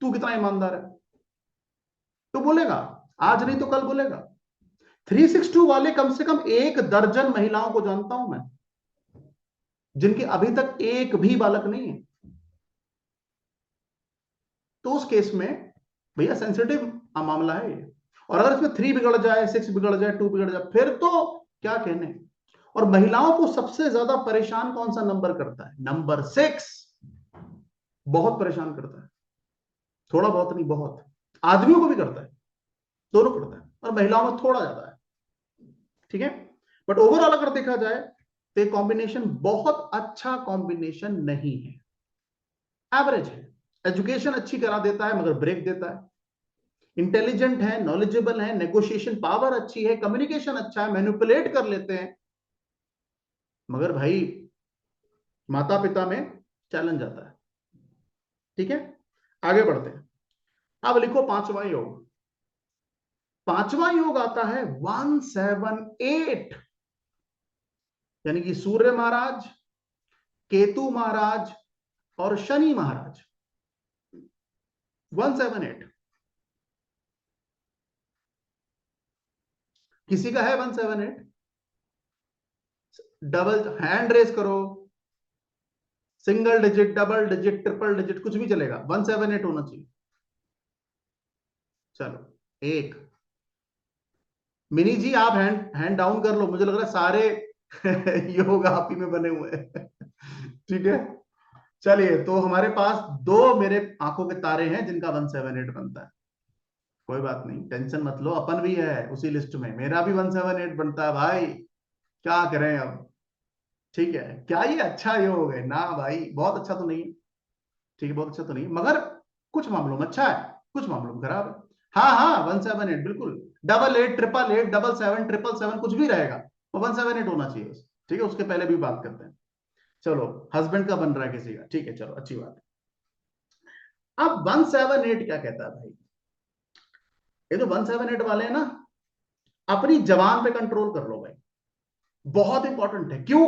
तू कितना ईमानदार है। तो बोलेगा, आज नहीं तो कल बोलेगा। 362 वाले कम से कम 1 दर्जन महिलाओं को जानता हूं मैं, जिनके अभी तक एक भी बालक नहीं है। तो उस केस में भैया सेंसिटिव मामला है ये। और अगर इसमें 3 बिगड़ जाए, 6 बिगड़ जाए, 2 बिगड़ जाए, फिर तो क्या कहने। और महिलाओं को सबसे ज्यादा परेशान कौन सा नंबर करता है? नंबर 6 बहुत परेशान करता है। थोड़ा बहुत नहीं, बहुत। आदमियों को भी करता है, दोनों करता है, और महिलाओं में थोड़ा ज्यादा है। ठीक है। बट ओवरऑल अगर देखा जाए तो कॉम्बिनेशन बहुत अच्छा कॉम्बिनेशन नहीं है, एवरेज है। एजुकेशन अच्छी करा देता है मगर ब्रेक देता है। इंटेलिजेंट है, नॉलेजेबल है, नेगोशिएशन पावर अच्छी है, कम्युनिकेशन अच्छा है, मैनिपुलेट कर लेते हैं, मगर भाई माता पिता में चैलेंज आता है। ठीक है, आगे बढ़ते हैं। अब लिखो पांचवा योग। पांचवा योग आता है 178, यानी कि सूर्य महाराज, केतु महाराज और शनि महाराज। 178 किसी का है? 178 डबल हैंड रेस करो, single digit, double digit, triple digit, कुछ भी चलेगा, 178 होना चाहिए। चलो, एक। मिनी जी आप हैंड हैंड डाउन कर लो, मुझे लग रहा है सारे योग आप ही में बने हुए हैं। ठीक है, चलिए, तो हमारे पास दो मेरे आंखों के तारे हैं जिनका 178 बनता है। कोई बात नहीं, टेंशन मत लो, अपन भी है उसी लिस्ट में, मेरा भी 178 बनता है भाई। क्या करें अब। ठीक है, क्या ये अच्छा योग है? ना भाई, बहुत अच्छा तो नहीं है। ठीक है, बहुत अच्छा तो नहीं है, मगर कुछ मामलों में अच्छा है, कुछ मामलों में खराब है। हाँ हाँ, 178 बिल्कुल। Double eight, triple eight, double seven, triple seven, कुछ भी रहेगा, वो 178 होना चाहिए बस। ठीक है, उसके पहले भी बात करते हैं। चलो, हस्बैंड का बन रहा है किसी का, ठीक है, चलो अच्छी बात है। अब 178 क्या कहता है भाई? ये जो 178 वाले हैं ना, अपनी जबान पे कंट्रोल कर लो भाई। बहुत इंपॉर्टेंट है। क्यों?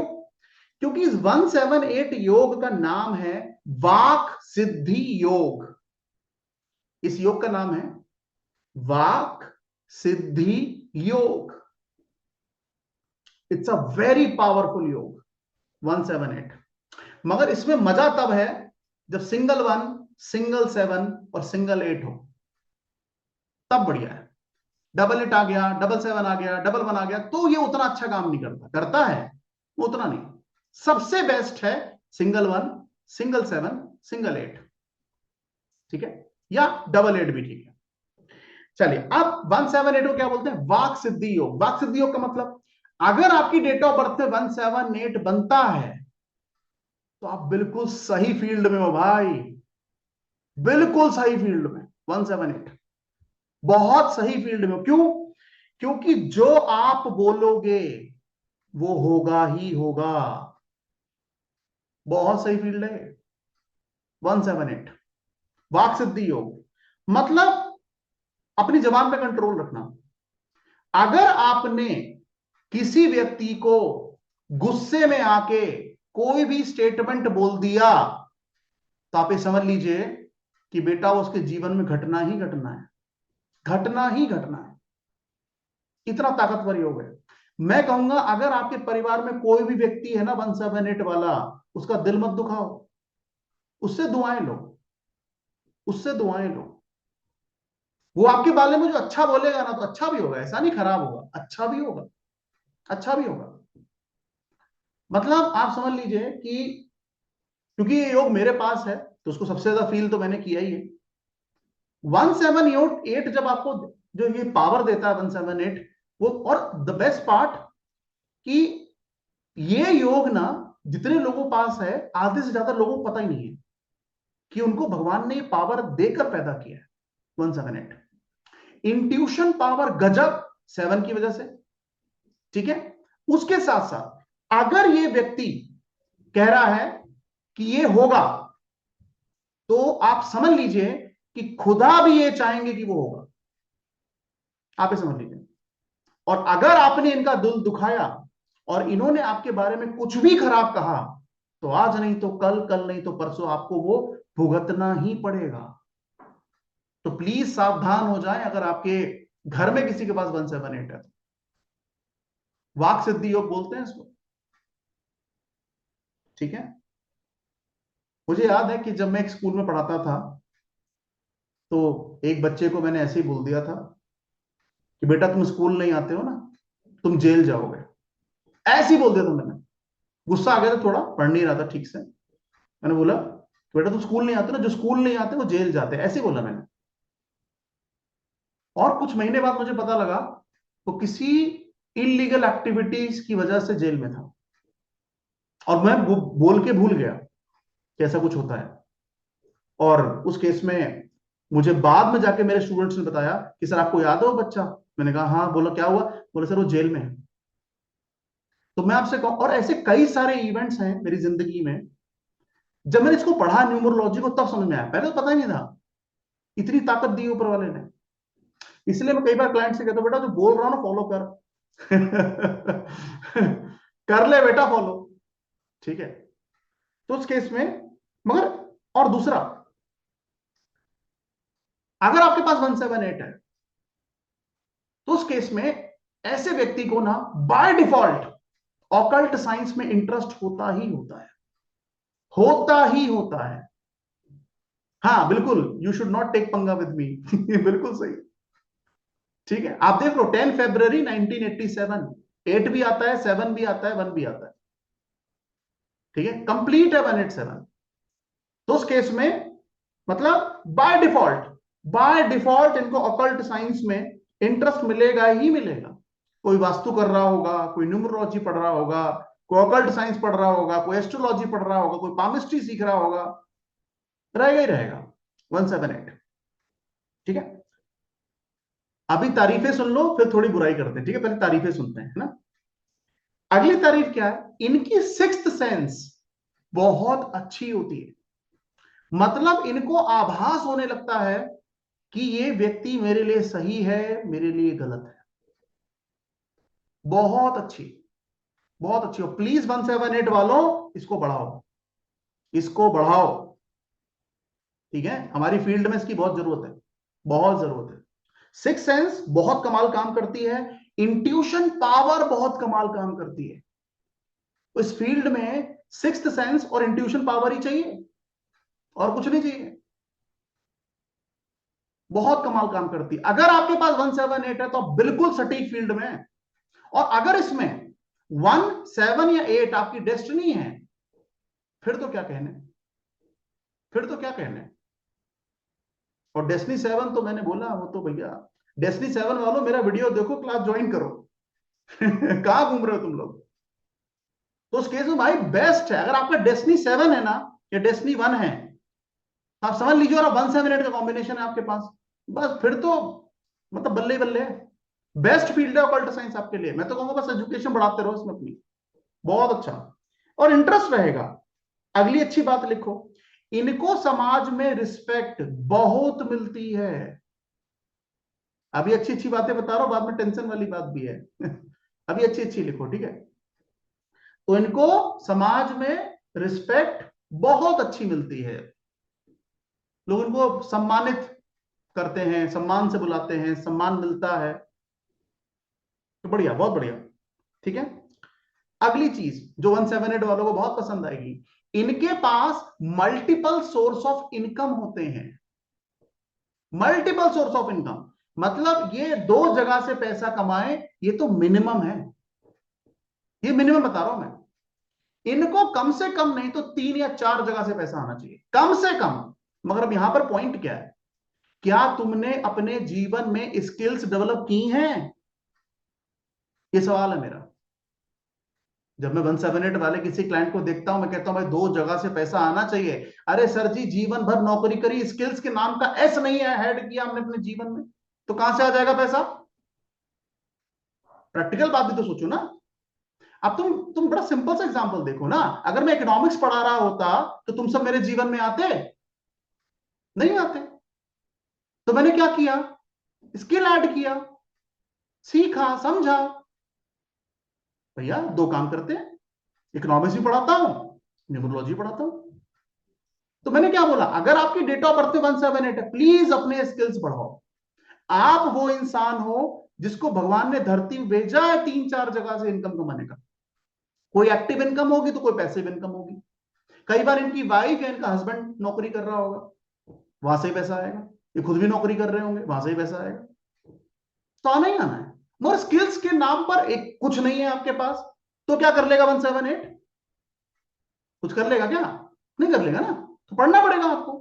क्योंकि इस 178 योग का नाम है वाक सिद्धि योग। इस योग का नाम है वाक सिद्धि योग। इट्स अ वेरी पावरफुल योग 178। मगर इसमें मजा तब है जब सिंगल वन, सिंगल सेवन और सिंगल एट हो, तब बढ़िया है। डबल एट आ गया, डबल सेवन आ गया, डबल वन आ गया, तो ये उतना अच्छा काम नहीं करता, करता है उतना नहीं। सबसे बेस्ट है single one, single seven, single eight. ठीक है, या डबल एट भी ठीक है। चलिए, अब 178 को क्या बोलते हैं? वाक सिद्धि योग। वाक सिद्धि योग का मतलब, अगर आपकी डेट ऑफ बर्थ में 178 बनता है तो आप बिल्कुल सही फील्ड में हो भाई, बिल्कुल सही फील्ड में। 178 बहुत सही फील्ड में हो। क्यों? क्योंकि जो आप बोलोगे वो होगा ही होगा। बहुत सही फील्ड है 178। वाक सिद्धि योग मतलब अपनी जबान पे कंट्रोल रखना। अगर आपने किसी व्यक्ति को गुस्से में आके कोई भी स्टेटमेंट बोल दिया, तो आप ये समझ लीजिए कि बेटा वो उसके जीवन में घटना ही घटना है, घटना ही घटना है। इतना ताकतवर योग है। मैं कहूंगा, अगर आपके परिवार में कोई भी व्यक्ति है ना 178 वाला, उसका दिल मत दुखाओ, उससे दुआएं लो, उससे दुआएं लो। वो आपके बारे में जो अच्छा बोलेगा ना, तो अच्छा भी होगा, ऐसा नहीं खराब होगा, अच्छा भी होगा, अच्छा भी होगा। मतलब आप समझ लीजिए कि क्योंकि ये योग मेरे पास है, तो उसको सबसे ज्यादा फील तो मैंने किया ही है। 178 जब आपको जो ये पावर देता है 178, वो, और द बेस्ट पार्ट कि ये योग ना जितने लोगों पास है, आधे से ज्यादा लोगों को पता ही नहीं है कि उनको भगवान ने ये पावर देकर पैदा किया है। 178 इंट्यूशन पावर गजब, 7 की वजह से। ठीक है, उसके साथ साथ अगर ये व्यक्ति कह रहा है कि ये होगा, तो आप समझ लीजिए कि खुदा भी ये चाहेंगे कि वो होगा। आप ये समझ लीजिए। और अगर आपने इनका दिल दुखाया और इन्होंने आपके बारे में कुछ भी खराब कहा, तो आज नहीं तो कल, कल नहीं तो परसों आपको वो भुगतना ही पड़ेगा। तो प्लीज सावधान हो जाएं अगर आपके घर में किसी के पास 178 है। वाक सिद्धि योग बोलते हैं इसको। ठीक है, मुझे याद है कि जब मैं एक स्कूल में पढ़ाता था, तो एक बच्चे को मैंने ऐसे ही बोल दिया था कि बेटा तुम स्कूल नहीं आते हो ना, तुम जेल जाओगे। ऐसे ही बोल दिया था मैंने। गुस्सा आ गया था थोड़ा, पढ़ नहीं रहा था ठीक से। मैंने बोला बेटा तुम स्कूल नहीं आते ना, जो स्कूल नहीं आते वो जेल जाते, ऐसे ही बोला मैंने। और कुछ महीने बाद मुझे पता लगा वो किसी इलीगल एक्टिविटीज की वजह से जेल में था, और मैं बोल के भूल गया कि ऐसा कुछ होता है। और उस केस में मुझे बाद में जाके मेरे स्टूडेंट्स ने बताया कि सर आपको याद है वो बच्चा? मैंने कहा हाँ। बोला क्या हुआ? बोला सर वो जेल में है। तो मैं आपसे कहूं, और ऐसे कई सारे इवेंट्स हैं मेरी जिंदगी में, जब मैंने इसको पढ़ा न्यूमरोलॉजी को तब समझ में आया, पहले तो पता ही नहीं था। इतनी ताकत दी ऊपर वाले ने। इसलिए मैं कई बार क्लाइंट से कहता हूं, बेटा जो बोल रहा हूं ना फॉलो कर। कर ले बेटा फॉलो, ठीक है। तो उस केस में, मगर, और दूसरा, अगर आपके पास 178 है तो उस केस में ऐसे व्यक्ति को ना बाय डिफॉल्ट ऑकल्ट साइंस में इंटरेस्ट होता ही होता है, होता ही होता है। हाँ बिल्कुल, यू शुड नॉट टेक पंगा विद मी। बिल्कुल सही, ठीक है। आप देख लो 10 फरवरी 1987, 8 भी आता है, 7 भी आता है, 1 भी आता है, ठीक है, कंप्लीट है 187। तो उस केस में मतलब बाय डिफॉल्ट इनको ऑकल्ट साइंस में इंटरेस्ट मिलेगा ही मिलेगा। कोई वास्तु कर रहा होगा, कोई न्यूमरोलॉजी पढ़ रहा होगा, कोई ऑकल्ट साइंस पढ़ रहा होगा, कोई एस्ट्रोलॉजी पढ़ रहा होगा, कोई पामिस्ट्री सीख रहा होगा, रहेगा ही रहेगा 178, ठीक है। अभी तारीफें सुन लो, फिर थोड़ी बुराई करते हैं, ठीक है, पहले तारीफें सुनते हैं ना। अगली तारीफ क्या है, इनकी सिक्स्थ सेंस बहुत अच्छी होती है। मतलब इनको आभास होने लगता है कि ये व्यक्ति मेरे लिए सही है, मेरे लिए गलत है। बहुत अच्छी, बहुत अच्छी हो। प्लीज 178 वालों, इसको बढ़ाओ, इसको बढ़ाओ, ठीक है। हमारी फील्ड में इसकी बहुत जरूरत है, बहुत जरूरत है। सिक्स सेंस बहुत कमाल काम करती है, इंट्यूशन पावर बहुत कमाल काम करती है। तो इस फील्ड में सिक्स्थ सेंस और इंट्यूशन पावर ही चाहिए, और कुछ नहीं चाहिए। बहुत कमाल काम करती है। अगर आपके पास 178 है तो आप बिल्कुल सटीक फील्ड में है। और अगर इसमें 1, 7 या 8 आपकी डेस्टिनी है, फिर तो क्या कहने, फिर तो क्या कहने। और डेस्टिनी 7 तो मैंने बोला, वो तो भैया, डेस्टिनी 7 वालों मेरा वीडियो देखो, क्लास ज्वाइन करो। कहां घूम रहे हो तुम लोग। तो उस केस में भाई बेस्ट है, अगर आपका डेस्टिनी 7 है ना, या डेस्टिनी 1 है, आप समझ लीजिए, और 178 का कॉम्बिनेशन है आपके पास, बस फिर तो मतलब बल्ले बल्ले है। बेस्ट फील्ड है ऑकल्ट साइंस आपके लिए। मैं तो कहूंगा बस एजुकेशन बढ़ाते रहो इसमें अपनी, बहुत अच्छा, और इंटरेस्ट रहेगा। अगली अच्छी बात लिखो, इनको समाज में रिस्पेक्ट बहुत मिलती है। अभी अच्छी अच्छी बातें बता रहा हूं, बाद में टेंशन वाली बात भी है। अभी अच्छी अच्छी लिखो, ठीक है। तो इनको समाज में रिस्पेक्ट बहुत अच्छी मिलती है, लोग इनको सम्मानित करते हैं, सम्मान से बुलाते हैं, सम्मान मिलता है। तो बढ़िया, बहुत बढ़िया, ठीक है। अगली चीज जो 178 वालों को बहुत पसंद आएगी, इनके पास मल्टीपल सोर्स ऑफ इनकम होते हैं। मल्टीपल सोर्स ऑफ इनकम मतलब ये दो जगह से पैसा कमाए, ये तो मिनिमम है, ये मिनिमम बता रहा हूं मैं। इनको कम से कम नहीं तो 3 या 4 जगह से पैसा आना चाहिए, कम से कम। मगर अब यहां पर पॉइंट क्या है, क्या तुमने अपने जीवन में स्किल्स डेवलप की हैं, ये सवाल है मेरा। जब मैं 178 वाले किसी क्लाइंट को देखता हूं, मैं कहता हूं भाई 2 जगह से पैसा आना चाहिए। अरे सर जी, जीवन भर नौकरी करी, स्किल्स के नाम का एस नहीं है ऐड किया हमने अपने जीवन में, तो कहां से आ जाएगा पैसा। प्रैक्टिकल बात भी तो सोचो ना। अब तुम बड़ा सिंपल सा एग्जांपल देखो ना, अगर मैं इकोनॉमिक्स पढ़ा रहा होता तो तुम सब मेरे जीवन में आते, नहीं आते। तो मैंने क्या किया, स्किल ऐड किया, सीखा, समझा। भैया 2 काम करते हैं, इकोनॉमिक्स भी पढ़ाता हूं, न्यूमरोलॉजी पढ़ाता हूं। तो मैंने क्या बोला, अगर आपकी डेट ऑफ बर्थ 178 है, प्लीज अपने स्किल्स बढ़ाओ। आप वो इंसान हो जिसको भगवान ने धरती में भेजा है 3-4 जगह से इनकम कमाने का। कोई एक्टिव इनकम होगी तो कोई पैसिव इनकम होगी। कई बार इनकी वाइफ या इनका हस्बैंड नौकरी कर रहा होगा, वहां से ही पैसा आएगा। ये खुद भी नौकरी कर रहे होंगे, वहां से ही पैसा आएगा। तो आना ही आना है। मगर स्किल्स के नाम पर एक कुछ नहीं है आपके पास, तो क्या कर लेगा 178, कुछ कर लेगा क्या, नहीं कर लेगा ना। तो पढ़ना पड़ेगा आपको।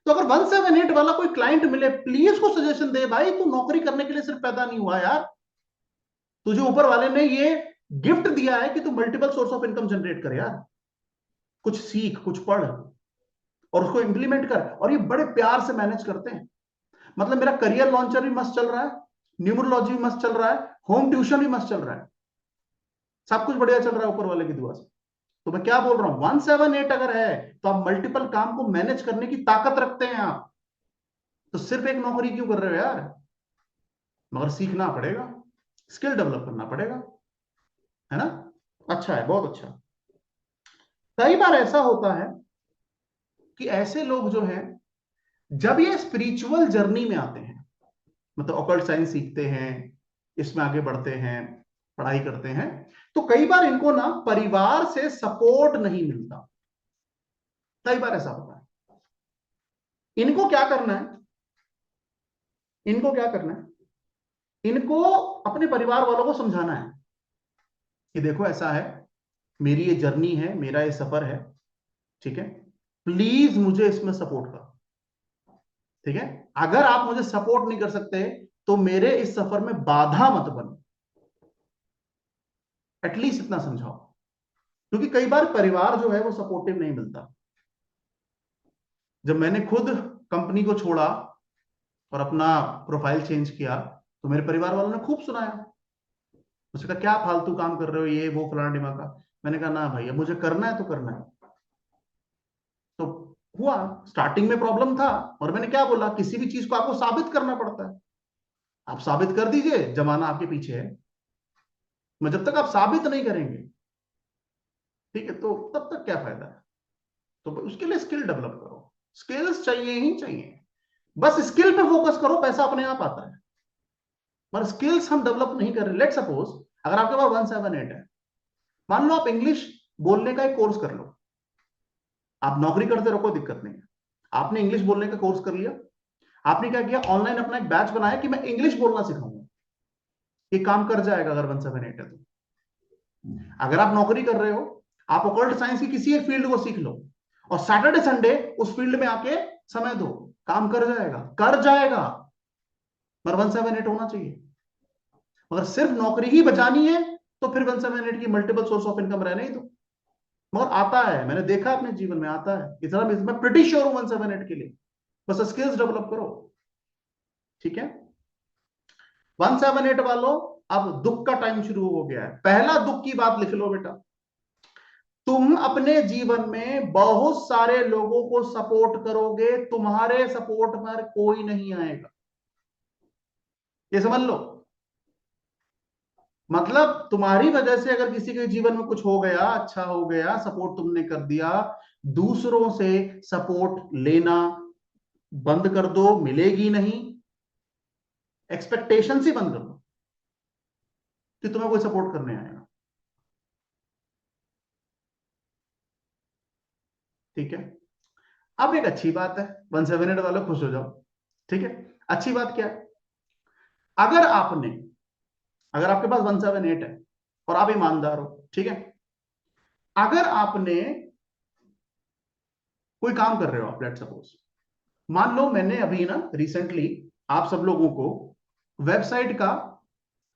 तो अगर 178 वाला कोई क्लाइंट मिले, प्लीज उसको सजेशन दे, भाई तू नौकरी करने के लिए सिर्फ पैदा नहीं हुआ यार, तुझे ऊपर वाले ने ये गिफ्ट दिया है कि तू multiple source of income generate कर यार। कुछ सीख, कुछ पढ़, और उसको इंप्लीमेंट कर। और ये बड़े प्यार से मैनेज करते हैं। मतलब मेरा करियर लॉन्चर भी मस्त चल रहा है, न्यूमरोलॉजी भी मस्त चल रहा है, होम ट्यूशन भी मस्त चल रहा है। सब कुछ बढ़िया चल रहा है ऊपर वाले की दुआ से। तो मैं क्या बोल रहा हूं, 178 अगर है तो आप मल्टीपल काम को मैनेज करने की ताकत रखते हैं आप। तो सिर्फ एक नौकरी क्यों कर रहे हो यार? मगर सीखना पड़ेगा, स्किल डेवलप करना पड़ेगा, है ना? अच्छा है, बहुत अच्छा। कई बार ऐसा होता है कि ऐसे लोग जो हैं, जब ये स्पिरिचुअल जर्नी में आते हैं, मतलब ऑकल्ट साइंस सीखते हैं, इसमें आगे बढ़ते हैं, पढ़ाई करते हैं, तो कई बार इनको ना परिवार से सपोर्ट नहीं मिलता। कई बार ऐसा होता है। इनको क्या करना है, इनको क्या करना है, इनको अपने परिवार वालों को समझाना है कि देखो ऐसा है, मेरी ये जर्नी है, मेरा ये सफर है, ठीक है, प्लीज मुझे इसमें सपोर्ट करो। ठीक है, अगर आप मुझे सपोर्ट नहीं कर सकते तो मेरे इस सफर में बाधा मत बनो, एटलीस्ट इतना समझाओ। क्योंकि कई बार परिवार जो है वो सपोर्टिव नहीं मिलता। जब मैंने खुद कंपनी को छोड़ा और अपना प्रोफाइल चेंज किया, तो मेरे परिवार वालों ने खूब सुनाया। उसने कहा क्या फालतू काम कर रहे हो, ये वो फलाना डिमा का। मैंने कहा ना भैया, मुझे करना है तो करना है। तो हुआ, स्टार्टिंग में प्रॉब्लम था, और मैंने क्या बोला, किसी भी चीज को आपको साबित करना पड़ता है। आप साबित कर दीजिए, जमाना आपके पीछे है। मैं जब तक आप साबित नहीं करेंगे, ठीक है, तो तब तक क्या फायदा है? तो उसके लिए स्किल डेवलप करो, स्किल्स चाहिए ही चाहिए। बस स्किल पे फोकस करो, पैसा अपने आप आता है। पर स्किल्स हम डेवलप नहीं कर रहे। लेट सपोज अगर आपके पास 178 है, मान लो आप इंग्लिश बोलने का एक कोर्स कर लो। आप नौकरी करते रहो, कोई दिक्कत नहीं है। आपने इंग्लिश बोलने का कोर्स कर लिया, आपने क्या किया, ऑनलाइन अपना एक बैच बनाया कि मैं इंग्लिश बोलना सिखाऊंगा। ये काम कर जाएगा अगर 178 है तो। अगर आप नौकरी कर रहे हो, आप ऑकल्ट साइंस की किसी एक फील्ड को सीख लो और सैटरडे संडे उस फील्ड में आके समय दो, काम कर जाएगा, कर जाएगा। पर 178 होना चाहिए। मगर सिर्फ नौकरी ही बचानी है तो फिर 178 की मल्टीपल सोर्स ऑफ इनकम रहने ही दो। मगर आता है, मैंने देखा अपने जीवन में आता है इतना, मैं प्रिटी श्योर हूं 178 के लिए। बस स्किल्स डेवलप करो, ठीक है। 178 वालों, अब दुख का टाइम शुरू हो गया है। पहला दुख की बात लिख लो बेटा, तुम अपने जीवन में बहुत सारे लोगों को सपोर्ट करोगे, तुम्हारे सपोर्ट पर कोई नहीं आएगा। ये समझ लो। मतलब तुम्हारी वजह से अगर किसी के जीवन में कुछ हो गया, अच्छा हो गया, सपोर्ट तुमने कर दिया, दूसरों से सपोर्ट लेना बंद कर दो, मिलेगी नहीं। एक्सपेक्टेशन ही बंद कर दो कि तुम्हें कोई सपोर्ट करने आएगा, ठीक है। अब एक अच्छी बात है, 178 वाले खुश हो जाओ, ठीक है। अच्छी बात क्या है, अगर आपने, अगर आपके पास 178 है और आप ईमानदार हो, ठीक है, अगर आपने कोई काम कर रहे हो, आप लेट सपोज, मान लो मैंने अभी ना रिसेंटली आप सब लोगों को वेबसाइट का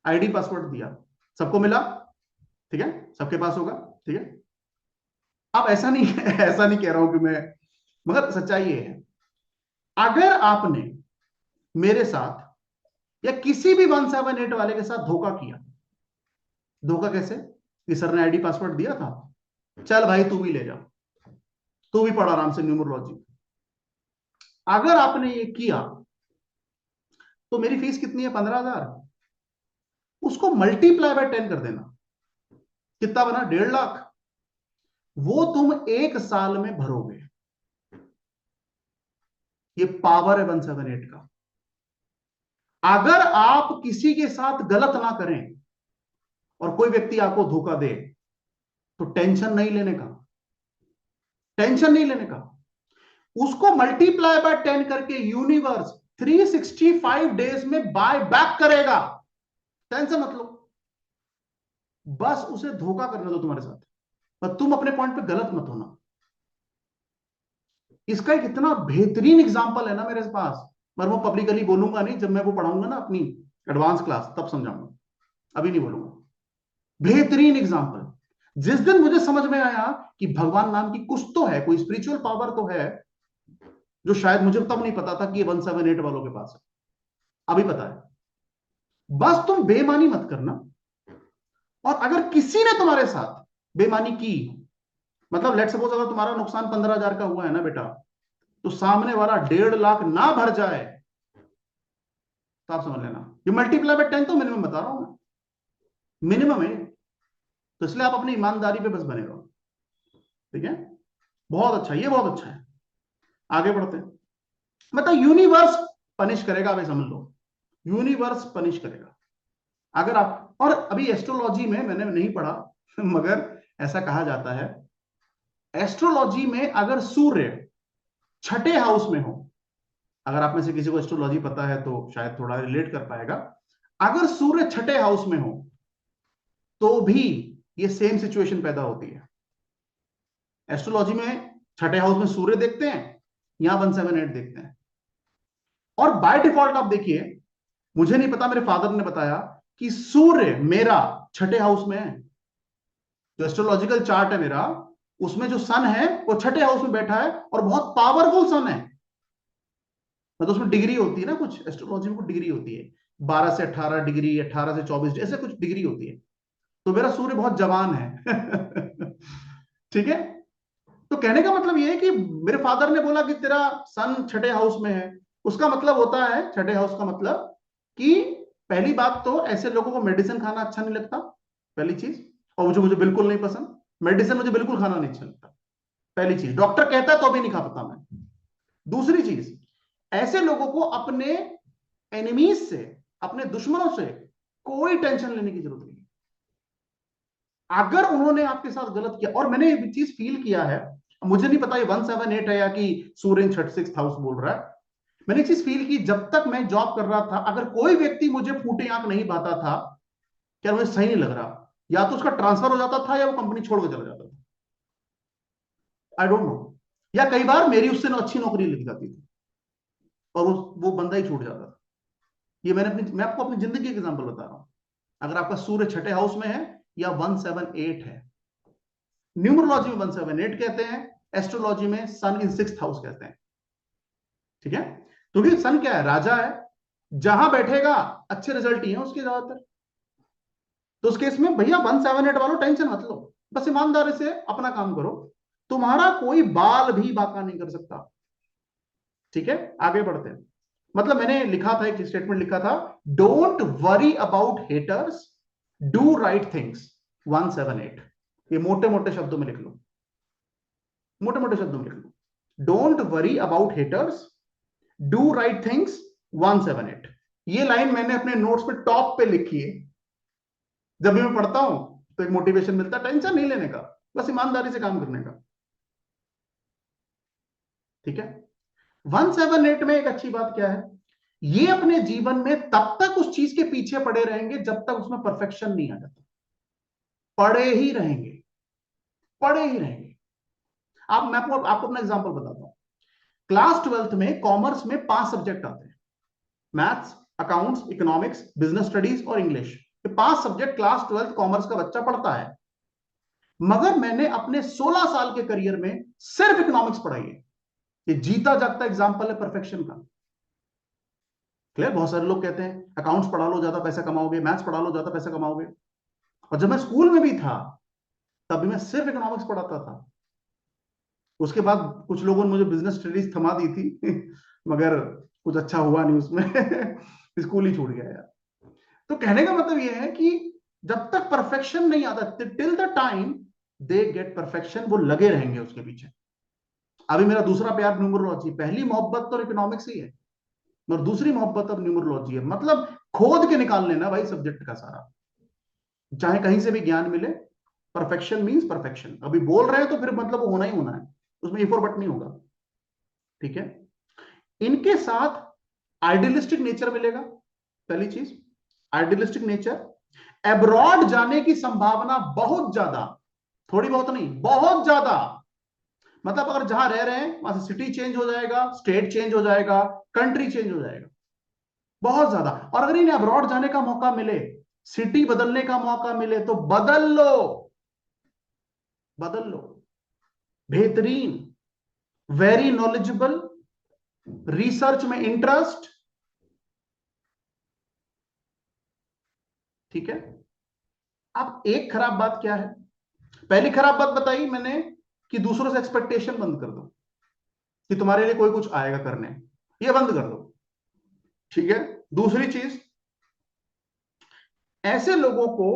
आईडी पासवर्ड दिया, सबको मिला, ठीक है, सबके पास होगा, ठीक है। अब ऐसा नहीं ऐसा नहीं कह रहा हूं कि मैं, मगर सच्चाई ये है, अगर आपने मेरे साथ या किसी भी 178 वाले के साथ धोखा किया, धोखा कैसे, कि सर ने आईडी पासवर्ड दिया था, चल भाई तू भी ले जा, तू भी पढ़ आराम से न्यूमरोलॉजी, अगर आपने ये किया तो मेरी फीस कितनी है, 15,000। उसको मल्टीप्लाई बाय 10 कर देना, कितना बना, 1.5 लाख। वो तुम एक साल में भरोगे। ये पावर है 178 का। अगर आप किसी के साथ गलत ना करें और कोई व्यक्ति आपको धोखा दे, तो टेंशन नहीं लेने का, टेंशन नहीं लेने का, उसको मल्टीप्लाई बाय 10 करके यूनिवर्स 365 डेज में बाय बैक करेगा। टेंशन मत लो, बस उसे धोखा करने दो तुम्हारे साथ, पर तुम अपने पॉइंट पे गलत मत होना। इसका एक इतना बेहतरीन एग्जांपल है ना मेरे पास, पर वो पब्लिकली बोलूंगा नहीं, जब मैं वो पढ़ाऊंगा ना अपनी एडवांस क्लास तब समझाऊंगा, अभी नहीं बोलूंगा। बेहतरीन एग्जांपल, जिस दिन मुझे समझ में आया कि भगवान नाम की कुछ तो है, कोई स्पिरिचुअल पावर तो है, जो शायद मुझे तब नहीं पता था कि ये 178 वालों के पास है, अभी पता है। बस तुम बेईमानी मत करना, और अगर किसी ने तुम्हारे साथ बेईमानी की, मतलब लेट सपोज अगर तुम्हारा नुकसान 15,000 का हुआ है ना बेटा, तो सामने वाला 1.5 लाख ना भर जाए, तो आप समझ लेना ये मल्टीप्लाई बाय 10 तो मिनिमम बता रहा हूं मैं, मिनिमम है। तो इसलिए आप अपनी ईमानदारी पे बस बने रहो। ठीक है, बहुत अच्छा, ये बहुत अच्छा है। आगे बढ़ते हैं। मतलब यूनिवर्स पनिश करेगा, भाई समझ लो, यूनिवर्स पनिश करेगा अगर आप। और अभी एस्ट्रोलॉजी में मैंने नहीं पढ़ा मगर ऐसा कहा जाता है, एस्ट्रोलॉजी में अगर सूर्य छठे हाउस में हो, अगर आप में से किसी को एस्ट्रोलॉजी पता है तो शायद थोड़ा रिलेट कर पाएगा, अगर सूर्य छठे हाउस में हो तो भी ये सेम सिचुएशन पैदा होती है। एस्ट्रोलॉजी में छठे हाउस में सूर्य देखते हैं, यहां 178 देखते हैं। और बाय डिफॉल्ट आप देखिए, मुझे नहीं पता, मेरे फादर ने बताया कि सूर्य मेरा छठे हाउस में है। जो एस्ट्रोलॉजिकल चार्ट है मेरा, उसमें जो सन है वो छठे हाउस में बैठा है और बहुत पावरफुल सन है। मतलब उसमें डिग्री होती है ना, कुछ एस्ट्रोलॉजी में कुछ डिग्री होती है, 12 से 18 डिग्री, 18 से 24 ऐसे कुछ डिग्री होती है। तो मेरा सूर्य बहुत जवान है ठीक है। तो कहने का मतलब ये है कि मेरे फादर ने बोला कि तेरा सन छठे हाउस में है, उसका मतलब होता है, छठे हाउस का मतलब कि पहली बात तो ऐसे लोगों को मेडिसिन खाना अच्छा नहीं लगता, पहली चीज। और मुझे मुझे बिल्कुल नहीं पसंद मेडिसिन, मुझे बिल्कुल खाना नहीं अच्छा लगता, पहली चीज। डॉक्टर कहता है तो भी नहीं खा पाता मैं। दूसरी चीज, ऐसे लोगों को अपने एनिमीज से, अपने दुश्मनों से कोई टेंशन लेने की जरूरत नहीं। अगर उन्होंने आपके साथ गलत किया, और मैंने ये चीज फील किया है, मुझे नहीं पता ये 178 है या कि सूर्य छठ सिक्स हाउस बोल रहा है, मैंने चीज फील की जब तक मैं जॉब कर रहा था, अगर कोई व्यक्ति मुझे फूटे आंख नहीं पाता था, क्या मुझे सही नहीं लग रहा, या तो उसका ट्रांसफर हो जाता था या वो कंपनी छोड़ के चला जाता था, आई डोंट नो। या कई बार मेरी उससे अच्छी नौकरी लग जाती थी और वो बंदा ही छूट जाता था। ये मैं आपको अपनी जिंदगी की एग्जांपल बता रहा हूं। अगर आपका सूर्य छठे हाउस में है या 178 है, न्यूमरोलॉजी में 178 कहते हैं, एस्ट्रोलॉजी में सन इन सिक्स हाउस कहते हैं। ठीक है, क्योंकि सन क्या है, राजा है, जहां बैठेगा अच्छे रिजल्ट ही है उसके ज्यादातर। तो उस केस में भैया 178 वालों टेंशन मत लो, बस ईमानदारी से अपना काम करो, तुम्हारा कोई बाल भी बाका नहीं कर सकता। ठीक है, आगे बढ़ते हैं। मतलब मैंने लिखा था, एक स्टेटमेंट लिखा था, don't worry about haters, do right things, 178। ये मोटे मोटे शब्दों में लिख लो, मोटे मोटे शब्दों में लिख लो, don't worry about haters, do right things, 178। ये लाइन मैंने अपने नोट्स पे टॉप पे लिखी है। जब भी मैं पढ़ता हूं तो एक मोटिवेशन मिलता है, टेंशन नहीं लेने का, बस ईमानदारी से काम करने का। ठीक है, 178 में एक अच्छी बात क्या है, ये अपने जीवन में तब तक उस चीज के पीछे पड़े रहेंगे जब तक उसमें परफेक्शन नहीं आ जाता, पड़े ही रहेंगे, पड़े ही रहेंगे। मैं आपको अपना एग्जांपल बताता हूं। क्लास 12th में कॉमर्स में 5 सब्जेक्ट आते हैं, maths, accounts, economics, business studies और इंग्लिश। ये 5 सब्जेक्ट क्लास 12th कॉमर्स का बच्चा पढ़ता है। मगर मैंने अपने 16 साल के करियर में सिर्फ इकोनॉमिक्स पढ़ाई है। ये जीता जागता एग्जाम्पल है परफेक्शन का। क्लियर, बहुत सारे लोग कहते हैं अकाउंट्स पढ़ा लो ज्यादा पैसा कमाओगे, मैथ्स पढ़ा लो ज्यादा पैसा कमाओगे। और जब मैं स्कूल में भी था तभी मैं सिर्फ इकोनॉमिक्स पढ़ाता था। उसके बाद कुछ लोगों ने मुझे बिजनेस स्टडीज थमा दी थी मगर कुछ अच्छा हुआ नहीं उसमें स्कूल ही छूट गया यार। तो कहने का मतलब यह है कि जब तक परफेक्शन नहीं आता, till the time they get perfection, वो लगे रहेंगे उसके पीछे। अभी मेरा दूसरा प्यार न्यूमरोलॉजी, पहली मोहब्बत तो इकोनॉमिक्स ही है और दूसरी मोहब्बत अब न्यूमरोलॉजी है। मतलब खोद के निकाल लेना भाई सब्जेक्ट का सारा, चाहे कहीं से भी ज्ञान मिले। परफेक्शन मींस परफेक्शन, अभी बोल रहे हैं तो फिर मतलब वो होना ही होना है, उसमें इफ और बट नहीं होगा। ठीक है, इनके साथ आइडियलिस्टिक नेचर मिलेगा, पहली चीज आइडियलिस्टिक नेचर। एब्रॉड जाने की संभावना बहुत ज्यादा, थोड़ी बहुत नहीं, बहुत ज्यादा। मतलब अगर जहां रह रहे हैं वहां से सिटी चेंज हो जाएगा, स्टेट चेंज हो जाएगा, कंट्री चेंज हो जाएगा, बहुत ज्यादा। और अगर इन्हें अब्रॉड जाने का मौका मिले, सिटी बदलने का मौका मिले, तो बदल लो, बदल लो। बेहतरीन, वेरी नॉलेजेबल, रिसर्च में इंटरेस्ट। ठीक है, अब एक खराब बात क्या है, पहली खराब बात बताई मैंने कि दूसरों से एक्सपेक्टेशन बंद कर दो कि तुम्हारे लिए कोई कुछ आएगा करने, ये बंद कर दो। ठीक है। दूसरी चीज, ऐसे लोगों को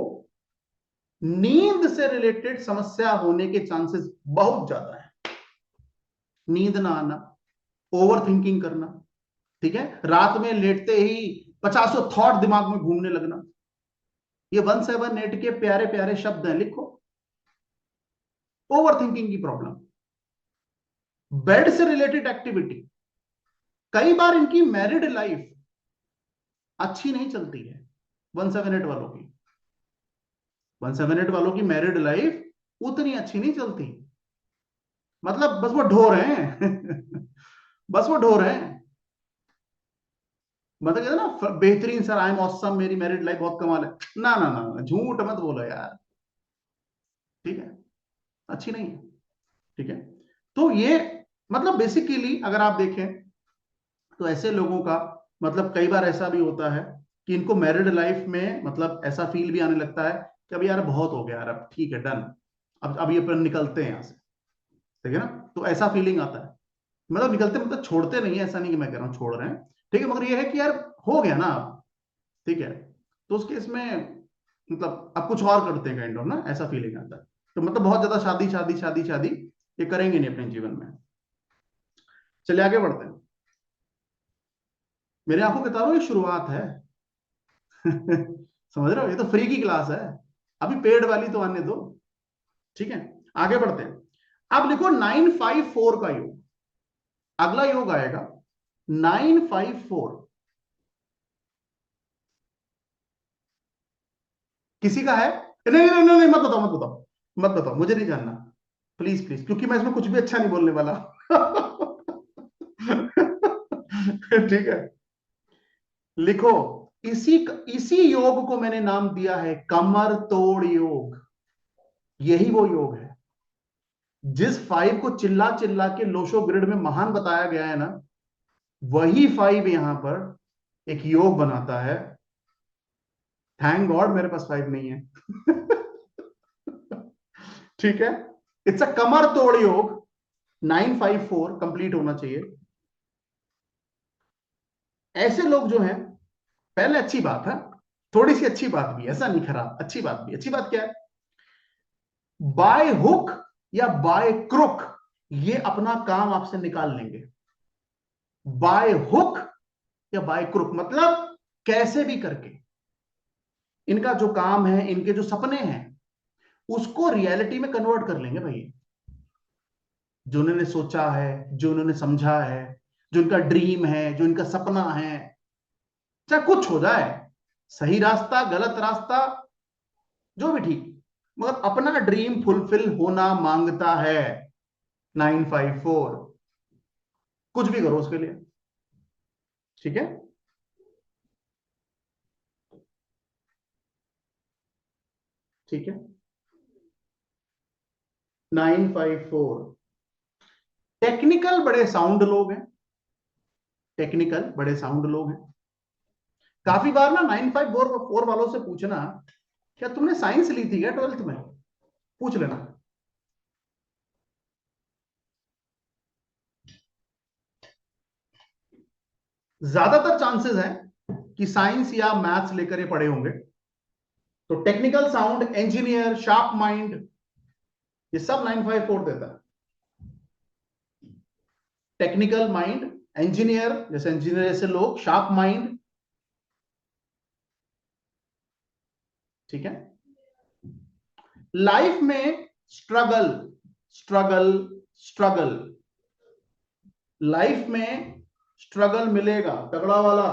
नींद से रिलेटेड समस्या होने के चांसेस बहुत ज्यादा है। नींद ना आना, ओवर थिंकिंग करना, ठीक है, रात में लेटते ही पचासों थॉट दिमाग में घूमने लगना, ये 178 के प्यारे प्यारे शब्द हैं, लिखो। ओवर थिंकिंग की प्रॉब्लम, बेड से रिलेटेड एक्टिविटी, कई बार इनकी मैरिड लाइफ अच्छी नहीं चलती है। 178 वालों की, 178 वालों की मैरिड लाइफ उतनी अच्छी नहीं चलती, मतलब बस वो ढो रहे हैं बस वो ढो रहे हैं, मतलब कहते हैं ना बेहतरीन सर, आई एम ऑसम, मेरी मैरिड लाइफ बहुत कमाल है। ना ना ना, झूठ मत बोलो यार, ठीक है, अच्छी नहीं है। ठीक है। तो ये मतलब बेसिकली अगर आप देखें तो ऐसे लोगों का मतलब कई बार ऐसा भी होता है कि इनको मैरिड लाइफ में मतलब ऐसा फील भी आने लगता है कि अब यार बहुत हो गया यार, अब ठीक है, डन, अब ये अपन निकलते हैं यहां से। ठीक है ना, तो ऐसा फीलिंग आता है, मतलब निकलते मतलब छोड़ते नहीं है, ऐसा नहीं कि मैं कह रहा हूं छोड़ रहे हैं, ठीक है, मगर ये है कि यार हो गया ना अब, ठीक है, तो उसके इसमें मतलब अब कुछ और करते हैं काइंड ऑफ ना, ऐसा फीलिंग आता है। तो मतलब बहुत ज्यादा शादी शादी शादी शादी ये करेंगे नहीं अपने जीवन में। चलिए आगे बढ़ते हैं। मेरे आंखों के तारों ये शुरुआत है समझ रहे हो, ये तो फ्री की क्लास है, अभी पेड वाली तो आने दो। ठीक है, आगे बढ़ते हैं। अब लिखो 954 का योग, अगला योग आएगा 954। किसी का है? नहीं नहीं नहीं, नहीं मत बताओ मत बताओ, मत बताओ, मुझे नहीं जानना, प्लीज प्लीज, क्योंकि मैं इसमें कुछ भी अच्छा नहीं बोलने वाला ठीक है, लिखो। इसी इसी योग को मैंने नाम दिया है कमर तोड़ योग। यही वो योग है जिस फाइव को चिल्ला चिल्ला के लोशो ग्रिड में महान बताया गया है ना, वही फाइव यहां पर एक योग बनाता है। थैंक गॉड मेरे पास फाइव नहीं है ठीक है, इट्स अ कमर तोड़ योग, 954 कंप्लीट होना चाहिए। ऐसे लोग जो हैं, पहले अच्छी बात है, थोड़ी सी अच्छी बात भी है, ऐसा नहीं खराब, अच्छी बात भी, अच्छी बात क्या है, बाय हुक या बाय क्रुक ये अपना काम आपसे निकाल लेंगे। बाय हुक या बाय क्रुक मतलब कैसे भी करके इनका जो काम है, इनके जो सपने हैं उसको रियलिटी में कन्वर्ट कर लेंगे भाई। जो उन्होंने सोचा है, जो उन्होंने समझा है, जो उनका ड्रीम है, जो इनका सपना है, चाहे कुछ हो जाए, सही रास्ता गलत रास्ता जो भी ठीक, मगर अपना ड्रीम फुलफिल होना मांगता है 954। कुछ भी करो उसके लिए, ठीक है। ठीक है, 954 टेक्निकल बड़े साउंड लोग हैं, टेक्निकल बड़े साउंड लोग हैं। काफी बार ना 954 वालों से पूछना, क्या तुमने साइंस ली थी क्या 12th में, पूछ लेना। ज्यादातर चांसेस है कि साइंस या मैथ्स लेकर ये पढ़े होंगे। तो technical sound, engineer, sharp mind, ये सब 954 देता है। टेक्निकल माइंड, इंजीनियर, जैसे इंजीनियर जैसे लोग, शार्प माइंड, ठीक है। लाइफ में स्ट्रगल, स्ट्रगल, स्ट्रगल, लाइफ में स्ट्रगल मिलेगा तगड़ा वाला,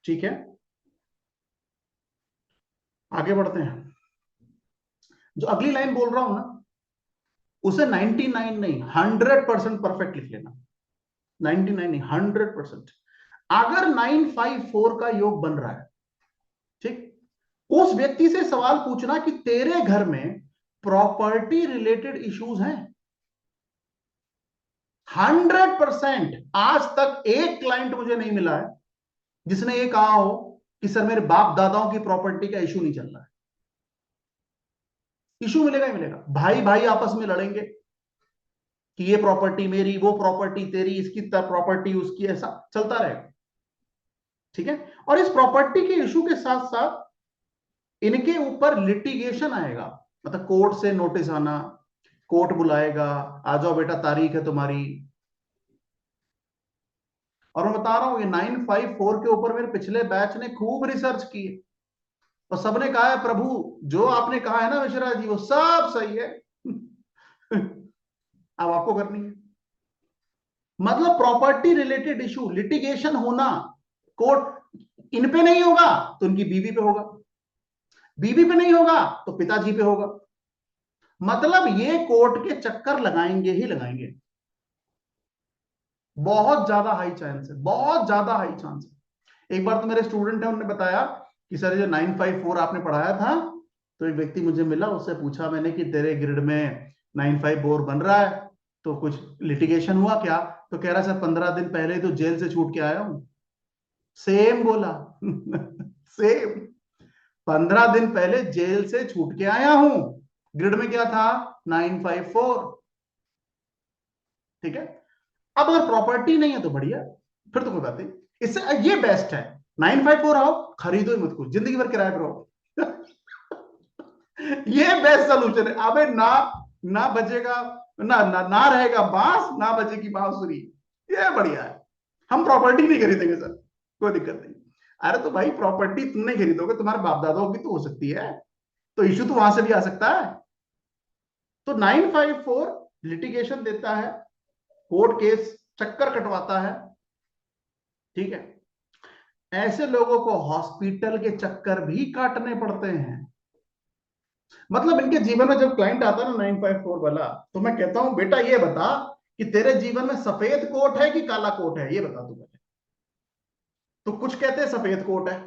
ठीक है। आगे बढ़ते हैं। जो अगली लाइन बोल रहा हूं ना, उसे 99 नहीं 100% परफेक्ट लिख लेना। 99 नहीं 100%। अगर 954 का योग बन रहा है, ठीक, उस व्यक्ति से सवाल पूछना कि तेरे घर में प्रॉपर्टी रिलेटेड इश्यूज हैं। 100%। आज तक एक क्लाइंट मुझे नहीं मिला है जिसने ये कहा हो कि सर मेरे बाप दादाओं की प्रॉपर्टी का इशू नहीं चल रहा है। इशू मिलेगा ही मिलेगा, भाई भाई आपस में लड़ेंगे कि ये प्रॉपर्टी मेरी, वो प्रॉपर्टी तेरी, इसकी प्रॉपर्टी उसकी, ऐसा चलता रहेगा। ठीक है, और इस प्रॉपर्टी के इशू के साथ साथ इनके ऊपर लिटिगेशन आएगा, मतलब कोर्ट से नोटिस आना, कोर्ट बुलाएगा, आ जाओ बेटा तारीख है तुम्हारी। और मैं बता रहा हूं ये 954 के ऊपर मेरे पिछले बैच ने खूब रिसर्च की है, और सबने कहा है प्रभु जो आपने कहा है ना मिश्रा जी वो सब सही है। अब आपको करनी है, मतलब प्रॉपर्टी रिलेटेड इशू लिटिगेशन होना, कोर्ट इन पे नहीं होगा तो उनकी बीवी पे होगा, बीवी पे नहीं होगा तो पिताजी पे होगा, मतलब ये कोर्ट के चक्कर लगाएंगे ही लगाएंगे। बहुत ज्यादा हाई चांस है, बहुत ज्यादा हाई चांस है। एक बार तो मेरे स्टूडेंट है, उन्होंने बताया कि सर जो 954 आपने पढ़ाया था, तो एक व्यक्ति मुझे मिला, उससे पूछा मैंने कि तेरे ग्रिड में 954 बन रहा है तो कुछ लिटिगेशन हुआ क्या? तो कह रहा सर 15 दिन पहले तो जेल से छूट के आया हूं। सेम बोला। सेम, 15 दिन पहले जेल से छूट के आया हूं, ग्रिड में क्या था? 954। ठीक है, अब अगर प्रॉपर्टी नहीं है तो बढ़िया, फिर तो कोई बात नहीं, इससे ये बेस्ट है। 954 आओ, खरीदो ही मत कुछ, जिंदगी भर किराए पर रहो। ये बेस्ट सोल्यूशन है। अबे ना, ना बजेगा, ना रहेगा बांस, ना बजेगी बांसुरी, ये बढ़िया है। हम प्रॉपर्टी नहीं खरीदेंगे सर, कोई दिक्कत नहीं। अरे तो भाई प्रॉपर्टी तुम नहीं खरीदोगे, तुम्हारे बाप दादाओं की तो हो सकती है, तो इश्यू तो वहां से भी आ सकता है। तो 954 लिटिगेशन देता है, कोर्ट केस चक्कर कटवाता है। ठीक है, ऐसे लोगों को हॉस्पिटल के चक्कर भी काटने पड़ते हैं। मतलब इनके जीवन में जब क्लाइंट आता है ना 954 वाला, तो मैं कहता हूं बेटा ये बता कि तेरे जीवन में सफेद कोट है कि काला कोट है, ये बता तू पहले। तो कुछ कहते हैं सफेद कोट है,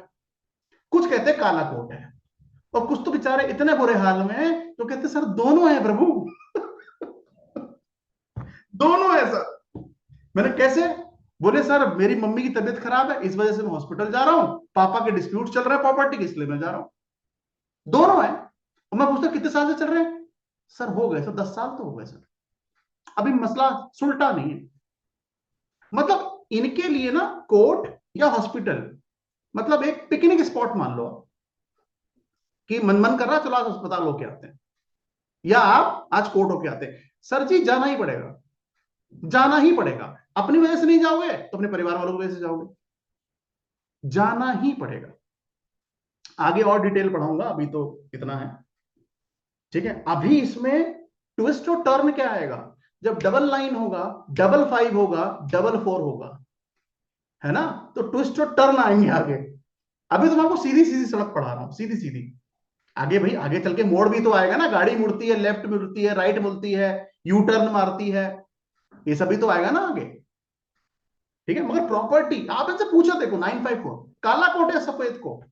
कुछ कहते हैं काला कोट है, और कुछ तो बेचारे इतने बुरे हाल में हैं तो कहते सर दोनों है प्रभु। दोनों है सर। मैंने कैसे? बोले सर मेरी मम्मी की तबीयत खराब है, इस वजह से मैं हॉस्पिटल जा रहा हूं, पापा के डिस्प्यूट चल रहा है प्रॉपर्टी के, इसलिए मैं जा रहा हूं। दोनों है। और मैं पूछता कितने साल से चल रहे हैं? सर हो गए सर 10 साल तो हो गए सर, अभी मसला सुलटा नहीं है। मतलब इनके लिए ना कोर्ट या हॉस्पिटल मतलब एक पिकनिक स्पॉट मान लो आप, कि मन मन कर रहा चलो आज अस्पताल होके आते हैं, या आप आज कोर्ट होके आते हैं। सर जी जाना ही पड़ेगा, जाना ही पड़ेगा। अपनी वजह से नहीं जाओगे तो अपने परिवार वालों की वजह से जाओगे, जाना ही पड़ेगा। आगे और डिटेल पढ़ाऊंगा, अभी तो इतना है। ठीक है, अभी इसमें ट्विस्ट और टर्न क्या आएगा? जब डबल लाइन होगा, डबल फाइव होगा, डबल फोर होगा, है ना, तो ट्विस्ट और टर्न आएंगे आगे। अभी तो मैं आपको सीधी सीधी सड़क पढ़ा रहा हूं, सीधी सीधी। आगे भाई आगे चल के मोड़ भी तो आएगा ना, गाड़ी मुड़ती है, लेफ्ट मुड़ती है, राइट मुड़ती है, यू टर्न मारती है, ये सभी तो आएगा ना आगे। ठीक है, मगर प्रॉपर्टी आप इनसे पूछो, देखो 954 काला कोट या सफेद कोट,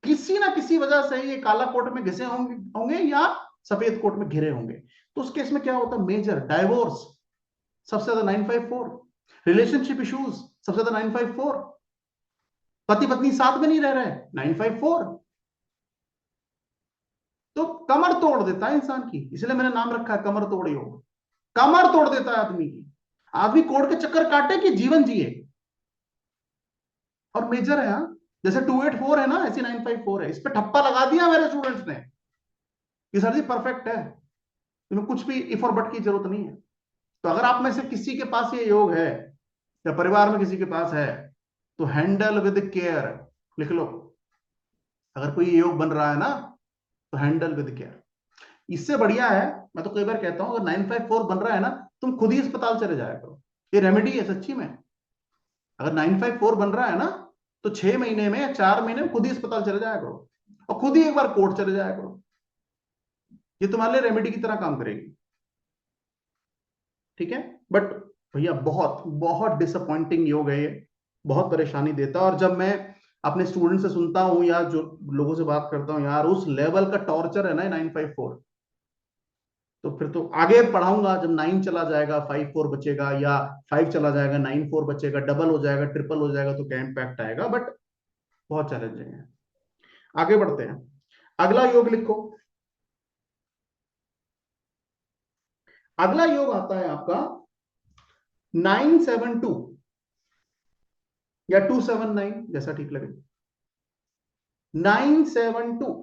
किसी ना किसी वजह से ये काला कोट में घिसे होंगे होंगे या सफेद कोट में घिरे होंगे। तो उस केस में क्या होता है? मेजर डाइवोर्स सबसे ज्यादा 954, रिलेशनशिप इश्यूज सबसे ज्यादा 954, पति पत्नी साथ में नहीं रह रहे 954। तो कमर तोड़ देता है इंसान की, इसलिए मैंने नाम रखा है कमर तोड़ योग। कमर तोड़ देता है आदमी की, आदमी कोर्ट के चक्कर काटे कि जीवन जिए। और मेजर है, हाँ, जैसे 284 है ना, ऐसी 954 है। इस पे ठप्पा लगा दिया मेरे स्टूडेंट्स ने कि सर जी परफेक्ट है, तुम्हें कुछ भी इफ और बट की जरूरत नहीं है। तो अगर आप में से किसी के पास ये योग है, या परिवार में किसी के पास है, तो हैंडल विद केयर लिख लो। अगर कोई योग बन रहा है ना, तो हैंडल विद केयर। इससे बढ़िया है, मैं तो कई बार कहता हूं, अगर 954 बन रहा है ना, तुम खुद ही अस्पताल चले जाया करो, ये रेमेडी है सच्ची में। अगर 954 बन रहा है ना, तो 6 महीने में या 4 महीने में खुद ही अस्पताल चले जाया करो, और खुद ही एक बार कोर्ट चले जाया करो, ये तुम्हारे लिए रेमेडी की तरह काम करेगी। ठीक है, बट भैया बहुत बहुत डिसअपॉइंटिंग योग है ये, बहुत परेशानी देता है। और जब मैं अपने स्टूडेंट से सुनता हूं या जो लोगों से बात करता हूं, यार उस लेवल का टॉर्चर है ना 954, तो फिर तो आगे पढ़ाऊंगा, जब 9 चला जाएगा 5 4 बचेगा, या 5 चला जाएगा 9 4 बचेगा, डबल हो जाएगा ट्रिपल हो जाएगा, तो क्या इम्पैक्ट आएगा। बट बहुत चैलेंजिंग है। आगे बढ़ते हैं, अगला योग लिखो। अगला योग आता है आपका 972 या 279, जैसा ठीक लगे। 972।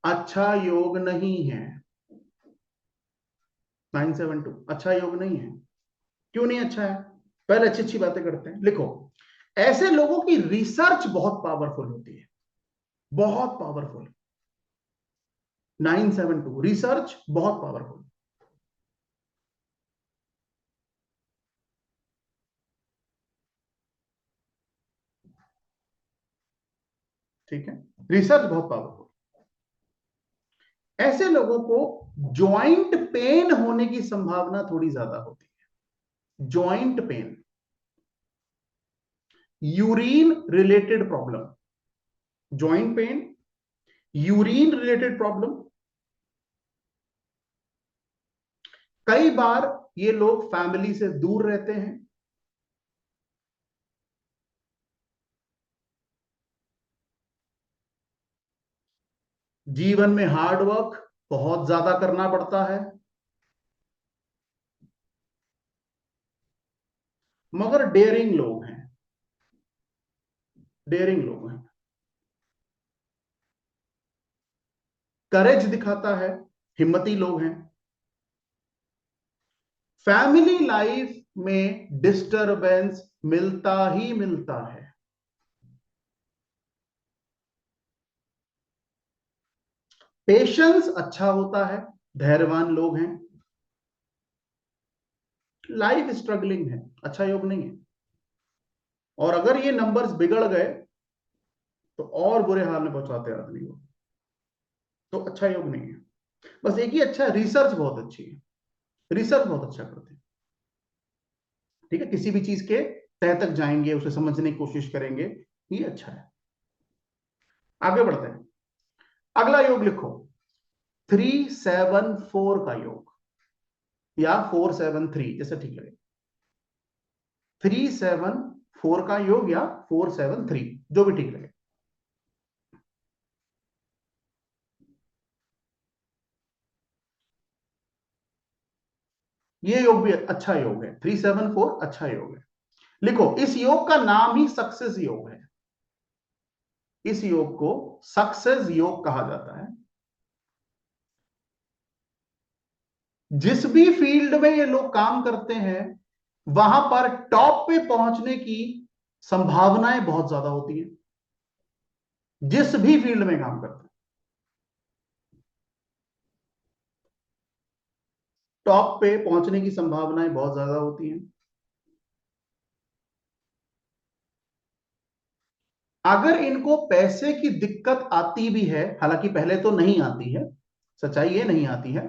अच्छा योग नहीं है। 972 अच्छा योग नहीं है। क्यों नहीं अच्छा है? पहले अच्छी अच्छी बातें करते हैं। लिखो, ऐसे लोगों की रिसर्च बहुत पावरफुल होती है, बहुत पावरफुल। 972 रिसर्च बहुत पावरफुल। ठीक है, रिसर्च बहुत पावरफुल। ऐसे लोगों को जॉइंट पेन होने की संभावना थोड़ी ज्यादा होती है। Joint pain, urine related problem, joint pain, urine related problem. कई बार ये लोग फैमिली से दूर रहते हैं। जीवन में हार्ड वर्क बहुत ज्यादा करना पड़ता है, मगर डेयरिंग लोग हैं, डेयरिंग लोग हैं। करेज दिखाता है, हिम्मती लोग हैं। फैमिली लाइफ में डिस्टरबेंस मिलता ही मिलता है। पेशेंस अच्छा होता है, धैर्यवान लोग हैं। लाइफ स्ट्रगलिंग है, अच्छा योग नहीं है। और अगर ये नंबर्स बिगड़ गए तो और बुरे हाल में पहुंचाते हैं आदमी को, तो अच्छा योग नहीं है। बस एक ही अच्छा है, रिसर्च बहुत अच्छी है, रिसर्च बहुत अच्छा करते हैं। ठीक है, किसी भी चीज के तह तक जाएंगे, उसे समझने की कोशिश करेंगे, ये अच्छा है। आगे बढ़ते हैं, अगला योग लिखो, 374 का योग, या 473, जैसे ठीक लगे। 374 का योग या 473, जो भी ठीक लगे। ये योग भी अच्छा योग है, 374 अच्छा योग है। लिखो, इस योग का नाम ही सक्सेस योग है। इस योग को सक्सेस योग कहा जाता है। जिस भी फील्ड में ये लोग काम करते हैं, वहां पर टॉप पे पहुंचने की संभावनाएं बहुत ज्यादा होती हैं। जिस भी फील्ड में काम करते हैं, टॉप पे पहुंचने की संभावनाएं बहुत ज्यादा होती हैं। अगर इनको पैसे की दिक्कत आती भी है, हालांकि पहले तो नहीं आती है, सच्चाई ये नहीं आती है,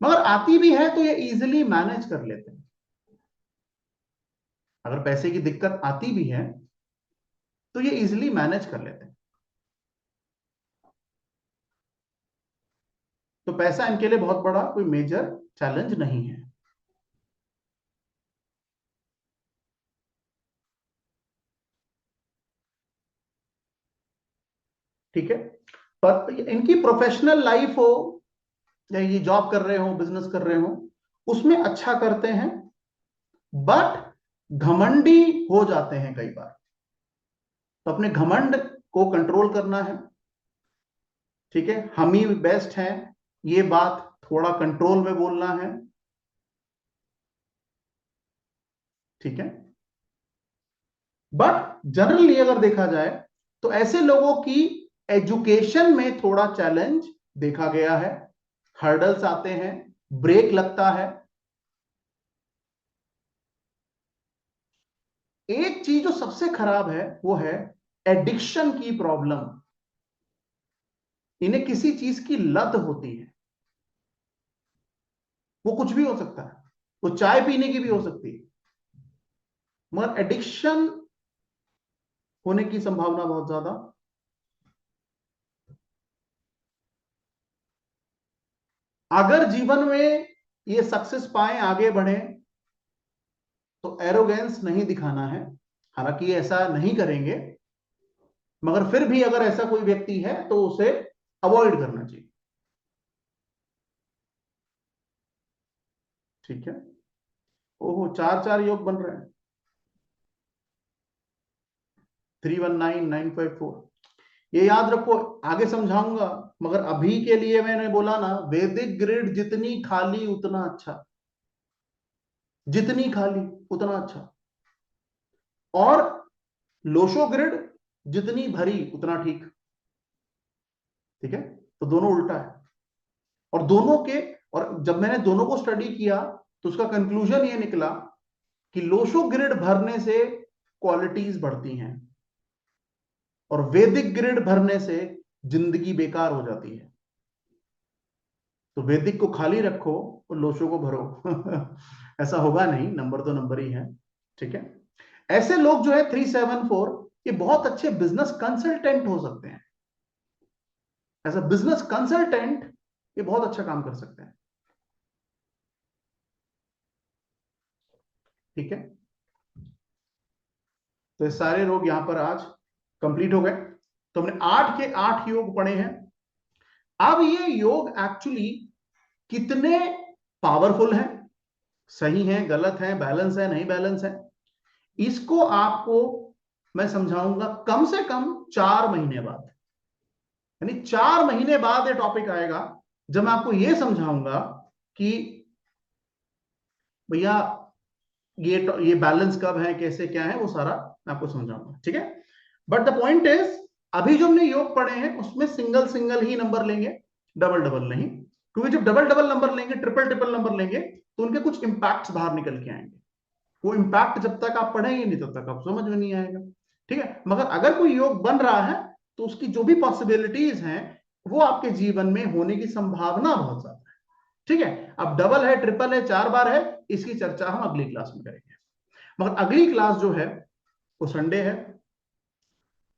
मगर आती भी है तो ये इजीली मैनेज कर लेते हैं। अगर पैसे की दिक्कत आती भी है तो ये इजीली मैनेज कर लेते हैं। तो पैसा इनके लिए बहुत बड़ा कोई मेजर चैलेंज नहीं है। ठीक है, पर इनकी प्रोफेशनल लाइफ हो या ये जॉब कर रहे हो, बिजनेस कर रहे हो, उसमें अच्छा करते हैं, बट घमंडी हो जाते हैं कई बार। तो अपने घमंड को कंट्रोल करना है। ठीक है, हम ही बेस्ट हैं, ये बात थोड़ा कंट्रोल में बोलना है। ठीक है, बट जनरली अगर देखा जाए तो ऐसे लोगों की एजुकेशन में थोड़ा चैलेंज देखा गया है। हर्डल्स आते हैं, ब्रेक लगता है। एक चीज जो सबसे खराब है वो है एडिक्शन की प्रॉब्लम। इन्हें किसी चीज की लत होती है। वो कुछ भी हो सकता है, वो चाय पीने की भी हो सकती है, मगर एडिक्शन होने की संभावना बहुत ज्यादा। अगर जीवन में ये सक्सेस पाए, आगे बढ़े, तो एरोगेंस नहीं दिखाना है। हालांकि ये ऐसा नहीं करेंगे, मगर फिर भी अगर ऐसा कोई व्यक्ति है तो उसे अवॉइड करना चाहिए। ठीक है। ओहो, 4 4 योग बन रहे हैं। 319954, ये याद रखो, आगे समझाऊंगा। मगर अभी के लिए मैंने बोला ना, वैदिक ग्रिड जितनी खाली उतना अच्छा, जितनी खाली उतना अच्छा। और लोशो ग्रिड जितनी भरी उतना ठीक। ठीक है, तो दोनों उल्टा है। और दोनों के, और जब मैंने दोनों को स्टडी किया तो उसका कंक्लूजन ये निकला कि लोशो ग्रिड भरने से क्वालिटीज बढ़ती हैं, और वैदिक ग्रिड भरने से जिंदगी बेकार हो जाती है। तो वैदिक को खाली रखो और लोशो को भरो। ऐसा होगा नहीं, नंबर तो नंबर ही है। ठीक है। ऐसे लोग जो है 374, ये बहुत अच्छे बिजनेस कंसल्टेंट हो सकते हैं। एज अ बिजनेस कंसल्टेंट ये बहुत अच्छा काम कर सकते हैं। ठीक है। तो ये सारे रोग यहां पर आज कंप्लीट हो गए। तो हमने 8 के 8 योग पढ़े हैं। अब ये योग एक्चुअली कितने पावरफुल हैं, सही हैं, गलत हैं, बैलेंस है, नहीं बैलेंस है, इसको आपको मैं समझाऊंगा कम से कम 4 महीने बाद। यानी 4 महीने बाद ये टॉपिक आएगा जब मैं आपको ये समझाऊंगा कि भैया ये बैलेंस कब है, कैसे क्या है, वो सारा मैं आपको समझाऊंगा। ठीक है। बट द पॉइंट इज, अभी जो हमने योग पढ़े हैं उसमें सिंगल सिंगल ही नंबर लेंगे, डबल डबल नहीं। क्योंकि जब डबल डबल नंबर लेंगे, ट्रिपल ट्रिपल नंबर लेंगे, तो उनके कुछ इंपैक्ट्स बाहर निकल के आएंगे। वो इंपैक्ट जब तक आप पढ़ेंगे नहीं तब तक आप समझ में नहीं आएगा। ठीक है। मगर अगर कोई योग बन रहा है तो उसकी जो भी पॉसिबिलिटीज हैं वो आपके जीवन में होने की संभावना बहुत ज्यादा है। ठीक है। अब डबल है, ट्रिपल है, 4 बार है, इसकी चर्चा हम अगली क्लास में करेंगे। मगर अगली क्लास जो है वो संडे है।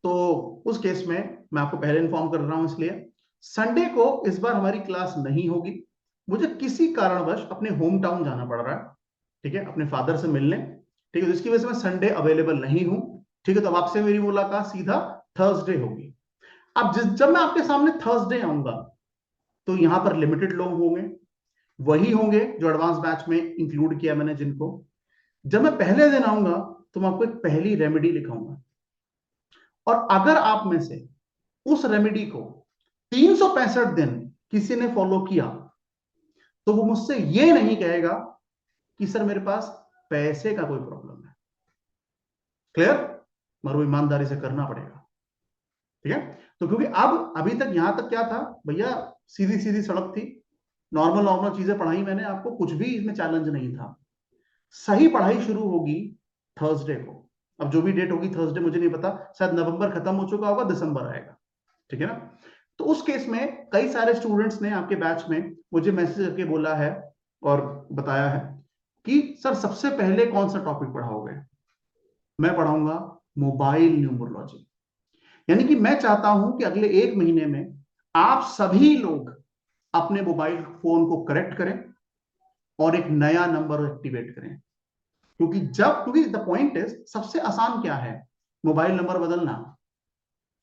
तो उस केस में मैं आपको पहले इन्फॉर्म कर रहा हूं, इसलिए संडे को इस बार हमारी क्लास नहीं होगी। मुझे किसी कारणवश अपने होम टाउन जाना पड़ रहा है। ठीक है, अपने फादर से मिलने। ठीक है, जिसकी वजह से मैं संडे अवेलेबल नहीं हूं। ठीक है, तो अब आपसे मेरी मुलाकात सीधा थर्सडे होगी। अब जब मैं आपके सामने थर्सडे आऊंगा तो यहां पर लिमिटेड लोग होंगे, वही होंगे जो एडवांस बैच में इंक्लूड किया मैंने जिनको। जब मैं पहले दिन आऊंगा तो मैं आपको एक पहली रेमेडी लिखाऊंगा, और अगर आप में से उस रेमेडी को 365 दिन किसी ने फॉलो किया तो वो मुझसे ये नहीं कहेगा कि सर मेरे पास पैसे का कोई प्रॉब्लम है। क्लियर? मगर वो ईमानदारी से करना पड़ेगा। ठीक है। तो क्योंकि अब अभी तक यहां तक क्या था भैया, सीधी सीधी सड़क थी, नॉर्मल नॉर्मल चीजें पढ़ाई मैंने आपको, कुछ भी इसमें चैलेंज नहीं था। सही पढ़ाई शुरू होगी थर्सडे को। अब जो भी डेट होगी थर्सडे, मुझे नहीं पता, शायद नवंबर खत्म हो चुका होगा, दिसंबर आएगा। ठीक है ना। तो उस केस में कई सारे स्टूडेंट्स ने आपके बैच में मुझे मैसेज करके बोला है और बताया है कि सर सबसे पहले कौन सा टॉपिक पढ़ाओगे। मैं पढ़ाऊंगा मोबाइल न्यूमरोलॉजी। यानी कि मैं चाहता हूं कि अगले 1 महीने में आप सभी लोग अपने मोबाइल फोन को करेक्ट करें और एक नया नंबर एक्टिवेट करें। क्योंकि द पॉइंट इज, सबसे आसान क्या है, मोबाइल नंबर बदलना।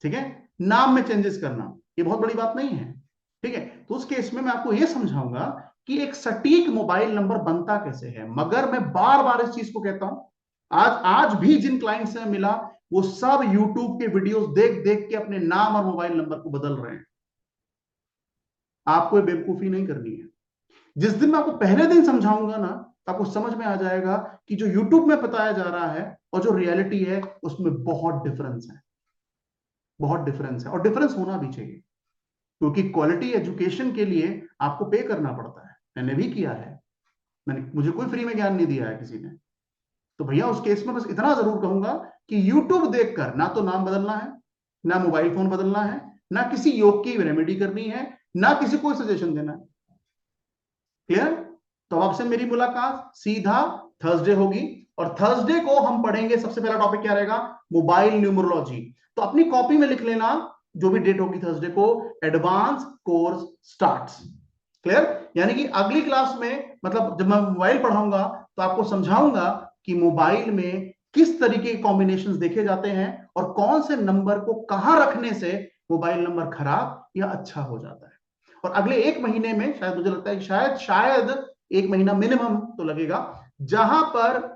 ठीक है, नाम में चेंजेस करना, ये बहुत बड़ी बात नहीं है। ठीक है, तो उस केस में मैं आपको यह समझाऊंगा कि एक सटीक मोबाइल नंबर बनता कैसे है। मगर मैं बार बार इस चीज को कहता हूं, आज आज भी जिन क्लाइंट से मिला वो सब यूट्यूब के वीडियोस देख देख के अपने नाम और मोबाइल नंबर को बदल रहे हैं। आपको ये बेवकूफी नहीं करनी है। जिस दिन मैं आपको पहले दिन समझाऊंगा ना, तो आपको समझ में आ जाएगा कि जो यूट्यूब में बताया जा रहा है और जो रियलिटी है उसमें बहुत डिफरेंस है। बहुत डिफरेंस है, और डिफरेंस होना भी चाहिए। क्योंकि क्वालिटी एजुकेशन के लिए आपको पे करना पड़ता है, मैंने भी किया है। मुझे कोई फ्री में ज्ञान नहीं दिया है किसी ने। तो भैया उस केस में बस इतना जरूर कहूंगा कि यूट्यूब देखकर ना तो नाम बदलना है, ना मोबाइल फोन बदलना है, ना किसी योग की रेमेडी करनी है, ना किसी को सजेशन देना है। क्लियर? तो आपसे मेरी मुलाकात सीधा थर्सडे होगी। और थर्सडे को हम पढ़ेंगे, सबसे पहला टॉपिक क्या रहेगा, मोबाइल न्यूमरोलॉजी। तो अपनी कॉपी में लिख लेना जो भी डेट होगी थर्सडे को, एडवांस कोर्स स्टार्ट्स। क्लियर? यानी कि अगली क्लास में, मतलब जब मैं मोबाइल पढ़ाऊंगा तो आपको समझाऊंगा कि मोबाइल में किस तरीके के कॉम्बिनेशंस देखे जाते हैं और कौन से नंबर को कहां रखने से मोबाइल नंबर खराब या अच्छा हो जाता है। और अगले एक महीने में शायद, मुझे लगता है कि शायद एक महीना मिनिमम तो लगेगा, जहां पर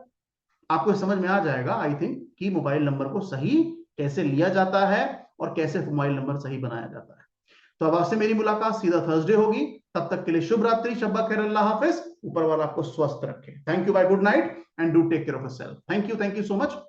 आपको समझ में आ जाएगा आई थिंक कि मोबाइल नंबर को सही कैसे लिया जाता है और कैसे मोबाइल नंबर सही बनाया जाता है। तो अब आपसे मेरी मुलाकात सीधा थर्सडे होगी। तब तक के लिए शुभ रात्रि, शब्बा खैर, अल्लाह हाफिज, ऊपर वाला आपको स्वस्थ रखे। Thank you, bye, good night, and do take care of yourself. Thank you so much.